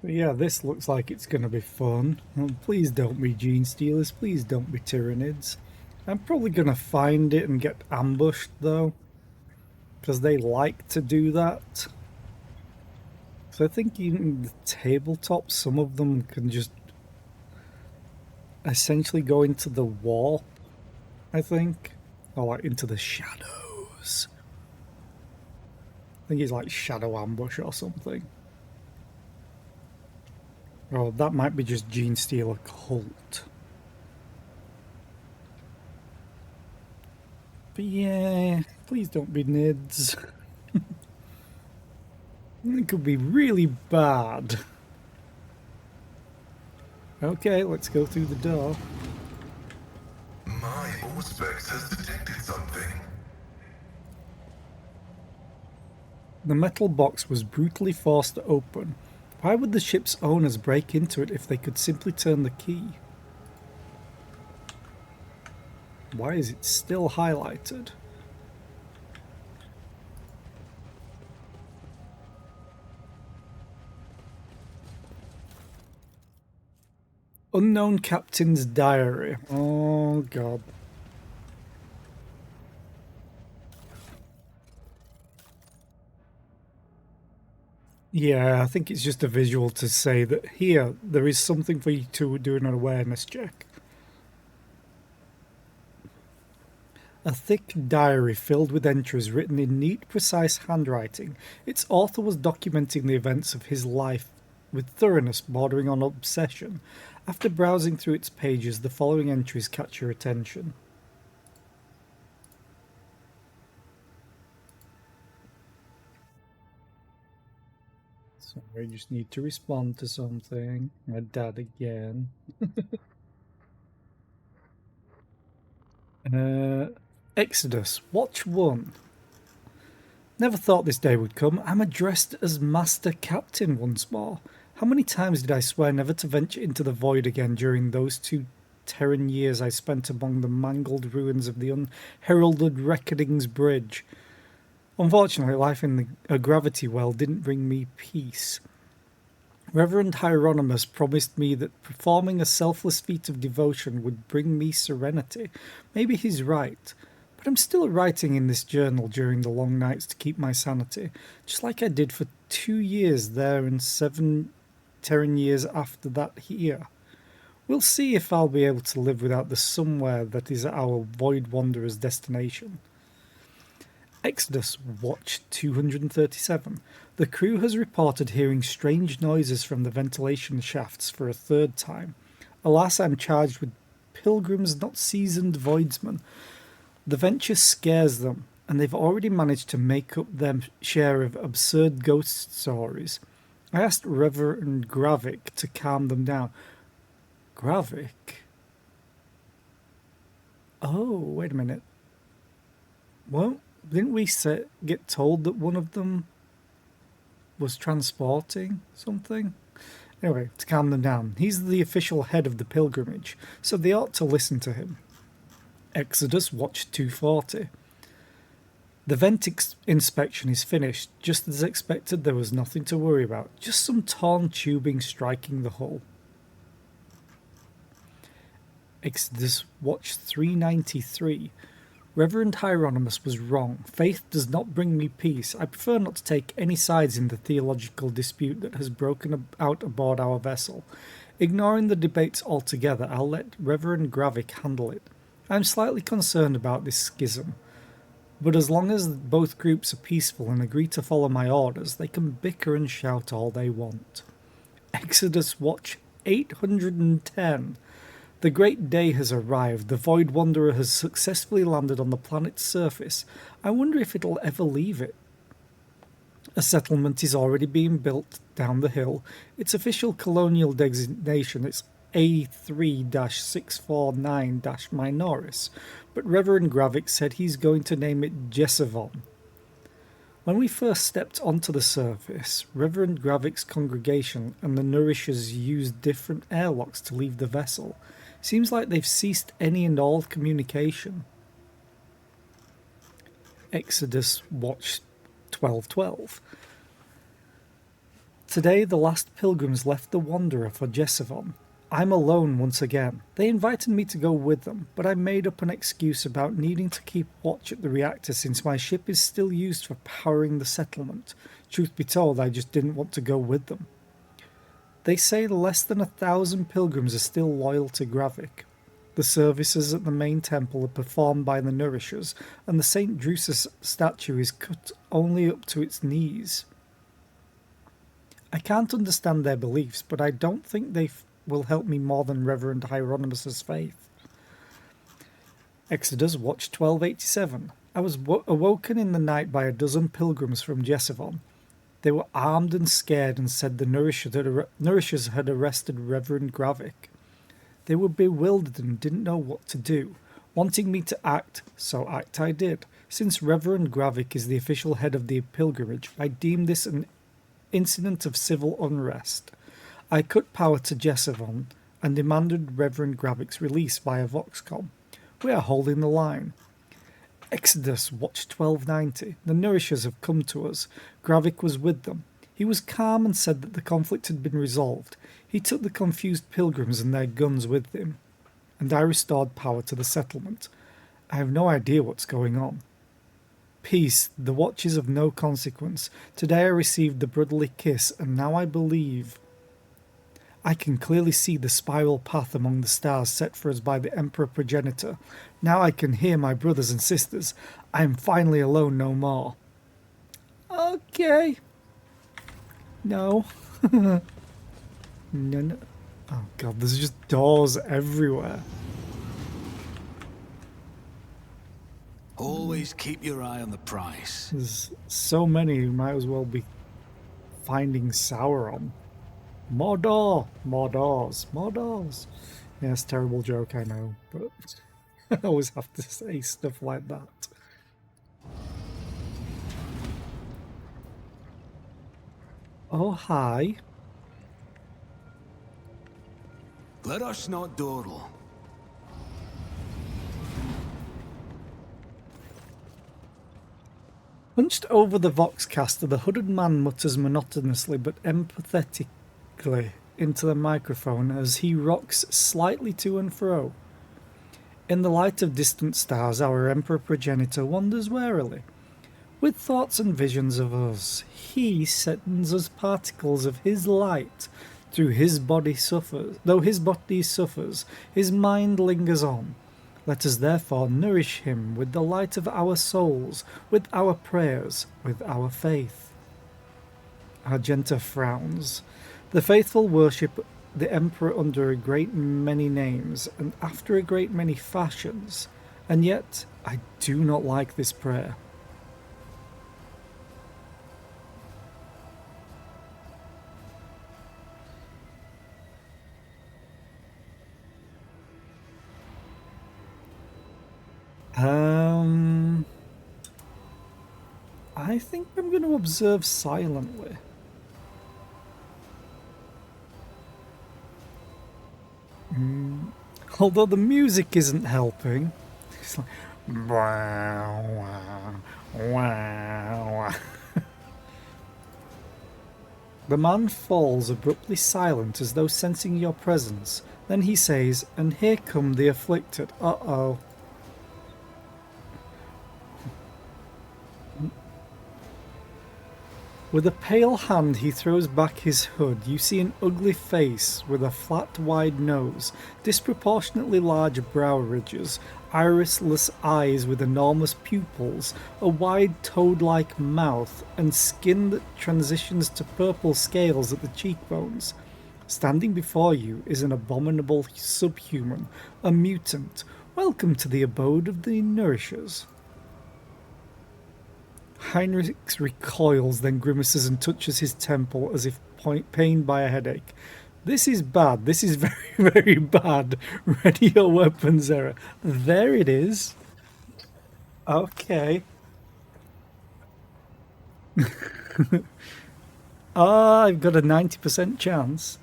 But yeah, this looks like it's going to be fun. Please don't be gene stealers. Please don't be tyrannids. I'm probably going to find it and get ambushed though, because they like to do that. So I think even the tabletop, some of them can just essentially go into the warp, I think, or like into the shadows. I think it's like shadow ambush or something. Oh, that might be just Gene Stealer Cult. But yeah, please don't be nids. It could be really bad. Okay, let's go through the door. My Auspex has detected something. The metal box was brutally forced open. Why would the ship's owners break into it if they could simply turn the key? Why is it still highlighted? Unknown Captain's Diary. Oh, God. Yeah, I think it's just a visual to say that here, there is something for you to do an awareness check. A thick diary filled with entries written in neat, precise handwriting. Its author was documenting the events of his life with thoroughness bordering on obsession. After browsing through its pages, the following entries catch your attention. So I just need to respond to something. My dad again. Exodus, Watch 1. Never thought this day would come. I'm addressed as Master Captain once more. How many times did I swear never to venture into the void again during those 2 Terran years I spent among the mangled ruins of the unheralded Reckoning's Bridge? Unfortunately, life in a gravity well didn't bring me peace. Reverend Hieronymus promised me that performing a selfless feat of devotion would bring me serenity. Maybe he's right, but I'm still writing in this journal during the long nights to keep my sanity, just like I did for 2 years there and 7 Terran years after that here. We'll see if I'll be able to live without the somewhere that is our Void Wanderer's destination. Exodus, Watch 237. The crew has reported hearing strange noises from the ventilation shafts for a 3rd time. Alas, I'm charged with pilgrims, not seasoned voidsmen. The venture scares them, and they've already managed to make up their share of absurd ghost stories. I asked Reverend Gravik to calm them down. Gravik? Oh, wait a minute. Well, didn't we get told that one of them was transporting something? Anyway, to calm them down. He's the official head of the pilgrimage, so they ought to listen to him. Exodus, Watch 240. The vent inspection is finished. Just as expected, there was nothing to worry about. Just some torn tubing striking the hull. Exodus, Watch 393. Reverend Hieronymus was wrong. Faith does not bring me peace. I prefer not to take any sides in the theological dispute that has broken out aboard our vessel. Ignoring the debates altogether, I'll let Reverend Gravik handle it. I'm slightly concerned about this schism, but as long as both groups are peaceful and agree to follow my orders, they can bicker and shout all they want. Exodus, Watch 810. The great day has arrived. The Void Wanderer has successfully landed on the planet's surface. I wonder if it'll ever leave it. A settlement is already being built down the hill. Its official colonial designation is A3-649-Minoris, but Reverend Gravik said he's going to name it Jessavon. When we first stepped onto the surface, Reverend Gravik's congregation and the Nourishers used different airlocks to leave the vessel. Seems like they've ceased any and all communication. Exodus, Watch 1212. Today the last pilgrims left the Wanderer for Jessavon. I'm alone once again. They invited me to go with them, but I made up an excuse about needing to keep watch at the reactor since my ship is still used for powering the settlement. Truth be told, I just didn't want to go with them. They say less than 1,000 pilgrims are still loyal to Gravik. The services at the main temple are performed by the Nourishers, and the St. Drusus statue is cut only up to its knees. I can't understand their beliefs, but I don't think they will help me more than Reverend Hieronymus's faith. Exodus, Watch 1287. I was awoken in the night by a dozen pilgrims from Jessavon. They were armed and scared and said the Nourishers had arrested Reverend Gravik. They were bewildered and didn't know what to do, wanting me to act, so act I did. Since Reverend Gravik is the official head of the pilgrimage, I deem this an incident of civil unrest. I cut power to Jessavon and demanded Reverend Gravik's release via Voxcom. We are holding the line. Exodus, Watch 1290. The Nourishers have come to us. Gravik was with them. He was calm and said that the conflict had been resolved. He took the confused pilgrims and their guns with him, and I restored power to the settlement. I have no idea what's going on. Peace, the watch is of no consequence. Today I received the brotherly kiss, and now I believe. I can clearly see the spiral path among the stars set for us by the Emperor Progenitor. Now I can hear my brothers and sisters. I am finally alone no more. Okay. No. No. Oh god, there's just doors everywhere. Always keep your eye on the prize. There's so many you might as well be finding Sauron. More door! More doors! More doors! Yes, terrible joke, I know, but I always have to say stuff like that. Oh, hi. Let us not dawdle. Hunched over the Voxcaster, the hooded man mutters monotonously but empathetically into the microphone as he rocks slightly to and fro. In the light of distant stars, our Emperor Progenitor wanders warily. With thoughts and visions of us, he sends us particles of his light through his body suffers. Though his body suffers, his mind lingers on. Let us therefore nourish him with the light of our souls, with our prayers, with our faith. Argenta frowns. The faithful worship the Emperor under a great many names, and after a great many fashions, and yet I do not like this prayer. I think I'm going to observe silently. Although the music isn't helping. It's like wow, wow, wow. The man falls abruptly silent as though sensing your presence. Then he says, "And here come the afflicted." Uh-oh. With a pale hand he throws back his hood. You see an ugly face with a flat, wide nose, disproportionately large brow ridges, irisless eyes with enormous pupils, a wide toad-like mouth, and skin that transitions to purple scales at the cheekbones. Standing before you is an abominable subhuman, a mutant. Welcome to the abode of the Nourishers. Heinrich recoils, then grimaces and touches his temple as if pained by a headache. This is bad. This is very, very bad. Ready your weapons, Error. There it is. Okay. I've got a 90% chance.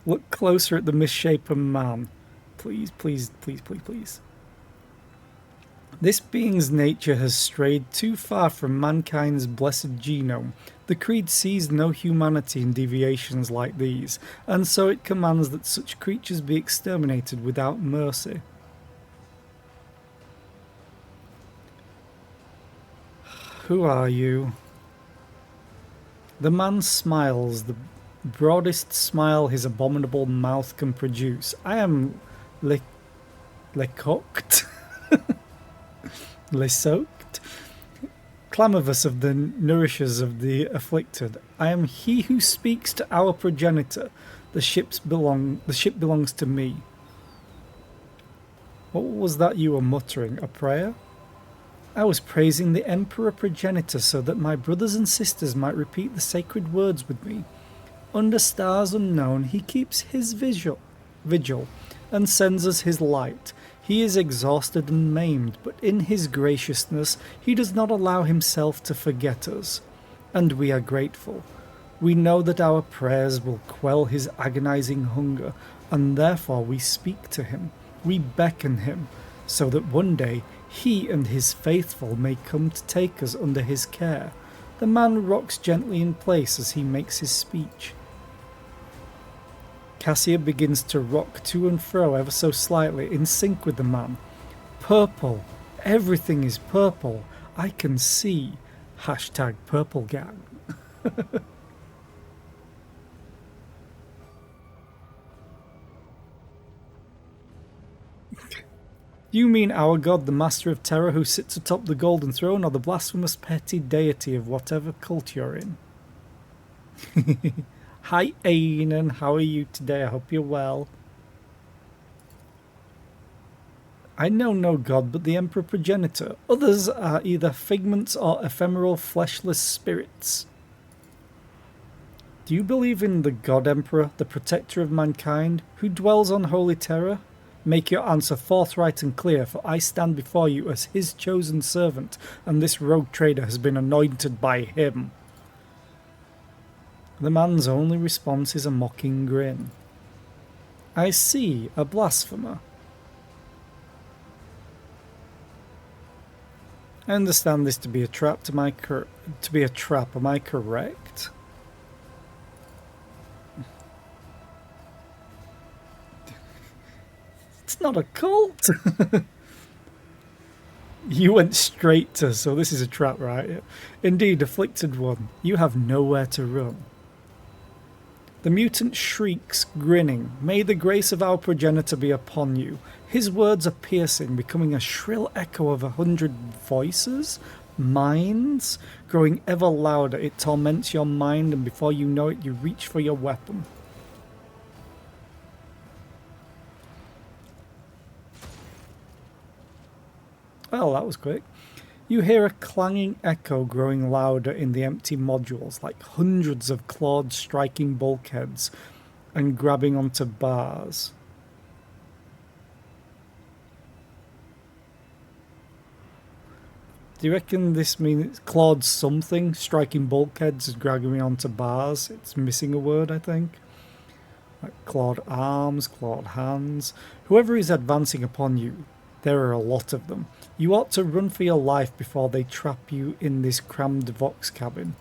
Look closer at the misshapen man. Please, please, please, please, please. This being's nature has strayed too far from mankind's blessed genome. The creed sees no humanity in deviations like these, and so it commands that such creatures be exterminated without mercy. Who are you? The man smiles, the broadest smile his abominable mouth can produce. I am Lecoqt. Lesoaked, Clamorous of the nourishers of the afflicted. I am he who speaks to our progenitor. The ship belongs to me. What was that you were muttering? A prayer? I was praising the Emperor Progenitor so that my brothers and sisters might repeat the sacred words with me. Under stars unknown, he keeps his vigil and sends us his light. He is exhausted and maimed, but in his graciousness he does not allow himself to forget us. And we are grateful. We know that our prayers will quell his agonizing hunger, and therefore we speak to him. We beckon him, so that one day he and his faithful may come to take us under his care. The man rocks gently in place as he makes his speech. Cassia begins to rock to and fro ever so slightly, in sync with the man. Purple. Everything is purple. I can see. Hashtag purple gang. You mean our god, the master of terror who sits atop the golden throne, or the blasphemous petty deity of whatever cult you're in? Hi Ainan, how are you today? I hope you're well. I know no god but the Emperor Progenitor. Others are either figments or ephemeral fleshless spirits. Do you believe in the God Emperor, the protector of mankind, who dwells on holy terror? Make your answer forthright and clear, for I stand before you as his chosen servant, and this rogue trader has been anointed by him. The man's only response is a mocking grin. I see, a blasphemer. I understand this to be a trap. Am I correct? It's not a cult. You went straight to, so this is a trap, right? Indeed, afflicted one, you have nowhere to run. The mutant shrieks, grinning, "May the grace of our progenitor be upon you." His words are piercing, becoming a shrill echo of 100 voices, minds, growing ever louder. It torments your mind, and before you know it, you reach for your weapon. Well, that was quick. You hear a clanging echo growing louder in the empty modules, like hundreds of claws striking bulkheads and grabbing onto bars. Do you reckon this means clawed something? Striking bulkheads and grabbing onto bars? It's missing a word, I think. Like clawed arms, clawed hands. Whoever is advancing upon you, there are a lot of them. You ought to run for your life before they trap you in this crammed Vox cabin.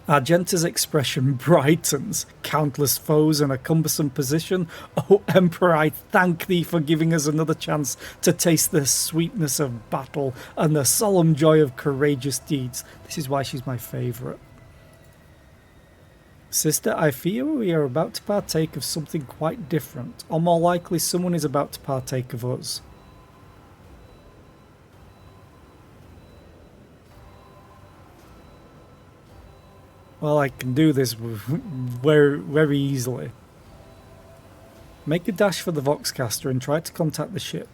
Argenta's expression brightens. Countless foes in a cumbersome position. Oh, Emperor, I thank thee for giving us another chance to taste the sweetness of battle and the solemn joy of courageous deeds. This is why she's my favourite. Sister, I fear we are about to partake of something quite different, or more likely someone is about to partake of us. Well, I can do this very, very easily. Make a dash for the Voxcaster and try to contact the ship.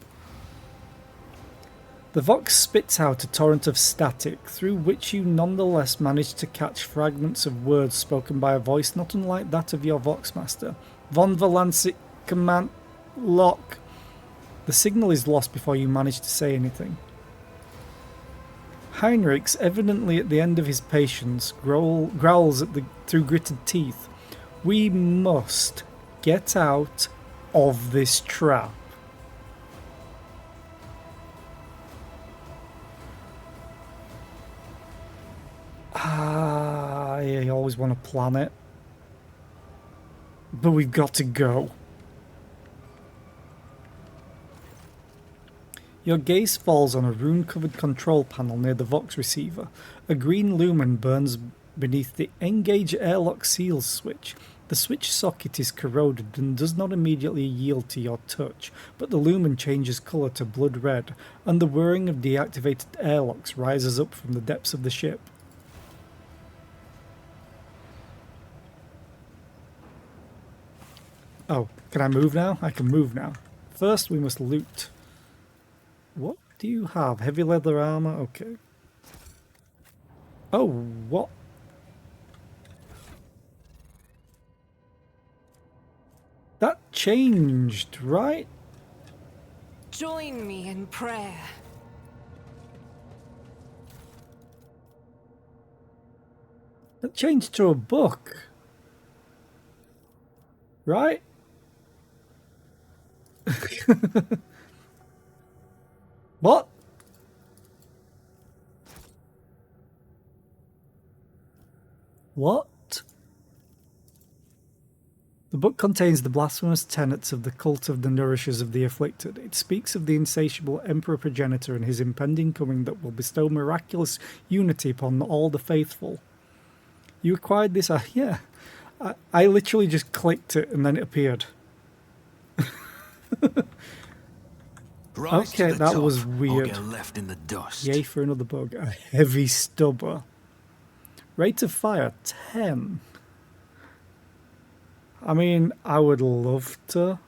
The Vox spits out a torrent of static, through which you nonetheless manage to catch fragments of words spoken by a voice not unlike that of your Voxmaster. Von Valancic command lock. The signal is lost before you manage to say anything. Heinrichs, evidently at the end of his patience, growls through gritted teeth. We must get out of this trap. I always want to plan it. But we've got to go. Your gaze falls on a rune-covered control panel near the Vox receiver. A green lumen burns beneath the Engage Airlock Seals switch. The switch socket is corroded and does not immediately yield to your touch, but the lumen changes colour to blood red, and the whirring of deactivated airlocks rises up from the depths of the ship. Oh, can I move now? I can move now. First, we must loot. What do you have? Heavy leather armor? Okay. Oh, what? That changed, right? Join me in prayer. That changed to a book. Right? What? What? The book contains the blasphemous tenets of the cult of the nourishers of the afflicted. It speaks of the insatiable emperor progenitor and his impending coming that will bestow miraculous unity upon all the faithful. You acquired this? Yeah. I literally just clicked it and then it appeared. Rise to Okay, the that top, was or weird. get left in the dust. Yay for another bug. A heavy stubber. Rate of fire 10. I mean, I would love to.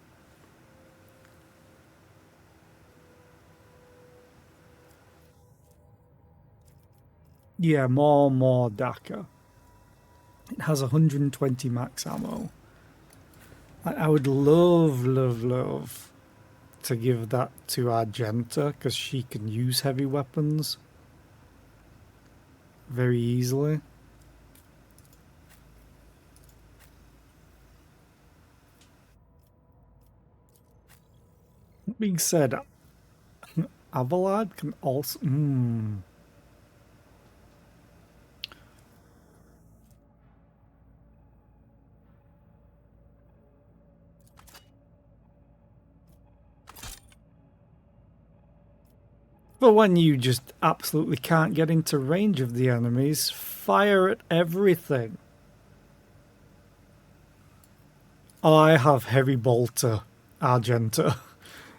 Yeah, more Daka. It has 120 max ammo. I would love to give that to Argenta because she can use heavy weapons very easily. That being said, Avalad can also... But when you just absolutely can't get into range of the enemies, fire at everything. I have Heavy Bolter, Argenta.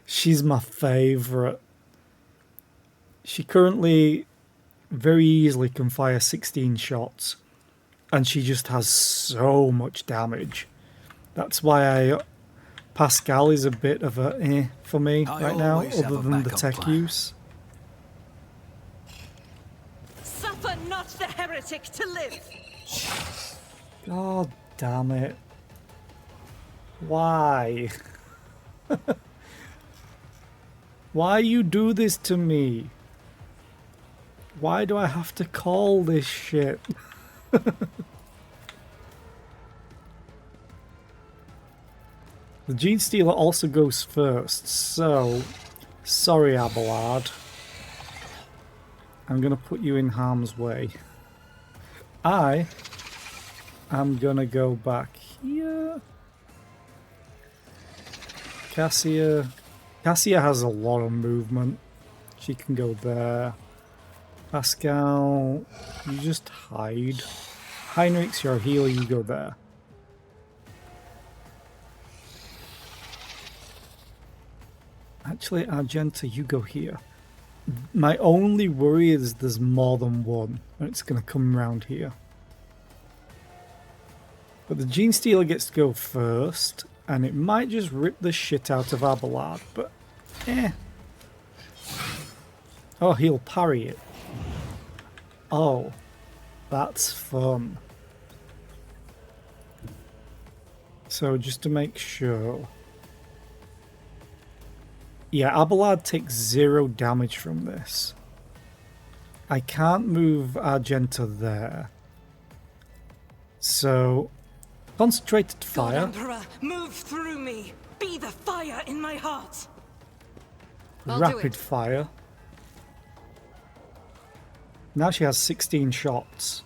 She's my favourite. She currently very easily can fire 16 shots. And she just has so much damage. That's why Pascal is a bit of a for me right now, other than the tech use. Suffer not the heretic to live! God damn it. Why? Why you do this to me? Why do I have to call this shit? The Gene Stealer also goes first, so sorry Abelard. I'm gonna put you in harm's way. I am gonna go back here. Cassia has a lot of movement. She can go there. Pascal, you just hide. Heinrich's your healer, you go there. Actually, Argenta, you go here. My only worry is there's more than one, and it's going to come around here. But the Gene Stealer gets to go first, and it might just rip the shit out of Abelard, but Oh, he'll parry it. Oh, that's fun. So just to make sure... Yeah, Abelard takes 0 damage from this. I can't move Argenta there. So, concentrated fire. God, Emperor, move through me. Be the fire in my heart. Rapid fire. Now she has 16 shots.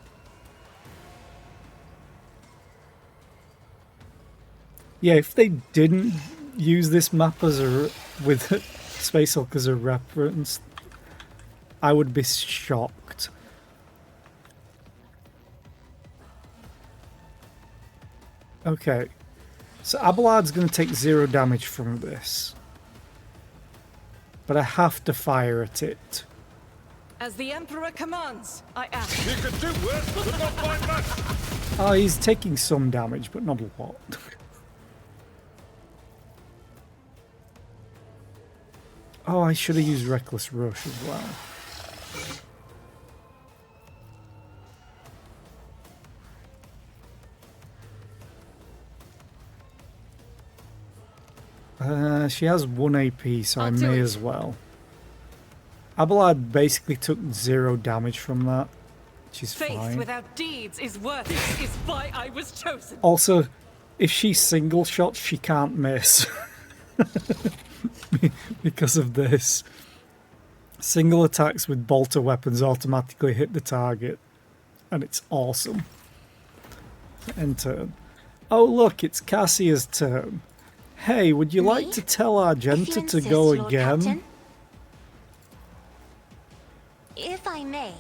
Yeah, if they didn't use this map as with Space Hulk as a reference, I would be shocked. Okay, so Abelard's going to take 0 damage from this, but I have to fire at it. As the Emperor commands, I act. You could do worse, but not by much. Oh, he's taking some damage, but not a lot. Oh, I should have used Reckless Rush as well. She has 1 AP, so I may as well. Abelard basically took 0 damage from that, which is Faith fine. without deeds is worthless, is why I was chosen. Also, if she single shots, she can't miss. Because of this. Single attacks with bolter weapons automatically hit the target, and it's awesome. End turn. Oh look, it's Cassia's turn. Hey, would you like Me? to tell If you Argenta to insist, go Lord again? Captain. If I may.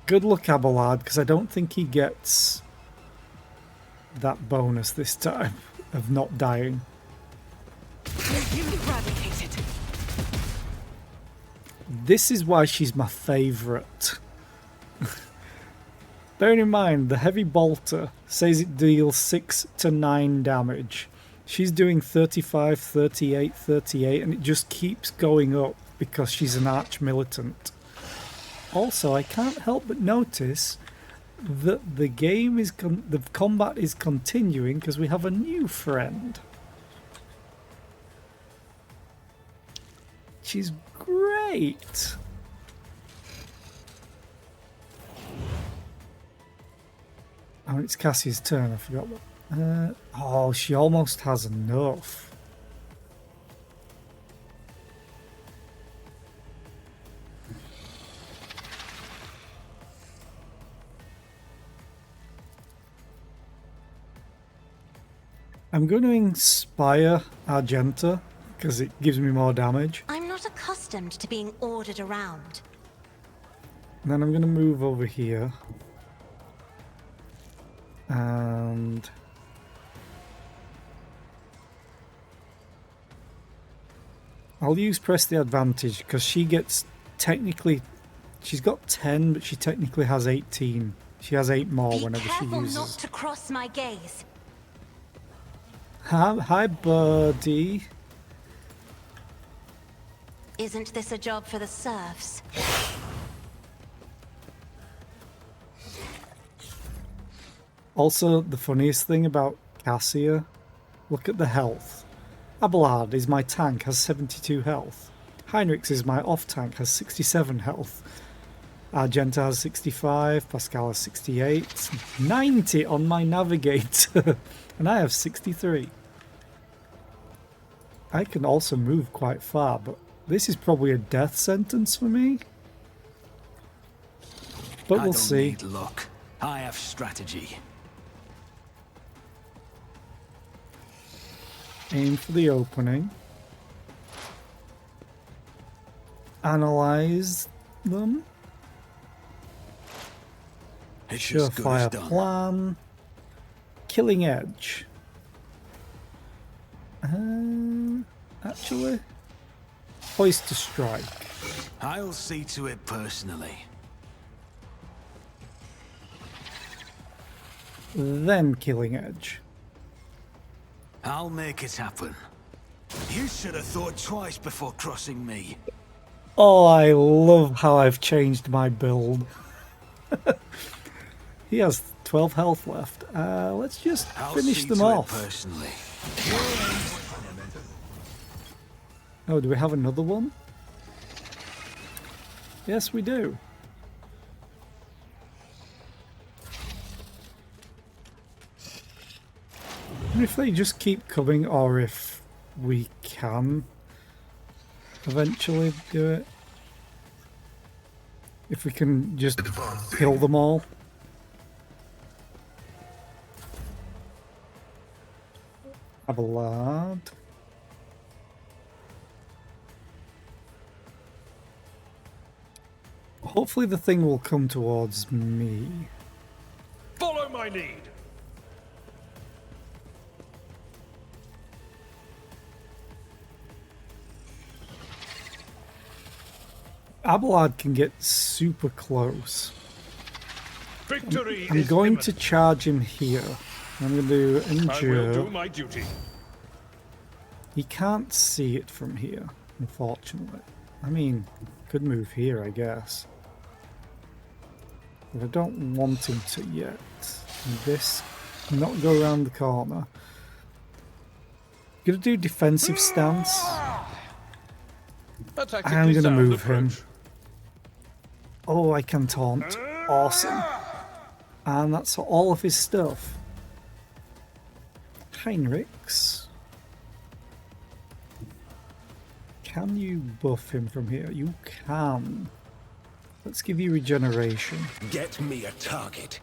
Good luck, Abelard, because I don't think he gets that bonus this time of not dying. Eradicated. This is why she's my favourite. Bearing in mind, the heavy bolter says it deals 6 to 9 damage. She's doing 35, 38, 38, and it just keeps going up because she's an arch-militant. Also, I can't help but notice that the game is the combat is continuing because we have a new friend. She's great. Oh, it's Cassie's turn. I forgot what. Oh, she almost has enough. I'm going to inspire Argenta because it gives me more damage. I'm not accustomed to being ordered around. And then I'm going to move over here. And I'll use press the advantage because she gets technically, she's got 10, but she technically has 18. She has 8 more Be whenever she careful uses. not to cross my gaze. Hi, buddy. Isn't this a job for the serfs? Also, the funniest thing about Cassia, look at the health. Abelard is my tank, has 72 health. Heinrichs is my off-tank, has 67 health. Argenta has 65, Pascal has 68, 90 on my navigator, and I have 63. I can also move quite far, but this is probably a death sentence for me. But we'll see. I don't need luck. I have strategy. Aim for the opening. Analyze them. It's as good as Surefire done. plan. Killing edge. Actually, poised to strike. I'll see to it personally. Then killing edge. I'll make it happen. You should have thought twice before crossing me. Oh, I love how I've changed my build. He has 12 health left. Let's just I'll finish see them to off. it personally. Oh, do we have another one? Yes, we do. And if they just keep coming, or if we can eventually do it. If we can just kill them all. Abelard. Hopefully the thing will come towards me. Follow my lead. Abelard can get super close. Victory I'm is going imminent. to charge him here. I'm going to do I will endure. do my duty. He can't see it from here, unfortunately. I mean, could move here, I guess. But I don't want him to yet. And this, not go around the corner. Gonna do defensive stance. A tactically I'm gonna sound move him. approach. Oh, I can taunt. Awesome. And that's all of his stuff. Heinrichs. can you buff him from here? You can. Let's give you regeneration. Get me a target.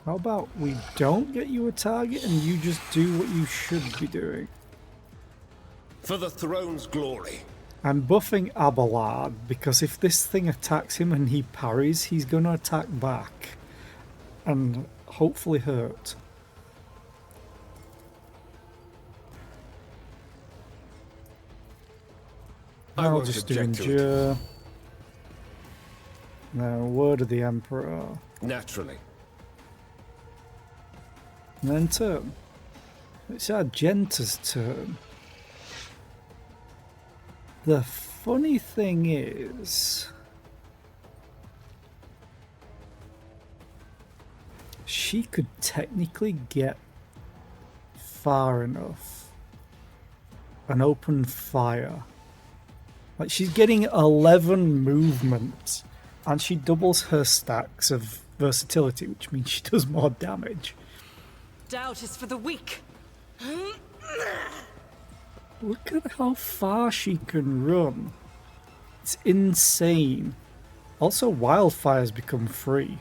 How about we don't get you a target and you just do what you should be doing? For the throne's glory. I'm buffing Abelard because if this thing attacks him and he parries, he's going to attack back and hopefully hurt. I'll just do endure. Now, word of the Emperor. Naturally. And then turn. It's Argenta's turn. The funny thing is, she could technically get far enough and open fire. Like, she's getting 11 movements and she doubles her stacks of versatility, which means she does more damage. Doubt is for the weak. Look at how far she can run. It's insane. Also, wildfires become free.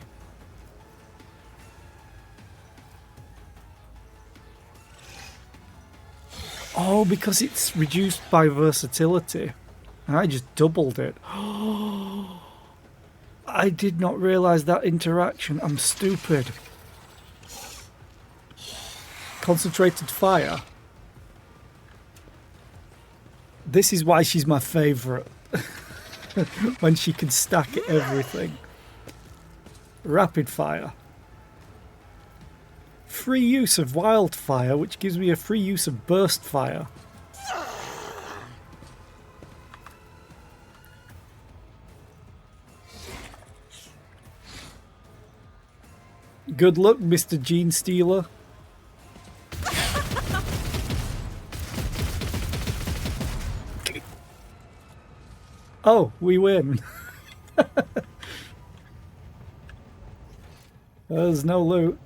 Oh, because it's reduced by versatility. And I just doubled it. I did not realize that interaction. I'm stupid. Concentrated fire. This is why she's my favourite. When she can stack everything. Rapid fire. Free use of wildfire, which gives me a free use of burst fire. Good luck, Mr. Gene Stealer. Oh, we win. There's no loot.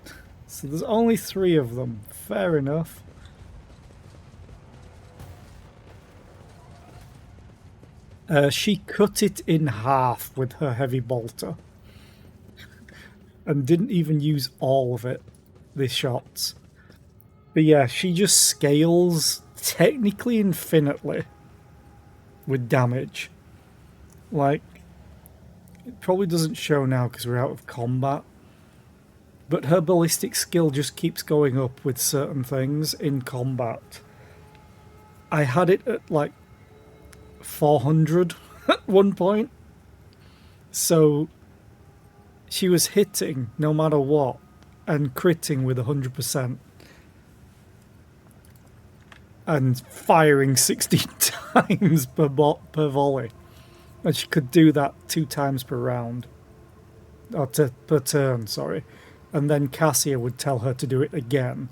So there's only 3 of them. Fair enough. She cut it in half with her heavy bolter. And didn't even use all of it, the shots. But yeah, she just scales technically infinitely with damage. Like, it probably doesn't show now because we're out of combat. But her ballistic skill just keeps going up with certain things in combat. I had it at like 400 at one point. So she was hitting no matter what and critting with 100%. And firing 16 times per volley. And she could do that 2 times per round. Or per turn, sorry. And then Cassia would tell her to do it again.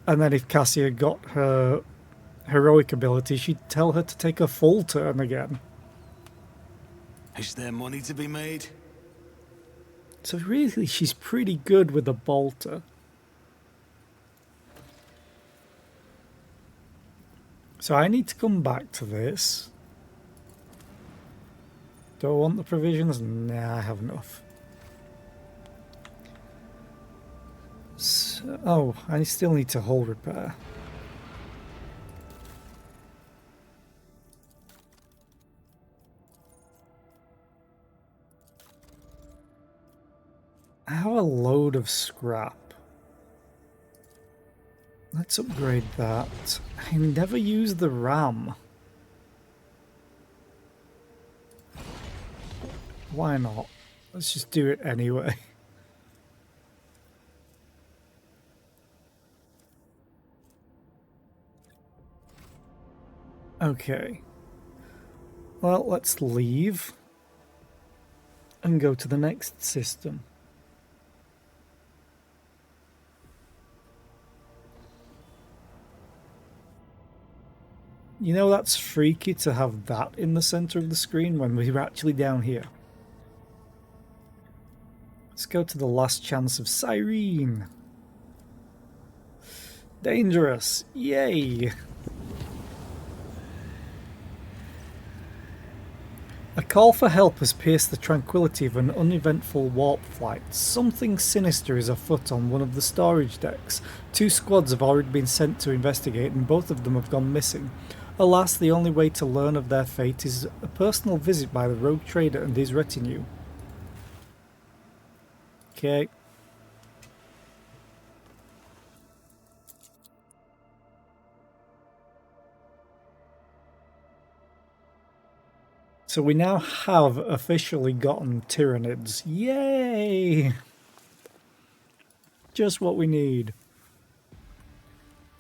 And then if Cassia got her heroic ability, she'd tell her to take a full turn again. Is there money to be made? So really, she's pretty good with a bolter. So I need to come back to this. Do I want the provisions? Nah, I have enough. So, oh, I still need to hold repair. I have a load of scrap. Let's upgrade that. I never use the RAM. Why not? Let's just do it anyway. Okay. Well, let's leave and go to the next system. You know, that's freaky to have that in the center of the screen when we're actually down here. Let's go to the last chance of Cyrene. Dangerous. Yay. call for help has pierced the tranquility of an uneventful warp flight. Something sinister is afoot on one of the storage decks. 2 squads have already been sent to investigate and both of them have gone missing. Alas, the only way to learn of their fate is a personal visit by the rogue trader and his retinue. Okay. So we now have officially gotten Tyranids. Yay! Just what we need.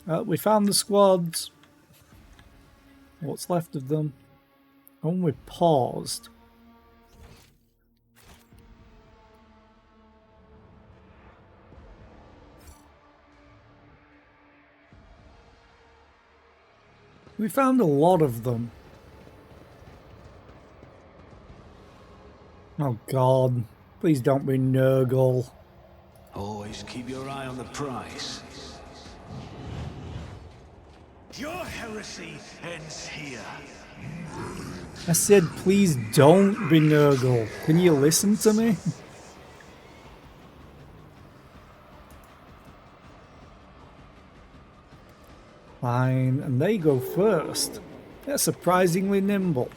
We found the squads. What's left of them? And we paused. We found a lot of them. Oh god, please don't be Nurgle. Always keep your eye on the prize. Your heresy ends here. I said please don't be Nurgle. Can you listen to me? Fine, and they go first. They're surprisingly nimble.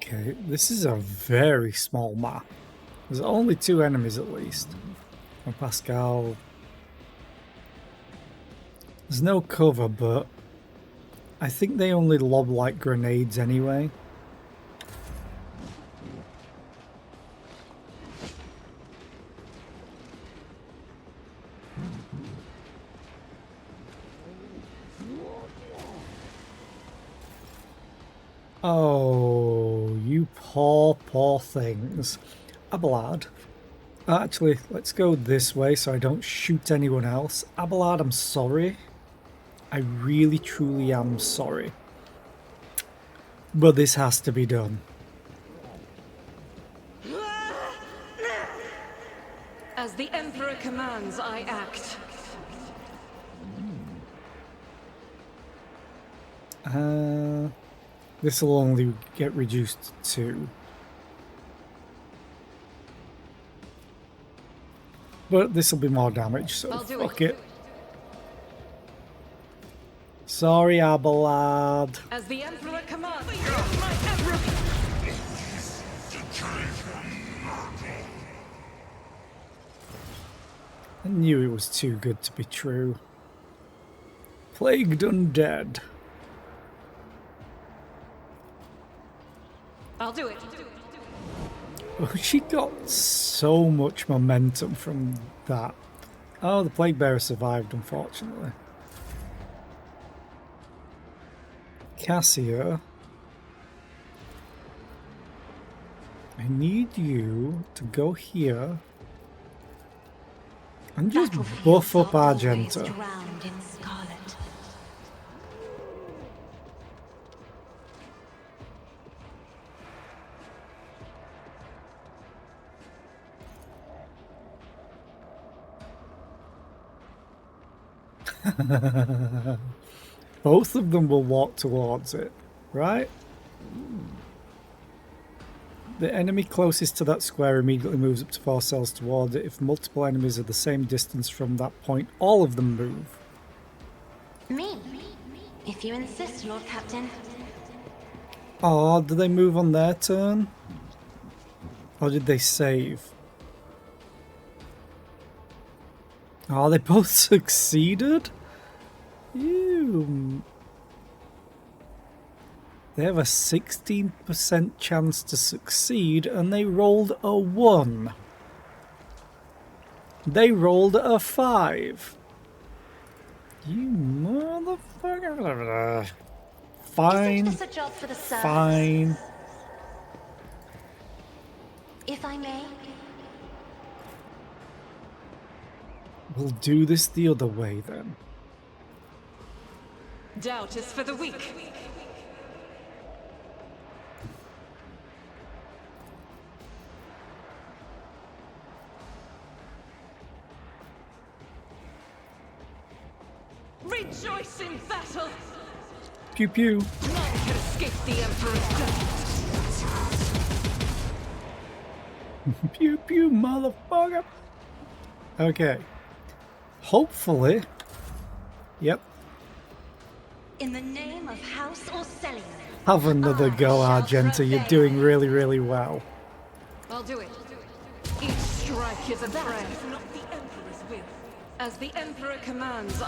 Okay, this is a very small map. There's only 2 enemies at least. And Pascal. There's no cover, but I think they only lob like grenades anyway. Oh, you poor, poor things. Abelard. Actually, let's go this way so I don't shoot anyone else. Abelard, I'm sorry. I really, truly am sorry. But this has to be done. As the Emperor commands, I act. This will only get reduced to 2. But this will be more damage, so fuck it. Sorry, Abelard. As the Emperor commands, my Emperor. I knew it was too good to be true. Plagued undead. I'll do it. Oh, she got so much momentum from that. Oh, the Plague Bearer survived, unfortunately. Cassia. I need you to go here and just buff up Argenta. Drowned in scarlet. Both of them will walk towards it, right? The enemy closest to that square immediately moves up to 4 cells towards it. If multiple enemies are the same distance from that point, all of them move. Me? If you insist, Lord Captain. Oh, do they move on their turn? Or did they save? Oh, they both succeeded? Ew. They have a 16% chance to succeed, and they rolled a 1. They rolled a 5. You motherfucker. Fine. Isn't this a job for the servants? Fine. If I may. We'll do this the other way then. Doubt is for the weak. Rejoice in battle! Pew pew. None can escape the Emperor's judgment. Pew pew, motherfucker. Okay. Hopefully. Yep. In the name of House Orcelion. Have another go, Argenta. You're doing really, really well. I'll do it. Each strike is a prayer. Not the Emperor's will. As the Emperor commands.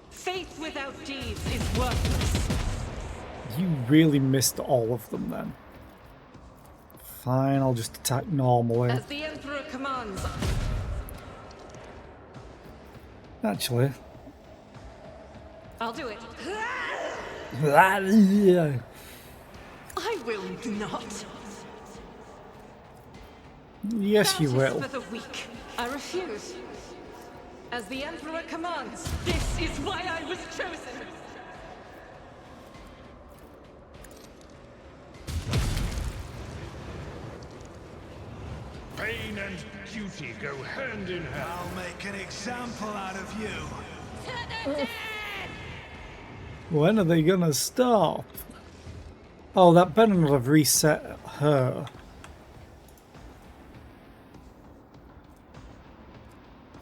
Faith without deeds is worthless. You really missed all of them then. Fine, I'll just attack normally. As the Emperor commands. Actually. I'll do it. Yeah. I will not. Yes, you That is will. for the weak. I refuse. As the Emperor commands, this is why I was chosen. Pain and duty go hand in hand. I'll make an example out of you. When are they gonna stop? Oh, that better not have reset her.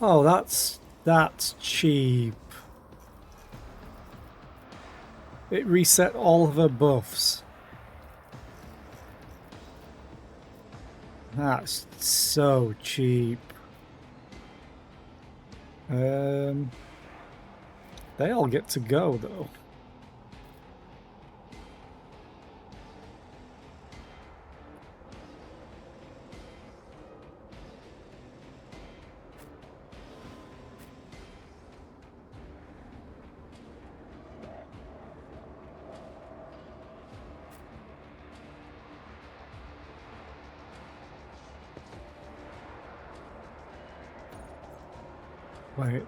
Oh, that's cheap. It reset all of her buffs. That's so cheap. They all get to go though. Wait.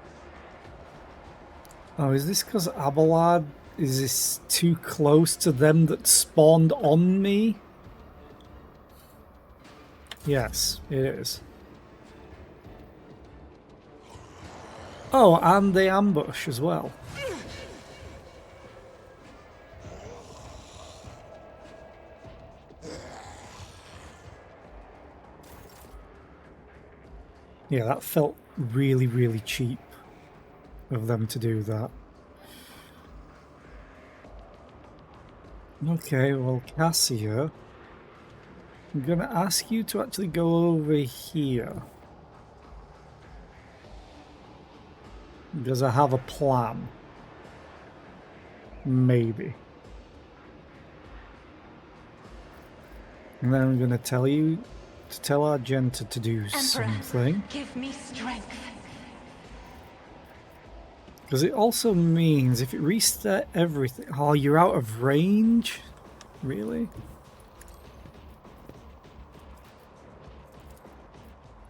Oh, is this because Abelard is this too close to them that spawned on me? Yes, it is. Oh, and the ambush as well. Yeah, that felt really, really cheap of them to do that. Okay, well, Cassia, I'm going to ask you to actually go over here. Because I have a plan. Maybe. And then I'm going to tell you to tell Argenta to do Emperor, something. give me strength. Because it also means if it reset everything... Oh, you're out of range? Really?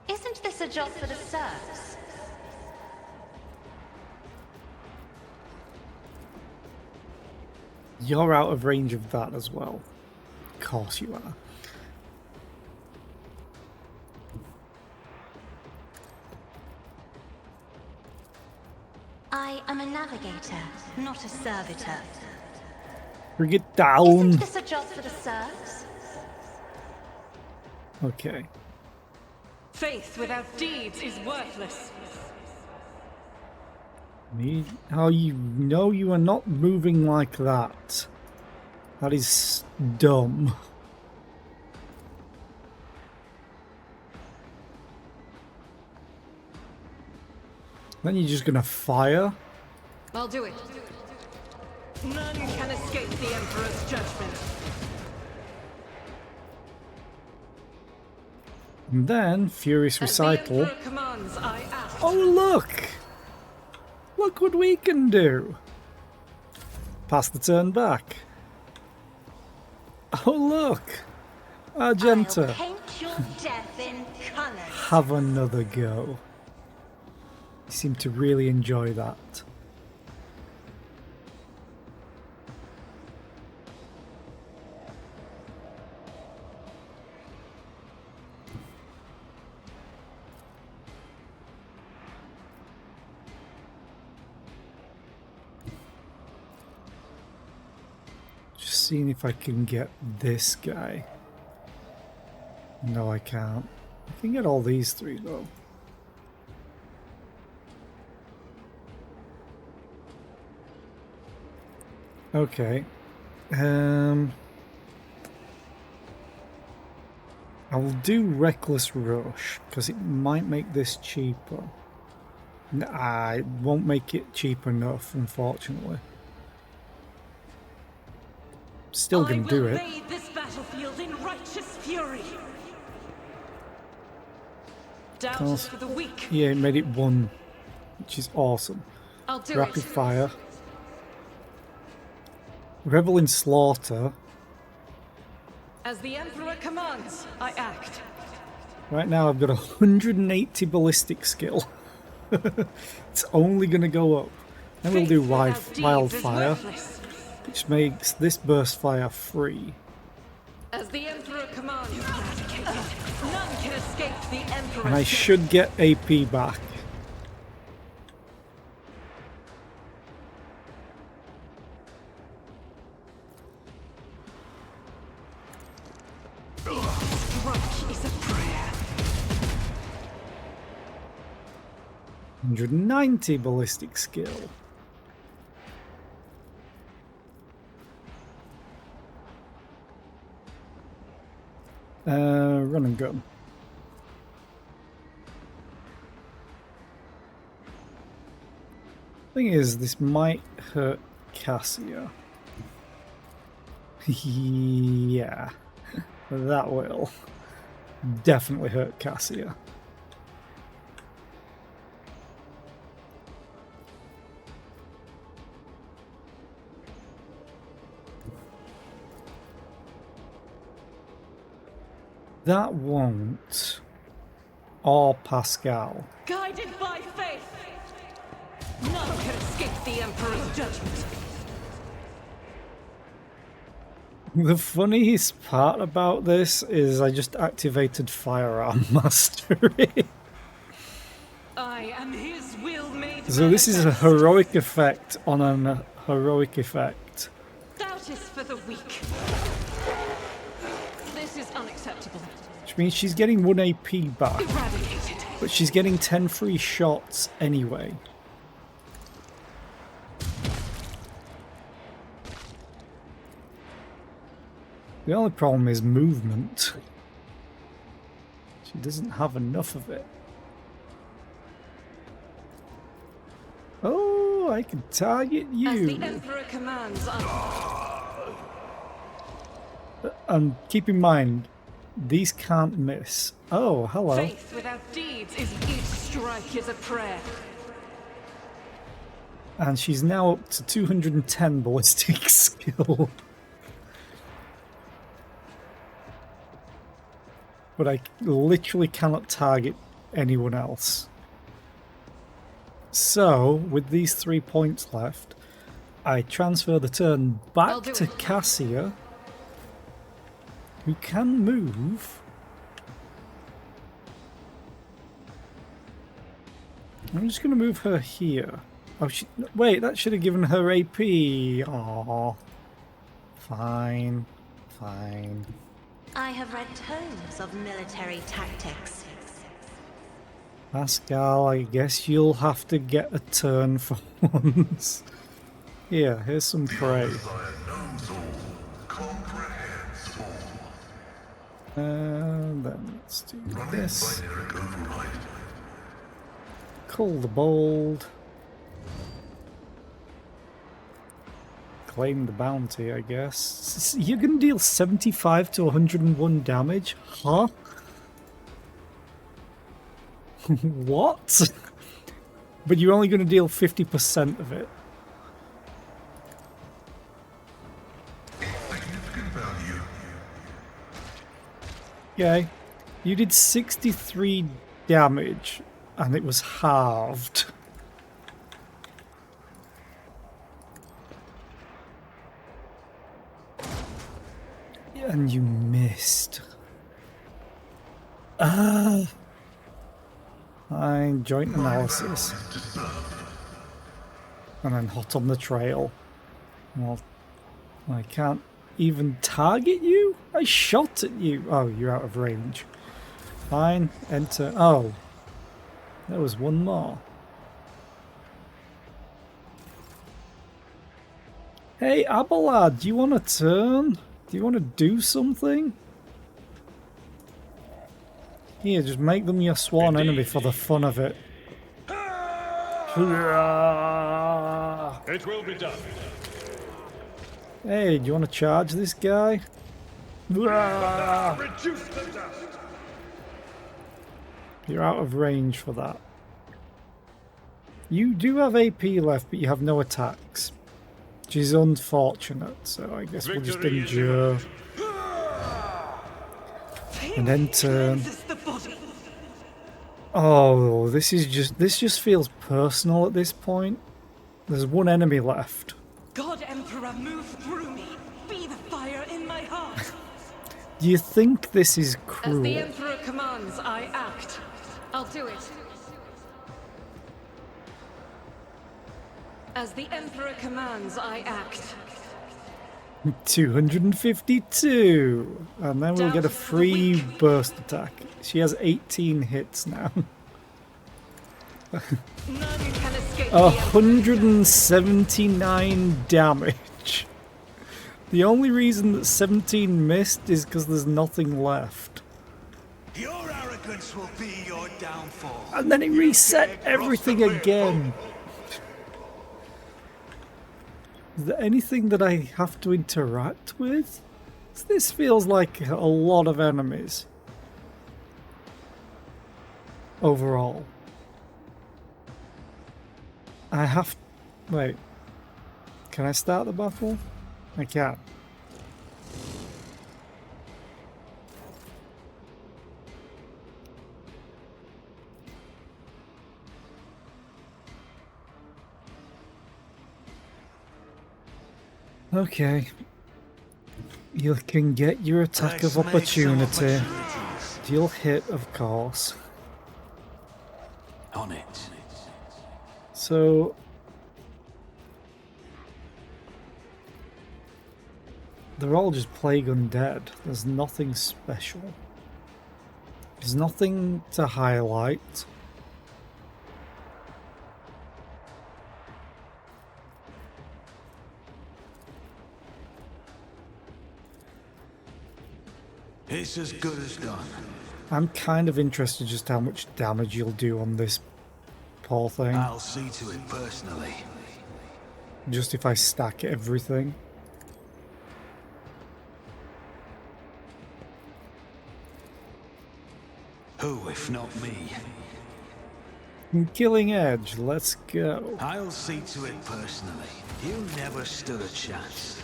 Isn't this a job for the serfs? You're out of range of that as well. Of course you are. I am a navigator, not a servitor. Bring it down. Isn't this a job for the serfs? Okay. Faith without deeds is worthless. How you know you are not moving like that? That is dumb. Then you're just gonna fire? I'll do it. None can escape the Emperor's judgment. And then, Furious As the Recital. Emperor commands, I act. Oh, look! Look what we can do! Pass the turn back. Oh look! I'll Argenta! paint your death in colors. Have another go. You seem to really enjoy that. Just seeing if I can get this guy. No, I can't. I can get all these three though. Okay. I will do Reckless Rush because it might make this cheaper. Nah, it won't make it cheap enough, unfortunately. Still gonna do it. I will bathe this battlefield in righteous fury. Doubt is for the weak. Yeah, it made it 1, which is awesome. I'll do Rapid it. fire. Revel in slaughter. As the Emperor commands, I act. Right now I've got 180 ballistic skill. It's only going to go up. Then we'll do Faith without deeds is wildfire, worthless. which makes this burst fire free. As the Emperor commands, none can escape the Emperor's And I death. should get AP back. Strike is a prayer. 190 ballistic skill. Run and gun. Thing is, this might hurt Cassia. Yeah, that will definitely hurt Cassia. That won't. Or Pascal. Guided by faith, none can escape the Emperor's judgment. The funniest part about this is I just activated Firearm Mastery. I am his will made So this is a manifest. heroic effect on an heroic effect. Doubt is for the weak. This is unacceptable. Which means she's getting 1 AP back, Eradicated. but she's getting 10 free shots anyway. The only problem is movement. She doesn't have enough of it. Oh, I can target As the you. Emperor commands, And keep in mind, these can't miss. Oh, hello. faith without deeds is each strike is a prayer. And she's now up to 210 ballistic skill. But I literally cannot target anyone else. So, with these 3 points left, I transfer the turn I'll back do to it. Cassia, who can move. I'm just going to move her here. Oh, wait, that should have given her AP. Aww. Fine. Fine. I have read tomes of military tactics. Pascal, I guess you'll have to get a turn for once. Here, here's some prey. Desire knows all, comprehends all. And then let's do Run this. in binary override. Cull the Bold. Claim the bounty, I guess. You're gonna deal 75 to 101 damage? Huh? What? But you're only gonna deal 50% of it. Significant value Okay. You did 63 damage, and it was halved. And you missed. Fine, joint analysis. And then hot on the trail. Well, I can't even target you? I shot at you. Oh, you're out of range. Fine, enter. Oh, there was one more. Hey, Abelard, do you want to turn? Do you want to do something? Here, just make them your sworn enemy for the fun of it. It will be done. Hey, do you want to charge this guy? Reduce the dust. You're out of range for that. You do have AP left, but you have no attacks. Which is unfortunate, so I guess we'll just endure. And then turn. Oh, this just feels personal at this point. There's one enemy left. God Emperor, move through me. Be the fire in my heart. Do you think this is As cruel? the Emperor commands, I act. I'll do it. As the Emperor commands, I act. 252, and then we'll get a free burst attack. She has 18 hits now. None can escape 179 damage. The only reason that 17 missed is because there's nothing left. Your arrogance will be your downfall. And then it reset everything again. Is there anything that I have to interact with? This feels like a lot of enemies. Overall. I have... Wait. Can I start the battle? I can. Okay. You can get your attack of opportunity. Deal hit, of course. On it. So... they're all just plague undead. There's nothing special. There's nothing to highlight. It's as good as done. I'm kind of interested just how much damage you'll do on this poor thing. I'll see to it personally. Just if I stack everything. Who, if not me? Killing Edge, let's go. I'll see to it personally. You never stood a chance.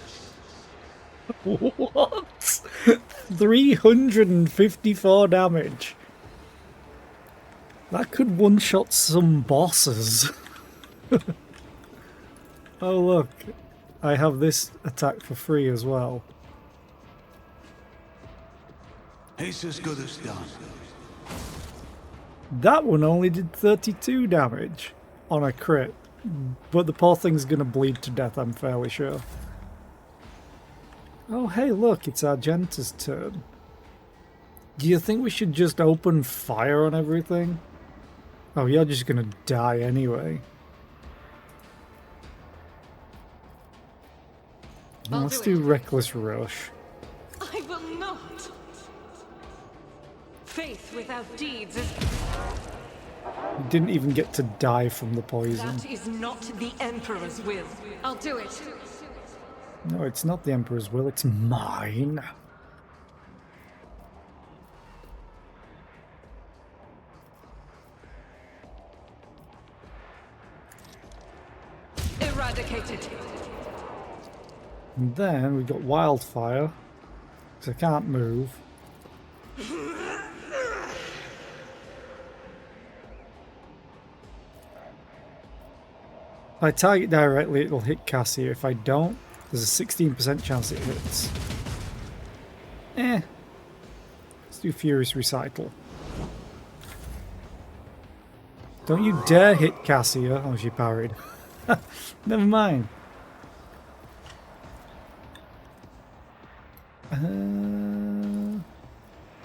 What? 354 damage. That could one-shot some bosses. Oh look, I have this attack for free as well. It's as good as done. That one only did 32 damage on a crit, but the poor thing's gonna bleed to death, I'm fairly sure. Oh hey look, it's Argenta's turn. Do you think we should just open fire on everything? Oh, you're just gonna die anyway. Let's do Reckless Rush. I will not. Faith without deeds is... You didn't even get to die from the poison. That is not the Emperor's will. I'll do it. No, it's not the Emperor's will, it's mine. Eradicated. And then we got Wildfire, because I can't move. If I target directly, it'll hit Cassia. If I don't, there's a 16% chance it hits. Let's do Furious Recital. Don't you dare hit Cassia. Oh, she parried. Never mind.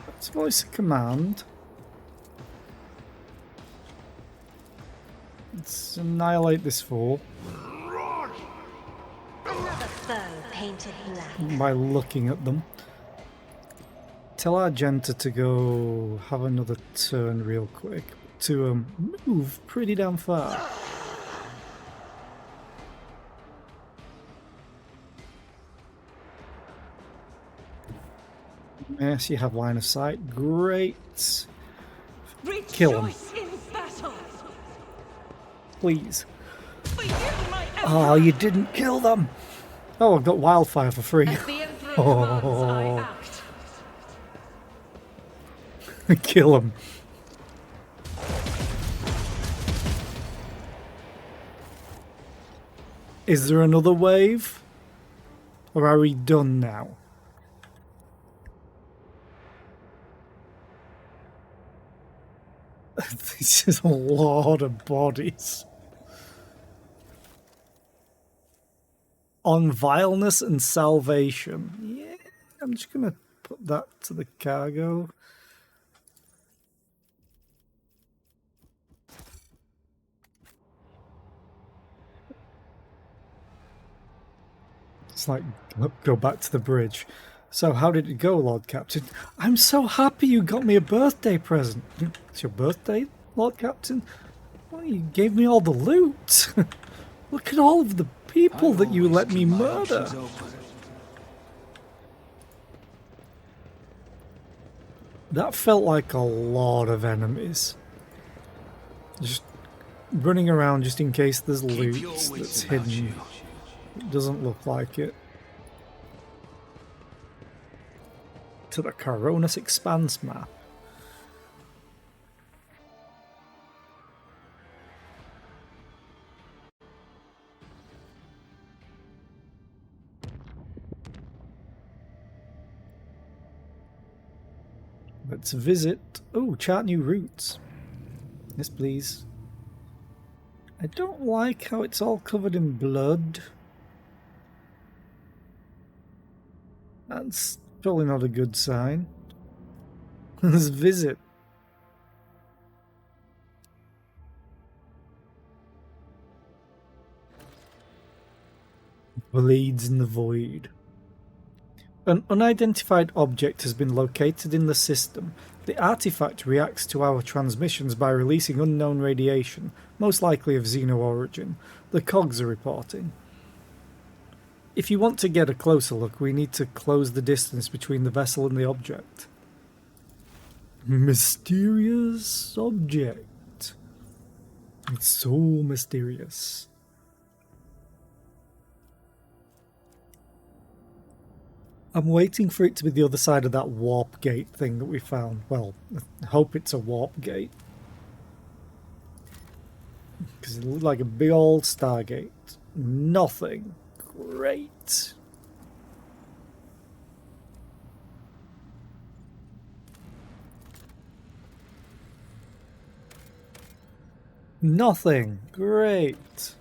Let's voice a command. Let's annihilate this fool. Another foe painted black. By looking at them. Tell Argenta to go have another turn real quick. To move pretty damn far. Yes, you have line of sight. Great. Kill him. Please. Oh, you didn't kill them. Oh, I've got wildfire for free. Oh. Kill him. Is there another wave? Or are we done now? This is a lot of bodies. On vileness and salvation. Yeah, I'm just going to put that to the cargo. It's like, go back to the bridge. So how did it go, Lord Captain? I'm so happy you got me a birthday present. It's your birthday, Lord Captain? Well, you gave me all the loot. Look at all of the people that you let me murder. That felt like a lot of enemies. Just running around just in case there's loot that's hidden. It doesn't look like it. To the Coronis Expanse map. Let's visit. Oh, chart new routes. Yes, please. I don't like how it's all covered in blood. That's probably not a good sign. Let's visit. Bleeds in the void. An unidentified object has been located in the system. The artifact reacts to our transmissions by releasing unknown radiation, most likely of Xeno origin. The cogs are reporting. If you want to get a closer look, we need to close the distance between the vessel and the object. Mysterious object. It's so mysterious. I'm waiting for it to be the other side of that warp gate thing that we found. Well, I hope it's a warp gate. Because it looked like a big old Stargate. Nothing. Great. Nothing. Great.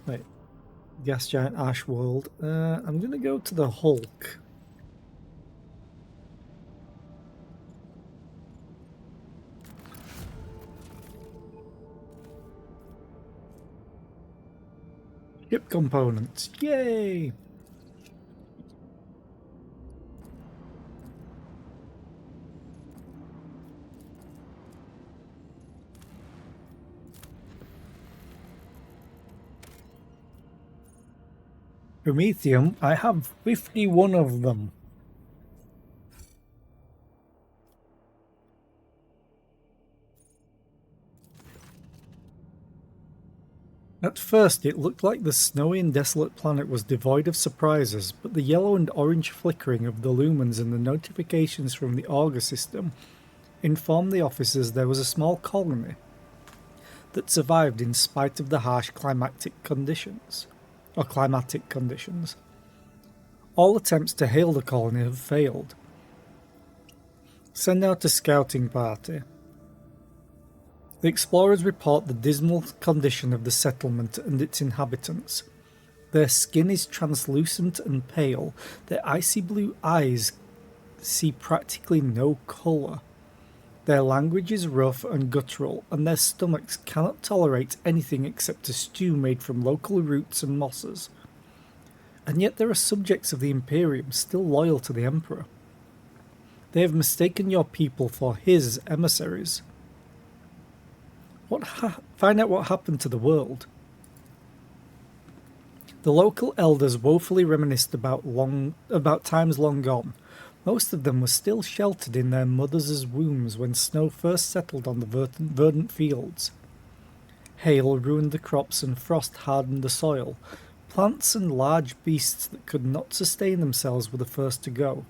Wait. Gas giant ash world. I'm gonna go to the Hulk. Ship components. Yay! Promethium, I have 51 of them. At first it looked like the snowy and desolate planet was devoid of surprises, but the yellow and orange flickering of the lumens and the notifications from the auger system informed the officers there was a small colony. that survived in spite of the harsh climatic conditions. All attempts to hail the colony have failed. Send out a scouting party. The explorers report the dismal condition of the settlement and its inhabitants. Their skin is translucent and pale, their icy blue eyes see practically no colour. Their language is rough and guttural, and their stomachs cannot tolerate anything except a stew made from local roots and mosses. And yet there are subjects of the Imperium still loyal to the Emperor. They have mistaken your people for his emissaries. Find out what happened to the world. The local elders woefully reminisced about times long gone. Most of them were still sheltered in their mothers' wombs when snow first settled on the verdant fields. Hail ruined the crops and frost hardened the soil. Plants and large beasts that could not sustain themselves were the first to go.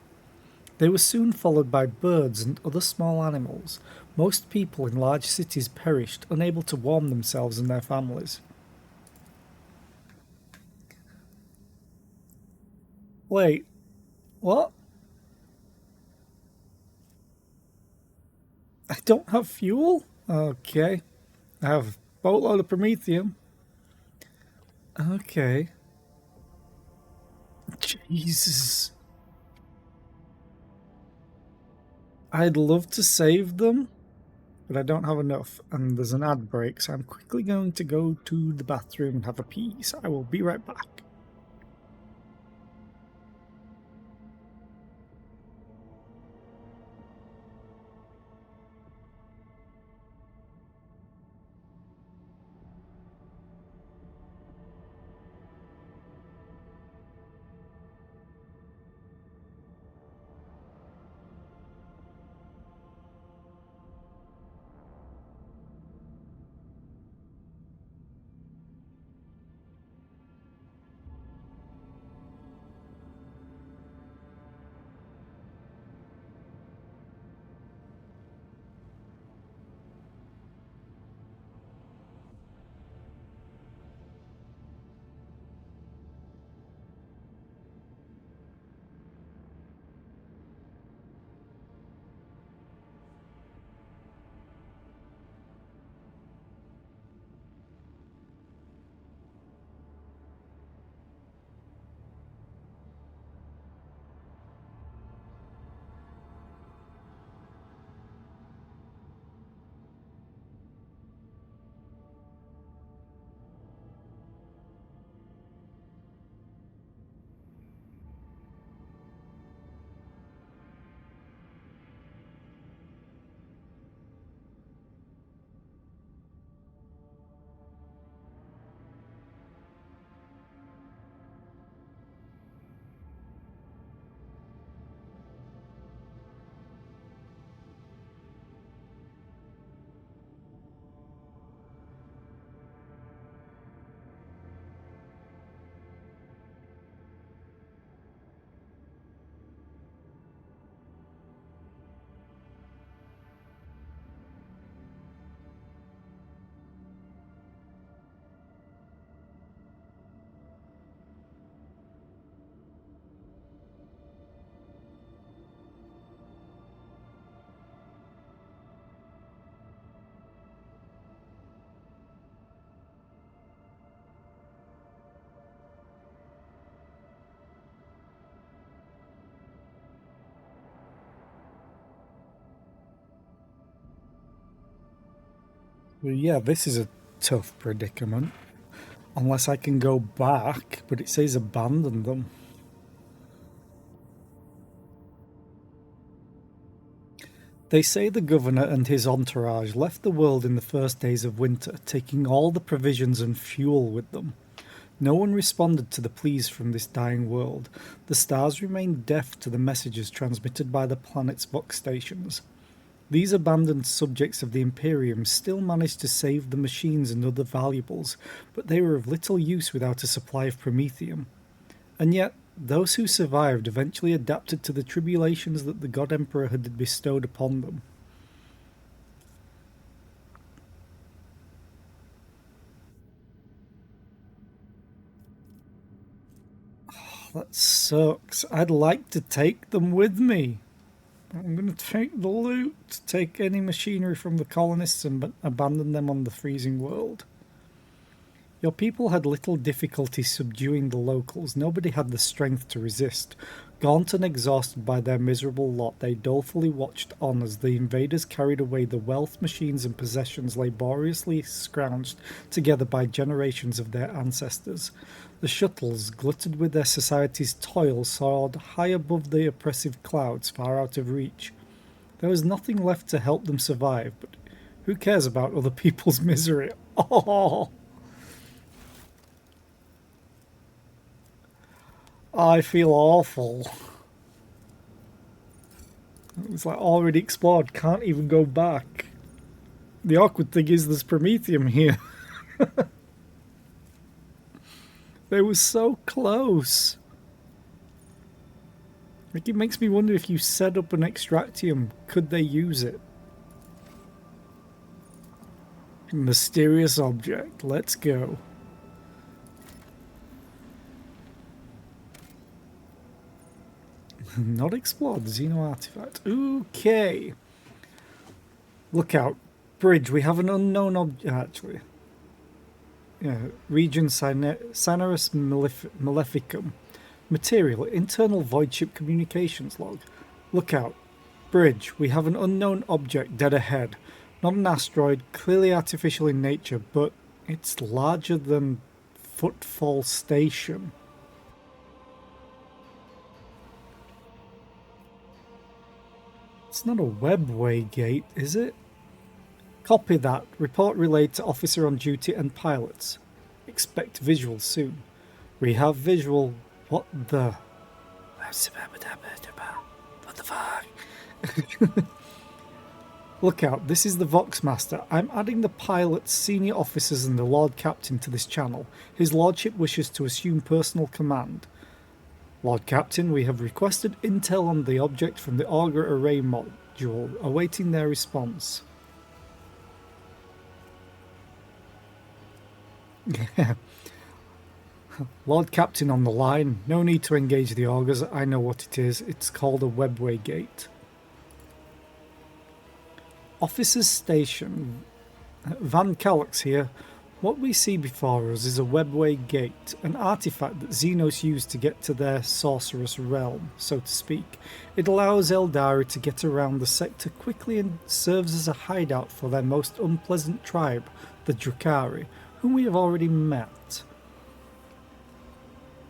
They were soon followed by birds and other small animals. Most people in large cities perished, unable to warm themselves and their families. Wait, what? I don't have fuel? Okay. I have a boatload of promethium. Okay. Jesus. I'd love to save them, but I don't have enough, and there's an ad break, so I'm quickly going to go to the bathroom and have a pee, so I will be right back. Well, yeah, this is a tough predicament. Unless I can go back, but it says abandon them. They say the governor and his entourage left the world in the first days of winter, taking all the provisions and fuel with them. No one responded to the pleas from this dying world. The stars remained deaf to the messages transmitted by the planet's vox stations. These abandoned subjects of the Imperium still managed to save the machines and other valuables, but they were of little use without a supply of promethium. And yet, those who survived eventually adapted to the tribulations that the God Emperor had bestowed upon them. That sucks. I'd like to take them with me. I'm going to take the loot, take any machinery from the colonists and abandon them on the freezing world. Your people had little difficulty subduing the locals. Nobody had the strength to resist. Gaunt and exhausted by their miserable lot, they dolefully watched on as the invaders carried away the wealth, machines and possessions laboriously scrounged together by generations of their ancestors. The shuttles, glutted with their society's toil, soared high above the oppressive clouds, far out of reach. There was nothing left to help them survive, but who cares about other people's misery? Oh! I feel awful. It's like already explored, can't even go back. The awkward thing is there's Prometheum here. They were so close. Like, it makes me wonder if you set up an extractium, could they use it? Mysterious object, let's go. Not explored, Xeno artifact. Okay. Look out. Bridge, we have an unknown object. Actually. Yeah, region Cinerus Maleficum. Material, internal void ship communications log. Look out. Bridge, we have an unknown object dead ahead. Not an asteroid, clearly artificial in nature, but it's larger than Footfall Station. It's not a webway gate, is it? Copy that. Report relayed to officer on duty and pilots. Expect visual soon. We have visual. What the? What the fuck? Look out, this is the Voxmaster. I'm adding the pilots, senior officers and the Lord Captain to this channel. His Lordship wishes to assume personal command. Lord Captain, we have requested intel on the object from the Augur Array module, awaiting their response. Lord Captain on the line. No need to engage the augurs. I know what it is. It's called a webway gate. Officers Station. Van Calix here. What we see before us is a webway gate, an artifact that Xenos used to get to their sorcerous realm, so to speak. It allows Eldari to get around the sector quickly and serves as a hideout for their most unpleasant tribe, the Drukhari, whom we have already met.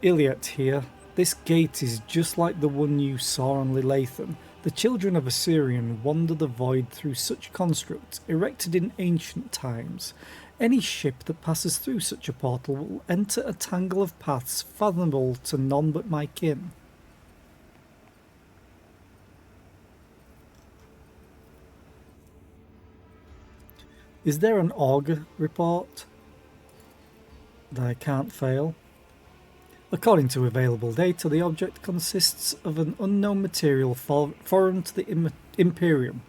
Iliad here. This gate is just like the one you saw on Lilathan. The children of Assyrian wander the void through such constructs, erected in ancient times. Any ship that passes through such a portal will enter a tangle of paths fathomable to none but my kin. Is there an augur report that I can't fail? According to available data, the object consists of an unknown material foreign to the Imperium.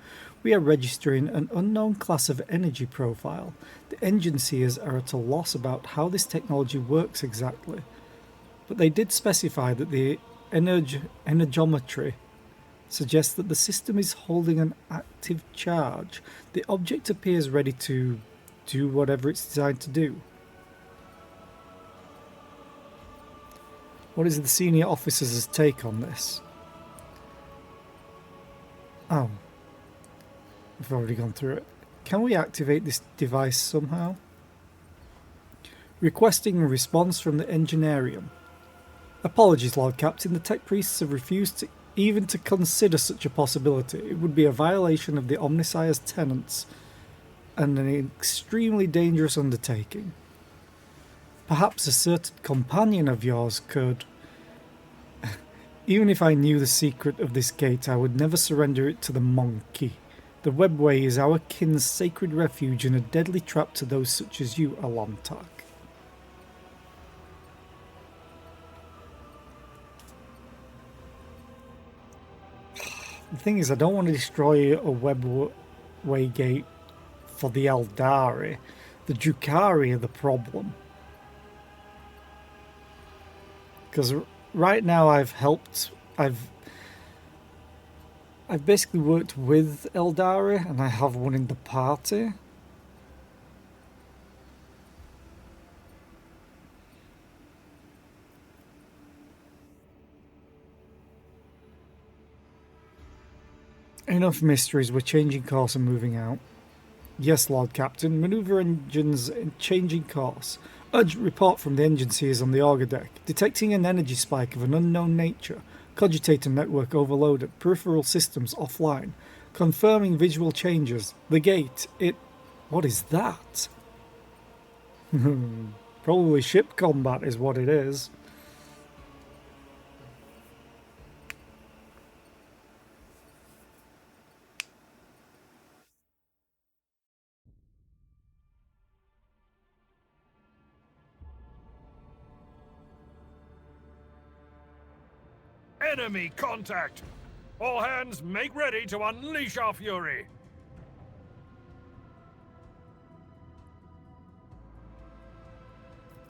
We are registering an unknown class of energy profile. The engine seers are at a loss about how this technology works exactly, but they did specify that the energometry suggests that the system is holding an active charge. The object appears ready to do whatever it's designed to do. What is the senior officer's take on this? Oh. We've already gone through it. Can we activate this device somehow? Requesting a response from the Engineerium. Apologies, Lord Captain. The tech priests have refused even to consider such a possibility. It would be a violation of the Omnissiah's tenets and an extremely dangerous undertaking. Perhaps a certain companion of yours could... Even if I knew the secret of this gate, I would never surrender it to the monkey. The webway is our kin's sacred refuge and a deadly trap to those such as you, Alantak. The thing is, I don't want to destroy a webway gate for the Eldari. The Drukhari are the problem. Because right now I've helped. I've basically worked with Eldari, and I have one in the party. Enough mysteries. We're changing course and moving out. Yes, Lord Captain. Maneuver engines changing course. Urgent report from the engine seers on the auger deck. Detecting an energy spike of an unknown nature. Cogitator network overloaded. Peripheral systems offline. Confirming visual changes. The gate. What is that? Probably ship combat is what it is. Enemy contact! All hands, make ready to unleash our fury!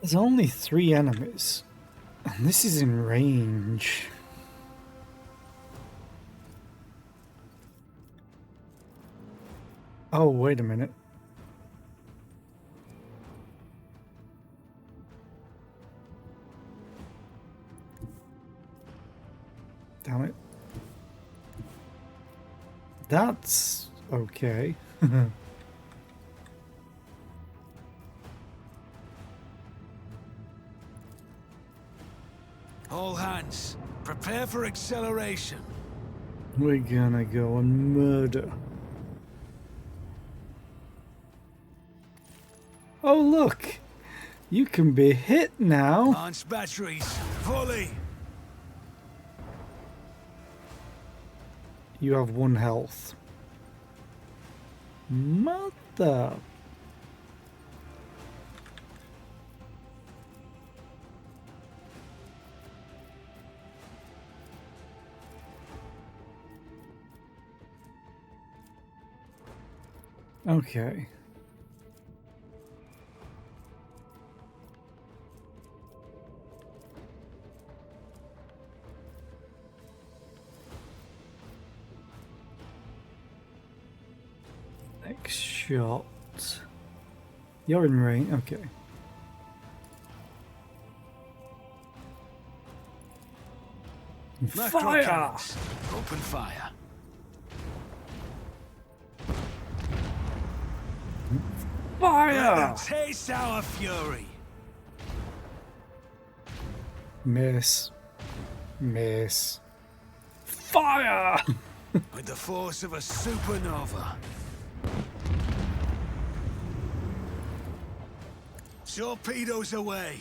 There's only 3 enemies. And this is in range. Oh, wait a minute. Damn it. That's okay. All hands, prepare for acceleration. We're gonna go and murder. Oh, look! You can be hit now. Launch batteries, fully. You have 1 health. Mother. Okay. Next shot. You're in range. Okay. Macro Fire! cannons, open fire. Let Fire! them taste our fury. Miss. Miss. Fire! With the force of a supernova. Torpedoes away.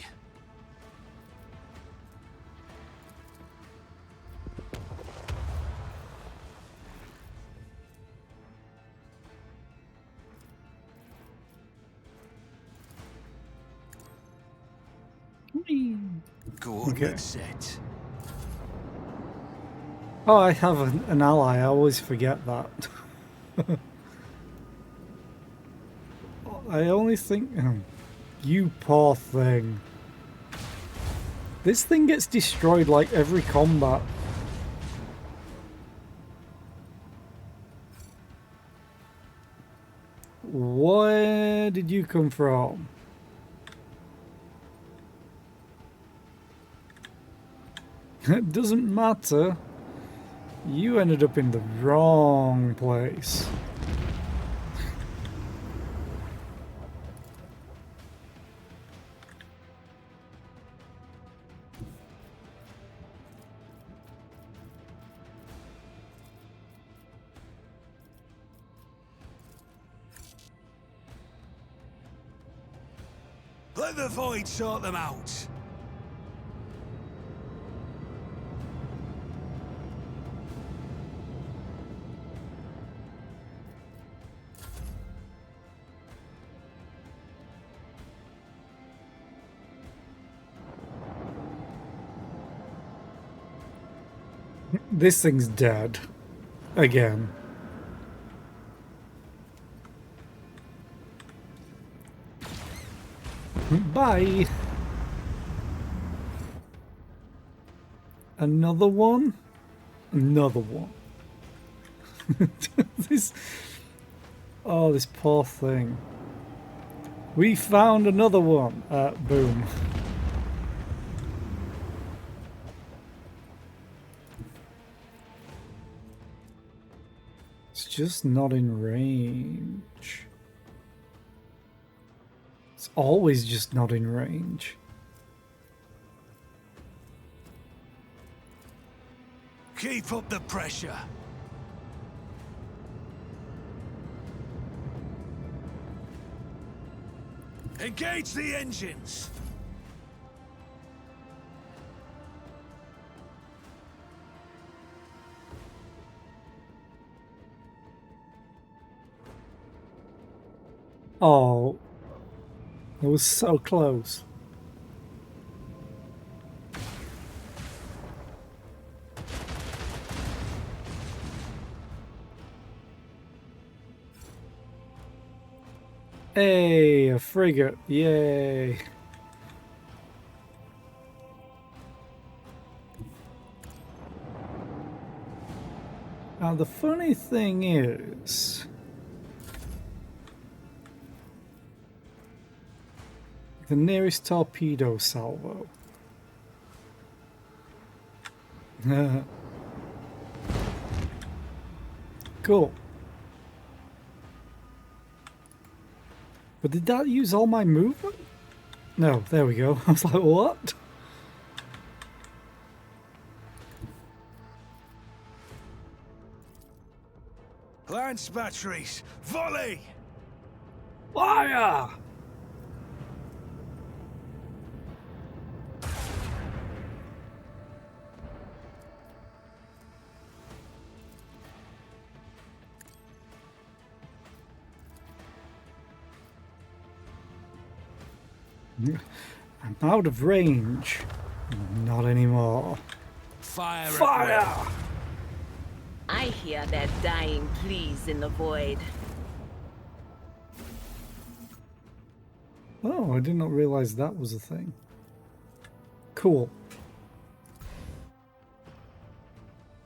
Coordinates set. Oh, I have an ally. I always forget that. I only think... Oh, you poor thing. This thing gets destroyed like every combat. Where did you come from? It doesn't matter. You ended up in the wrong place. Let the void sort them out. This thing's dead. Again. Bye. Another one? Another one. this... Oh, this poor thing. We found another one. Boom. It's just not in range. It's always just not in range. Keep up the pressure. Engage the engines. Oh, it was so close. Hey, a frigate. Yay. Now, the funny thing is, the nearest torpedo salvo. Cool. But did that use all my movement? No, there we go. I was like, what? Lance batteries, volley! Fire! I'm out of range. Not anymore. Fire! Fire! I hear their dying pleas in the void. Oh, I did not realize that was a thing. Cool.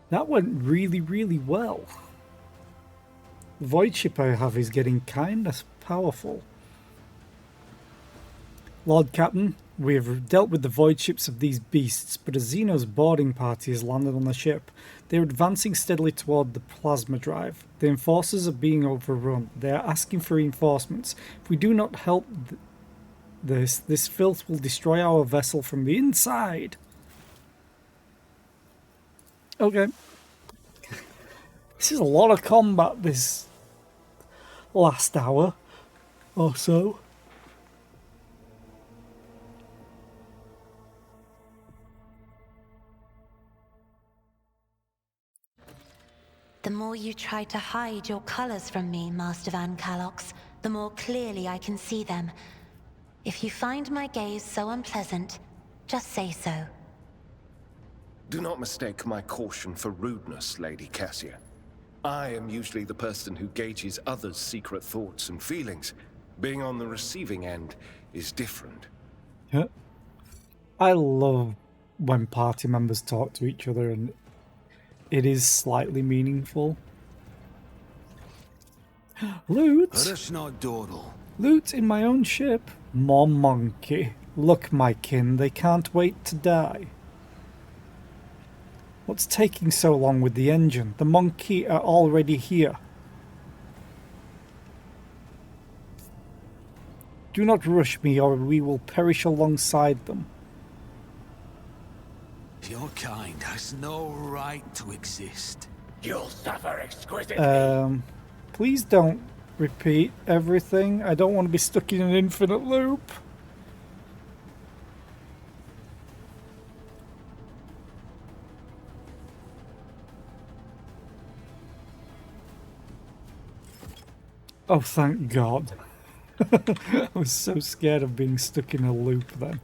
That went really, really well. The void ship I have is getting kinda powerful. Lord Captain, we have dealt with the void ships of these beasts, but a Xenos boarding party has landed on the ship. They are advancing steadily toward the plasma drive. The enforcers are being overrun. They are asking for reinforcements. If we do not help this filth will destroy our vessel from the inside. Okay. This is a lot of combat this last hour or so. The more you try to hide your colors from me, Master Van Calox, the more clearly I can see them. If you find my gaze so unpleasant, just say so. Do not mistake my caution for rudeness, Lady Cassia. I am usually the person who gauges others' secret thoughts and feelings. Being on the receiving end is different. Yeah. I love when party members talk to each other and it is slightly meaningful. Loot! Let us not dawdle. Loot in my own ship. More monkey. Look, my kin, they can't wait to die. What's taking so long with the engine? The monkey are already here. Do not rush me or we will perish alongside them. Your kind has no right to exist. You'll suffer exquisitely. Please don't repeat everything. I don't want to be stuck in an infinite loop. Oh, thank God. I was so scared of being stuck in a loop then.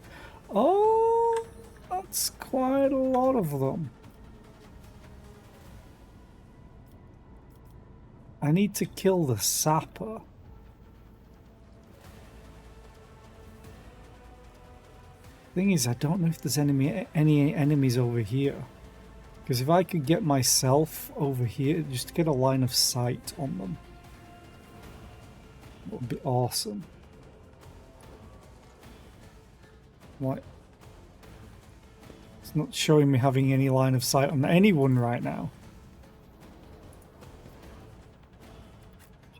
Oh, that's quite a lot of them. I need to kill the sapper. Thing is, I don't know if there's any enemies over here. Because if I could get myself over here, just to get a line of sight on them, that would be awesome. What? It's not showing me having any line of sight on anyone right now.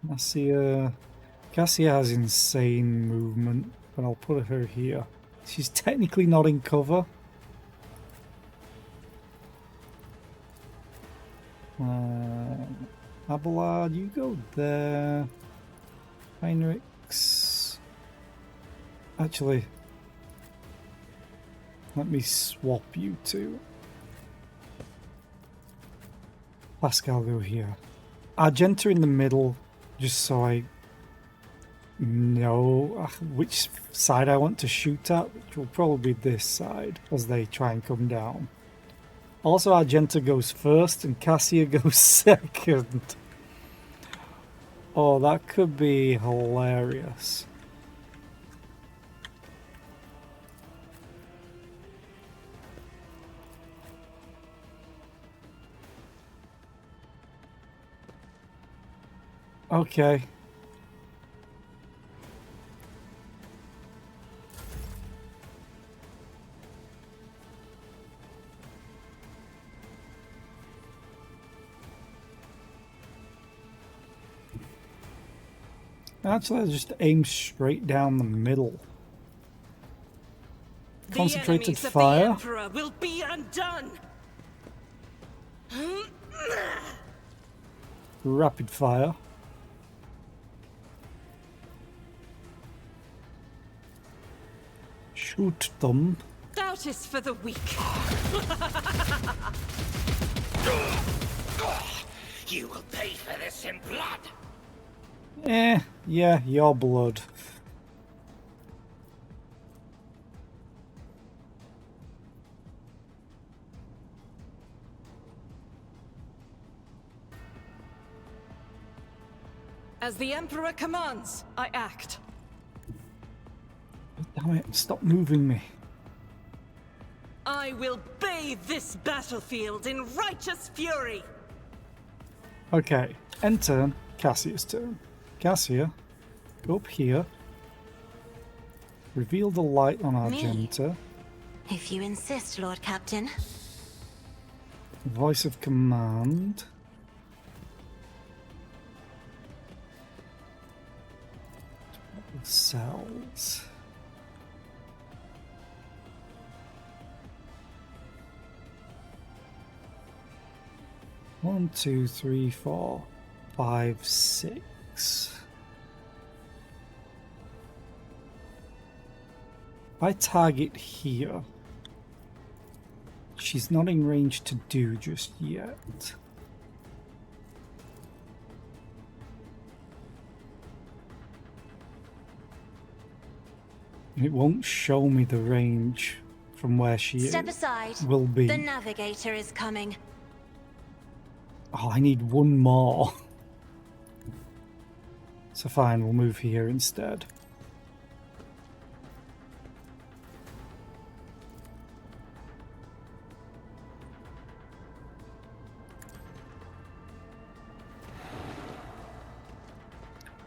Cassia has insane movement, but I'll put her here. She's technically not in cover. Abelard, you go there. Heinrichs. Actually, let me swap you two. Pascal, go here. Argenta in the middle, just so I know which side I want to shoot at, which will probably be this side as they try and come down. Also, Argenta goes first and Cassia goes second. Oh, that could be hilarious. Okay. Actually, I'll just aim straight down the middle. Concentrated fire. The Emperor will be undone. Rapid fire. Shoot them. Doubt is for the weak. You will pay for this in blood. Yeah, your blood. As the Emperor commands, I act. Damn it, stop moving me. I will bathe this battlefield in righteous fury. Okay, end turn, Cassia's turn. Cassia, go up here. Reveal the light on Argenta. If you insist, Lord Captain. Voice of command. Cells. One, two, three, 4, 5, 6. If I target here, she's not in range to do just yet. It won't show me the range from where she Step aside. will be. The navigator is coming. Oh, I need one more. So fine, we'll move here instead.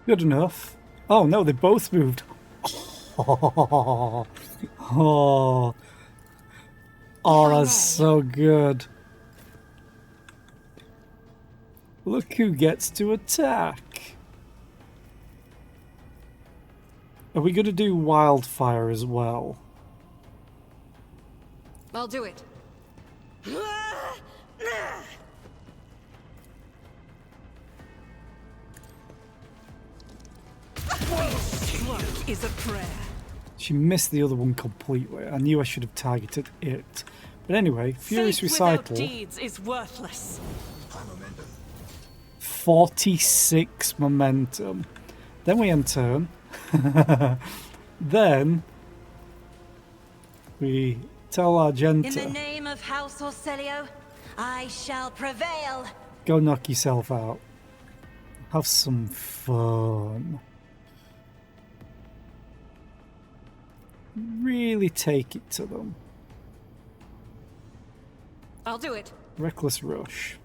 Good enough. Oh no, they both moved. Oh, that's so good. Look who gets to attack. Are we going to do wildfire as well? I'll do it. What is a prayer? She missed the other one completely. I knew I should have targeted it. But anyway, Furious Faith without Recycle. deeds is worthless. 46 momentum. Then we end turn. Then we tell Argenta. In the name of House Orselio, I shall prevail. Go knock yourself out. Have some fun. Really take it to them. I'll do it. Reckless Rush.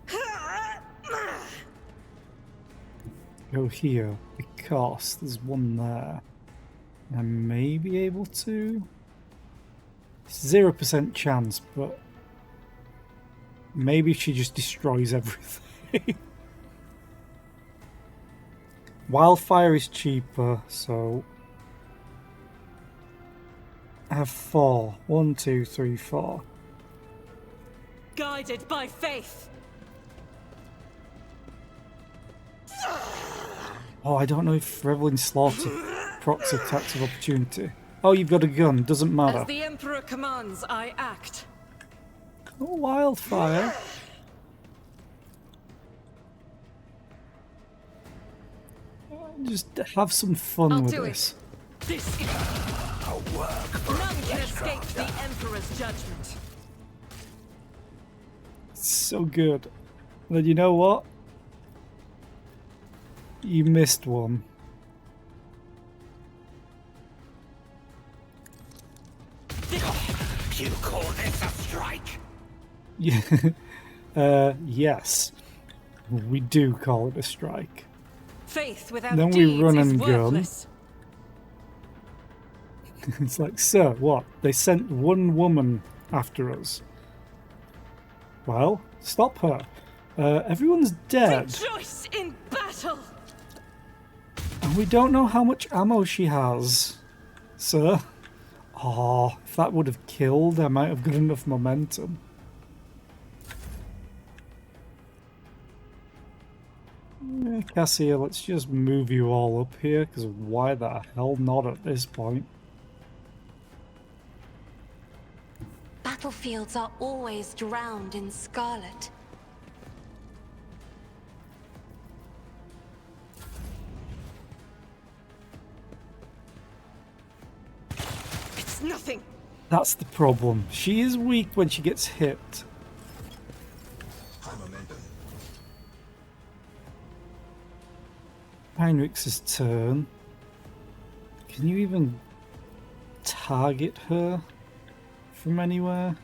Go here because there's one there. I may be able to. 0% chance, but maybe she just destroys everything. Wildfire is cheaper, so I have 4. 1, 2, 3, 4. Guided by faith. Oh, I don't know if Reveling Slaughter procs attacks of opportunity. Oh, you've got a gun. Doesn't matter. As the Emperor commands, I act. Oh, Wildfire. Just have some fun I'll with do this. it. This is none can escape the Emperor's judgment. So good. And then you know what? You missed one. You call this a strike? Yeah. Yes. We do call it a strike. Faith without Then we deeds run is and gun. worthless. It's like, sir, what? They sent one woman after us. Well, stop her. Everyone's dead. Rejoice in battle. And we don't know how much ammo she has, sir. Oh, if that would have killed, I might have got enough momentum. Cassia, let's just move you all up here, because why the hell not at this point? Battlefields are always drowned in scarlet. It's nothing. That's the problem. She is weak when she gets hit. Heinrich's turn. Can you even target her from anywhere?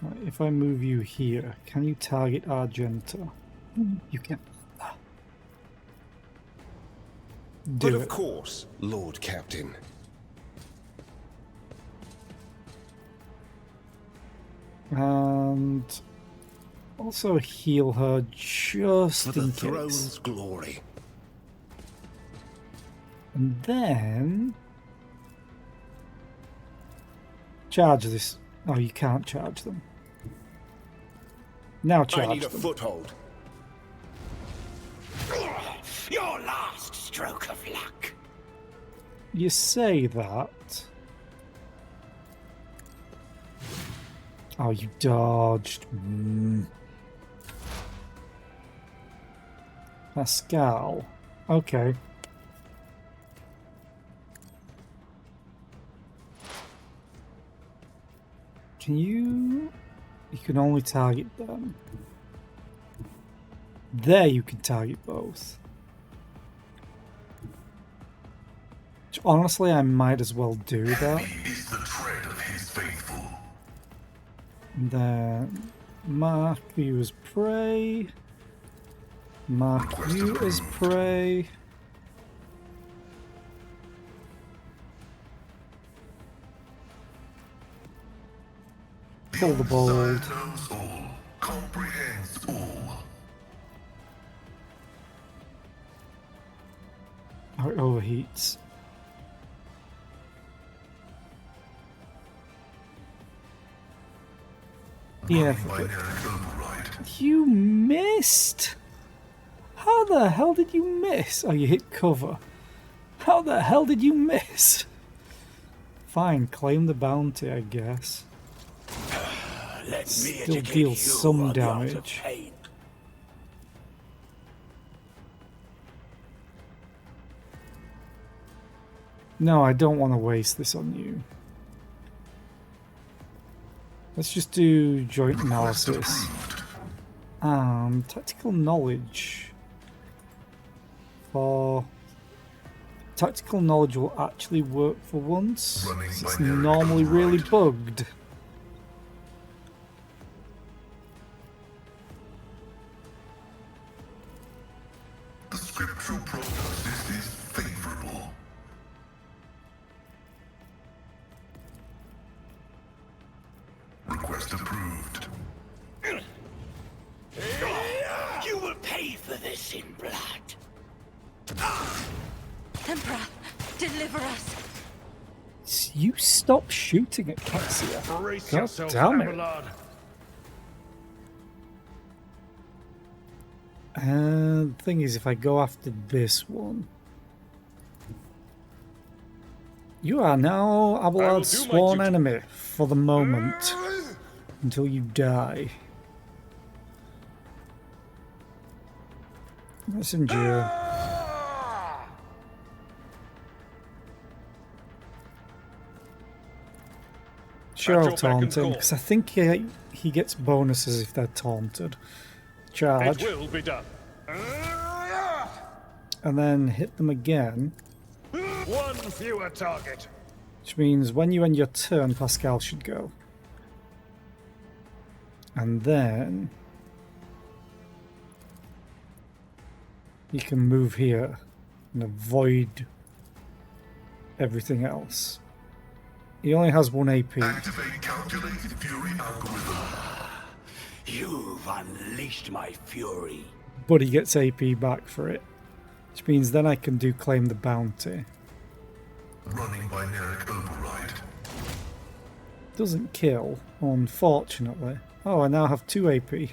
Like, if I move you here, can you target Argenta? You can. But Do of it. course, Lord Captain. And also heal her just For the in case. throne's glory. And then charge this. Oh, you can't charge them. Now I charge need a them. foothold. Your last stroke of luck. You say that. Oh, you dodged. Pascal. Okay. Can you... You can only target them. There you can target both. Which, honestly, I might as well do that. Heavy is the tread of his faithful. And then mark you as prey. Mark you as prey. Pull the bold. Knows all, comprehends all. Oh, it overheats. Yeah. Running my errand override. You missed? How the hell did you miss? Oh, you hit cover. How the hell did you miss? Fine, claim the bounty, I guess. Let me Still educate deals you some on the art of damage. pain. No, I don't want to waste this on you. Let's just do joint analysis. Tactical knowledge. For tactical knowledge will actually work for once. It's normally really bugged. rivers in blood. Emperor, deliver us. You stop shooting at Cassia. Brace God yourself, damn it. Abelard. And the thing is, if I go after this one... You are now Abelard's do my sworn duty. enemy for the moment. Until you die. Let's endure. Sure, I'll At your beck and taunt him, call. because I think he gets bonuses if they're taunted. Charge. It will be done. And then hit them again. One fewer target. Which means when you end your turn, Pascal should go. And then... you can move here and avoid everything else. He only has 1 AP. Activate calculated fury algorithm. You've unleashed my fury. But he gets AP back for it. Which means then I can do claim the bounty. Running binaric override. Doesn't kill, unfortunately. Oh, I now have 2 AP.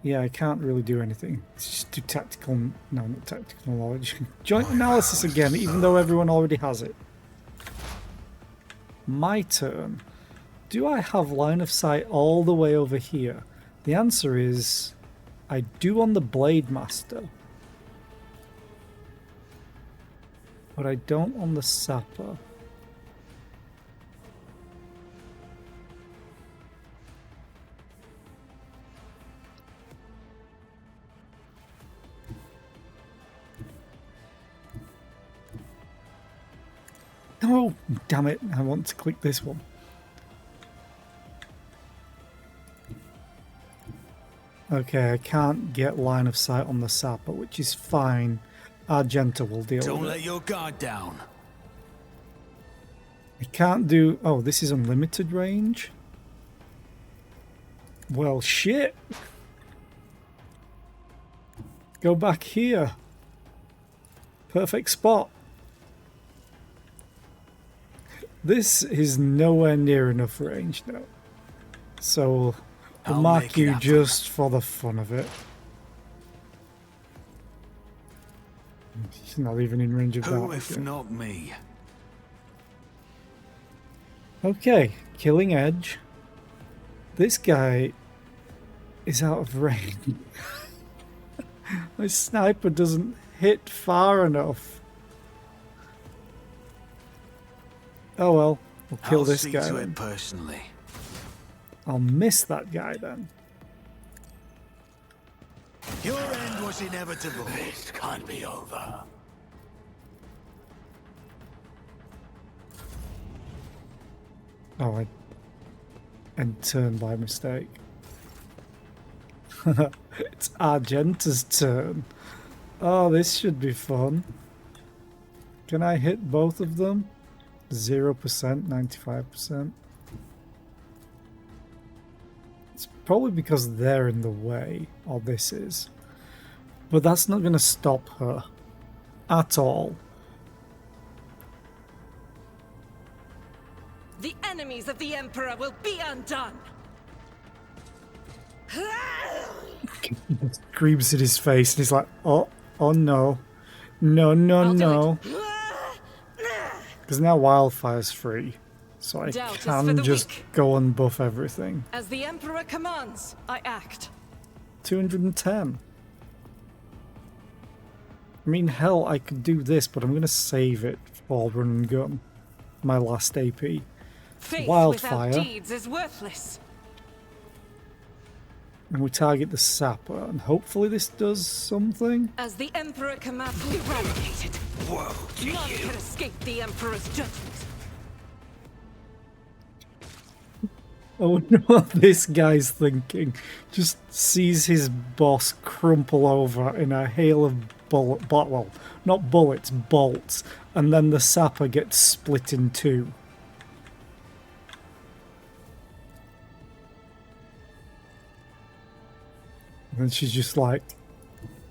Yeah, I can't really do anything. Let's just do tactical... no, not tactical knowledge. Joint analysis again, even though everyone already has it. My turn. Do I have line of sight all the way over here? The answer is... I do on the Blade Master. But I don't on the Sapper. Oh, damn it. I want to click this one. Okay, I can't get line of sight on the Sapper, which is fine. Argenta will deal Don't with let it. your guard down. I can't do... oh, this is unlimited range? Well, shit. Go back here. Perfect spot. This is nowhere near enough range now. So we'll I'll mark make it you happen. just for the fun of it. He's not even in range of Who that. if okay. not me? Okay, killing edge. This guy is out of range. My sniper doesn't hit far enough. Oh well, we'll kill I'll this see guy to then. it personally. I'll miss that guy then. Your end was inevitable. This can't be over. Oh, I turned by mistake. It's Argenta's turn. Oh, this should be fun. Can I hit both of them? 0%, 95%. It's probably because they're in the way, or this is. But that's not going to stop her. At all. The enemies of the Emperor will be undone. Screams in his face and he's like, oh no. No, no, I'll do no. it. Because now Wildfire's free. So I Doubt is for can the just weak. go and buff everything. As the Emperor commands, I act. 210. I mean, hell, I could do this, but I'm going to save it for run and gun. My last AP. Faith Wildfire. without deeds is worthless. And we target the Sapper, and hopefully this does something. As the Emperor commands, eradicated. Whoa, to None you. can escape the Emperor's judgment. I wonder what this guy's thinking. Just sees his boss crumple over in a hail of well, not bullets, bolts, and then the sapper gets split in two. And she's just like,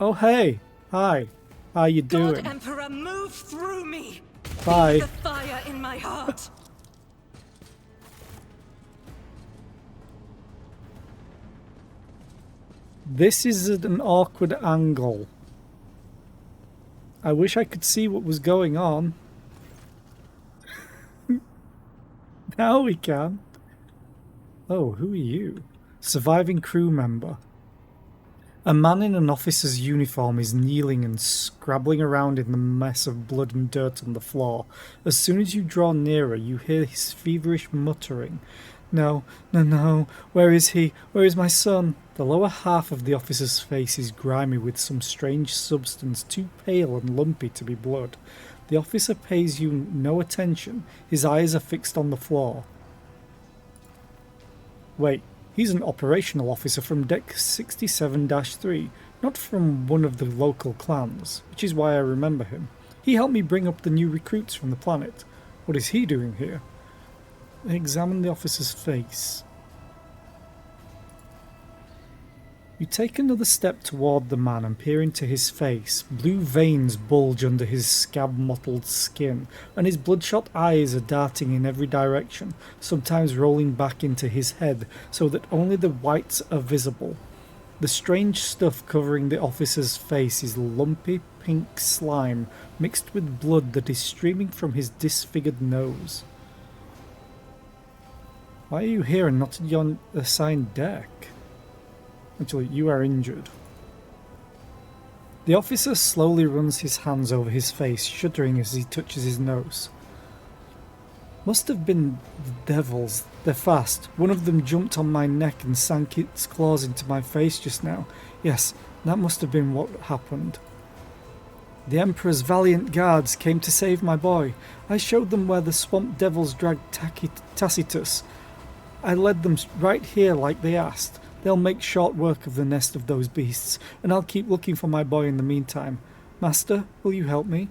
"Oh hey, hi, how you doing?" God Emperor, move through me. Bye. Feed the fire in my heart. This is at an awkward angle. I wish I could see what was going on. Now we can. Oh, who are you? Surviving crew member. A man in an officer's uniform is kneeling and scrabbling around in the mess of blood and dirt on the floor. As soon as you draw nearer, you hear his feverish muttering. No, no, no. Where is he? Where is my son? The lower half of the officer's face is grimy with some strange substance too pale and lumpy to be blood. The officer pays you no attention. His eyes are fixed on the floor. Wait, he's an operational officer from Deck 67-3, not from one of the local clans, which is why I remember him. He helped me bring up the new recruits from the planet. What is he doing here? I examine the officer's face. You take another step toward the man and peer into his face. Blue veins bulge under his scab-mottled skin, and his bloodshot eyes are darting in every direction, sometimes rolling back into his head so that only the whites are visible. The strange stuff covering the officer's face is lumpy pink slime mixed with blood that is streaming from his disfigured nose. Why are you here and not at your assigned deck? Actually, you are injured. The officer slowly runs his hands over his face, shuddering as he touches his nose. Must have been the devils. They're fast. One of them jumped on my neck and sank its claws into my face just now. Yes, that must have been what happened. The Emperor's valiant guards came to save my boy. I showed them where the swamp devils dragged Tacitus. I led them right here like they asked. They'll make short work of the nest of those beasts, and I'll keep looking for my boy in the meantime. Master, will you help me?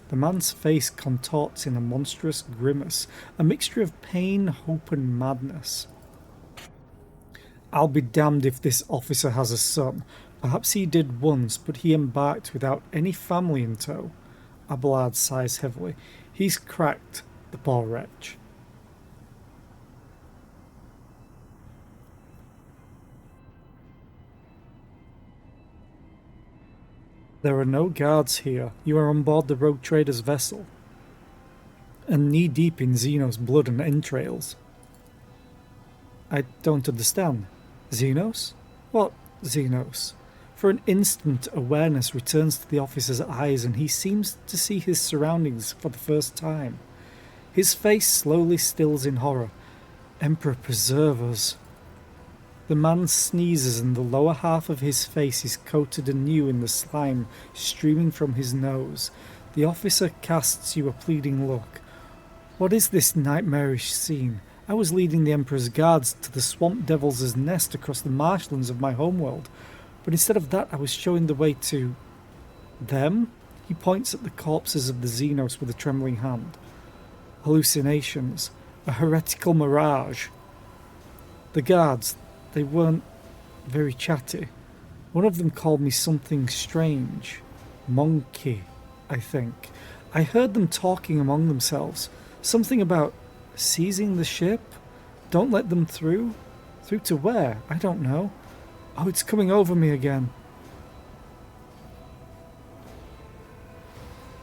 The man's face contorts in a monstrous grimace, a mixture of pain, hope, and madness. I'll be damned if this officer has a son. Perhaps he did once, but he embarked without any family in tow. Abelard sighs heavily. He's cracked, the poor wretch. There are no guards here. You are on board the rogue trader's vessel, and knee-deep in Xenos' blood and entrails. I don't understand. Xenos? What Xenos? For an instant, awareness returns to the officer's eyes, and he seems to see his surroundings for the first time. His face slowly stills in horror. Emperor preserve us. The man sneezes and the lower half of his face is coated anew in the slime streaming from his nose. The officer casts you a pleading look. What is this nightmarish scene? I was leading the Emperor's guards to the swamp devil's nest across the marshlands of my homeworld, but instead of that I was showing the way to... them? He points at the corpses of the Xenos with a trembling hand. Hallucinations. A heretical mirage. The guards... they weren't very chatty. One of them called me something strange. Monkey, I think. I heard them talking among themselves. Something about seizing the ship? Don't let them through? Through to where? I don't know. Oh, it's coming over me again.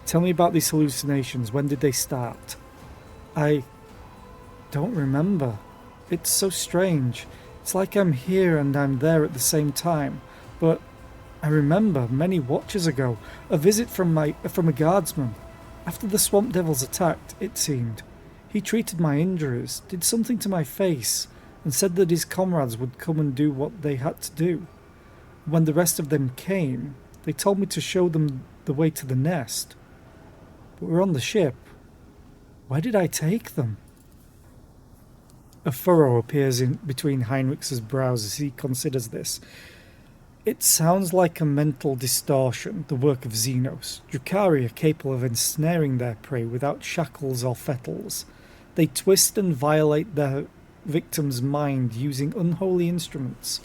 Tell me about these hallucinations. When did they start? I don't remember. It's so strange. It's like I'm here and I'm there at the same time. But I remember many watches ago, a visit from a guardsman. After the swamp devils attacked, it seemed. He treated my injuries, did something to my face, and said that his comrades would come and do what they had to do. When the rest of them came, they told me to show them the way to the nest. But we're on the ship. Where did I take them? A furrow appears in between Heinrich's brows as he considers this. It sounds like a mental distortion, the work of Xenos. Drukhari are capable of ensnaring their prey without shackles or fettles. They twist and violate their victim's mind using unholy instruments.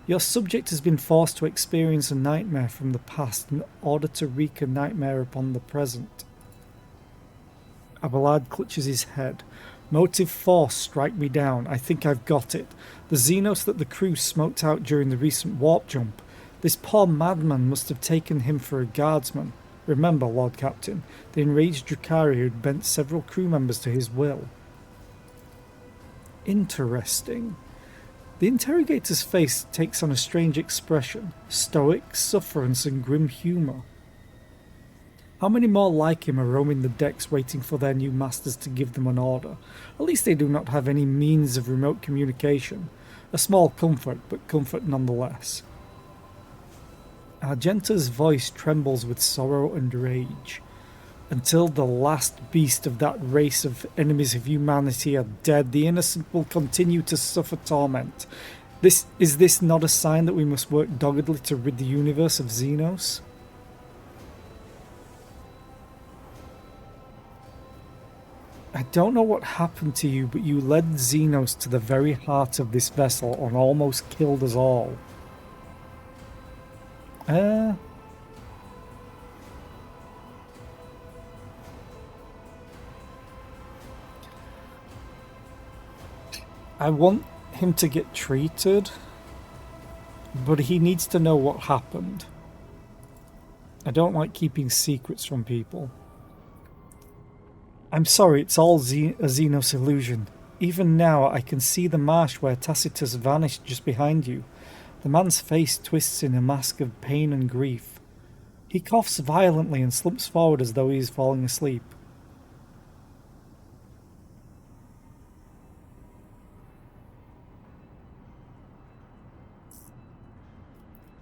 Your subject has been forced to experience a nightmare from the past in order to wreak a nightmare upon the present. Abelard clutches his head. Motive force, strike me down. I think I've got it. The Xenos that the crew smoked out during the recent warp jump. This poor madman must have taken him for a guardsman. Remember, Lord Captain, the enraged Drukhari had bent several crew members to his will. Interesting. The interrogator's face takes on a strange expression. Stoic, sufferance and grim humour. How many more like him are roaming the decks waiting for their new masters to give them an order? At least they do not have any means of remote communication. A small comfort, but comfort nonetheless. Argenta's voice trembles with sorrow and rage. Until the last beast of that race of enemies of humanity are dead, the innocent will continue to suffer torment. Is this not a sign that we must work doggedly to rid the universe of Xenos? I don't know what happened to you, but you led Xenos to the very heart of this vessel and almost killed us all. I want him to get treated, but he needs to know what happened. I don't like keeping secrets from people. I'm sorry, it's all a Xenos illusion. Even now, I can see the marsh where Tacitus vanished just behind you. The man's face twists in a mask of pain and grief. He coughs violently and slumps forward as though he is falling asleep.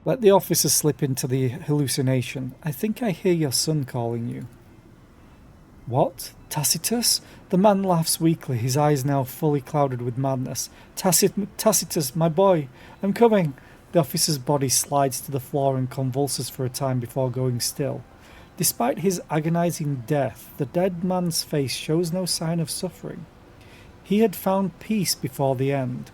Let the officer slip into the hallucination. I think I hear your son calling you. What? Tacitus? The man laughs weakly, his eyes now fully clouded with madness. Tacitus, my boy, I'm coming. The officer's body slides to the floor and convulses for a time before going still. Despite his agonizing death, the dead man's face shows no sign of suffering. He had found peace before the end.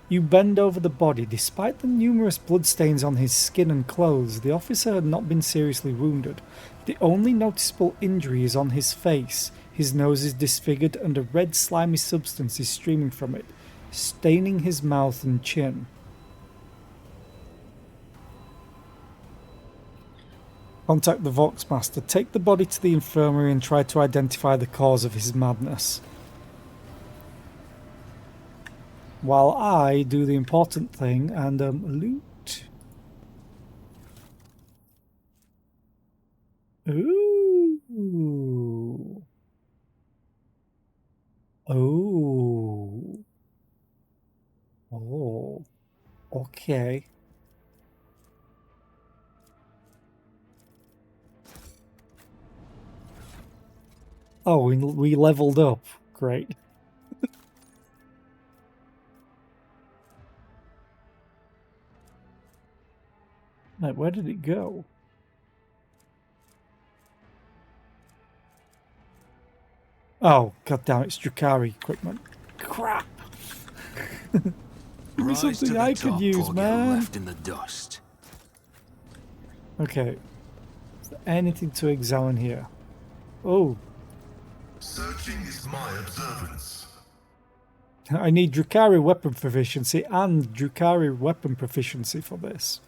You bend over the body. Despite the numerous bloodstains on his skin and clothes, the officer had not been seriously wounded. The only noticeable injury is on his face. His nose is disfigured and a red slimy substance is streaming from it, staining his mouth and chin. Contact the Voxmaster. Take the body to the infirmary and try to identify the cause of his madness. While I do the important thing and loot. Ooh. Oh. Oh. Okay. Oh, we leveled up. Great. Wait, where did it go? Oh, goddamn! It's Drukhari equipment. Crap! Give me something I could use, man. Left in the dust. Okay. Is there anything to examine here? Oh. Searching is my observance. I need Drukhari weapon proficiency and Drukhari weapon proficiency for this.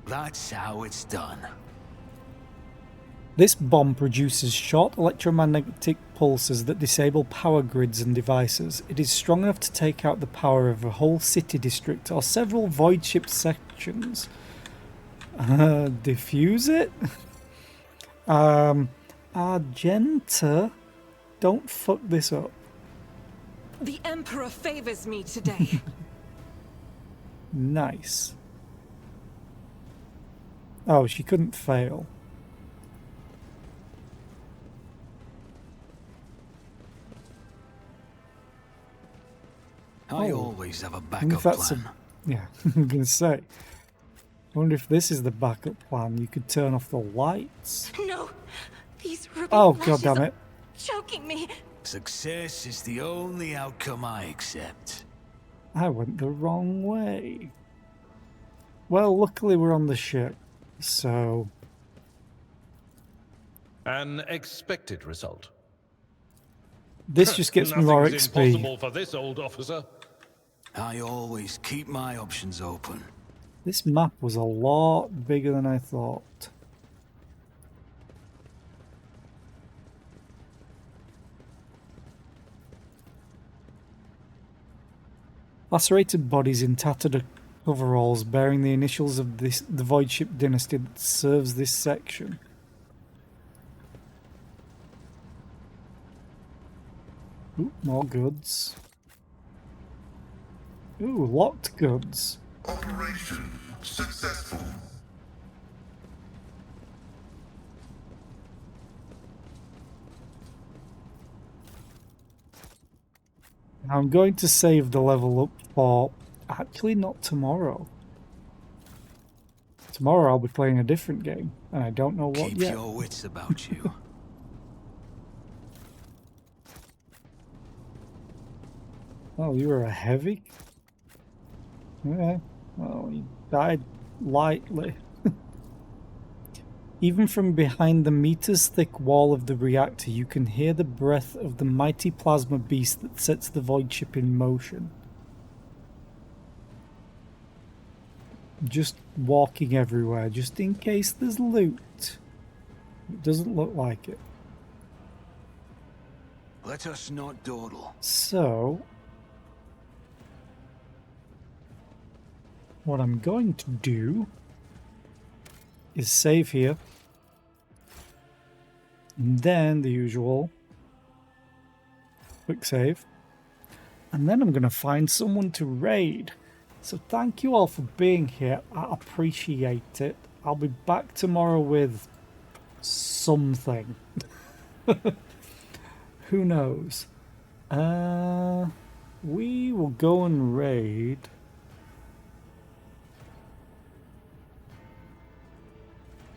That's how it's done. This bomb produces short electromagnetic pulses that disable power grids and devices. It is strong enough to take out the power of a whole city district or several void ship sections. Diffuse it? Argenta, don't fuck this up. The Emperor favors me today. Nice. Oh, she couldn't fail. I always have a I wonder backup if that's plan. yeah, I'm gonna say. I wonder if this is the backup plan. You could turn off the lights. No! These ruby Oh, flashes god damn are it. choking me. Success is the only outcome I accept. I went the wrong way. Well, luckily we're on the ship, so... An expected result. This just gets me more Nothing's XP. impossible for this old officer. I always keep my options open. This map was a lot bigger than I thought. Lacerated bodies in tattered coveralls bearing the initials of the Void Ship dynasty that serves this section. Ooh, more goods. Ooh, locked goods. Operation successful. I'm going to save the level up for... Actually, not tomorrow. Tomorrow I'll be playing a different game, and I don't know what Keep yet. your wits about you. Oh, you were a heavy? Yeah. Well, you died lightly. Even from behind the meters-thick wall of the reactor, you can hear the breath of the mighty plasma beast that sets the Void Ship in motion. Just walking everywhere, just in case there's loot. It doesn't look like it. Let us not dawdle. So... what I'm going to do is save here. And then the usual quick save. And then I'm going to find someone to raid. So thank you all for being here. I appreciate it. I'll be back tomorrow with something. Who knows? We will go and raid.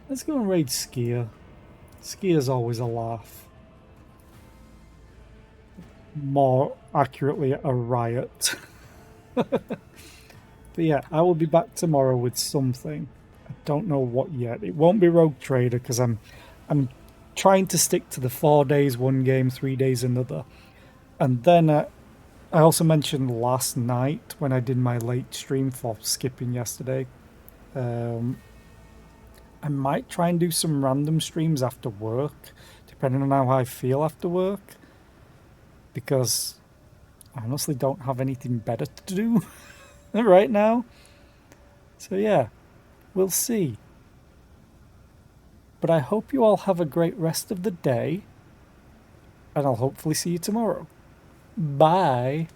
Let's go and raid Skier. Skier's always a laugh. More accurately, a riot. But yeah, I will be back tomorrow with something. I don't know what yet. It won't be Rogue Trader because I'm trying to stick to the 4 days one game, 3 days another. And then I also mentioned last night when I did my late stream for skipping yesterday. I might try and do some random streams after work, depending on how I feel after work. Because I honestly don't have anything better to do right now. So yeah, we'll see. But I hope you all have a great rest of the day. And I'll hopefully see you tomorrow. Bye.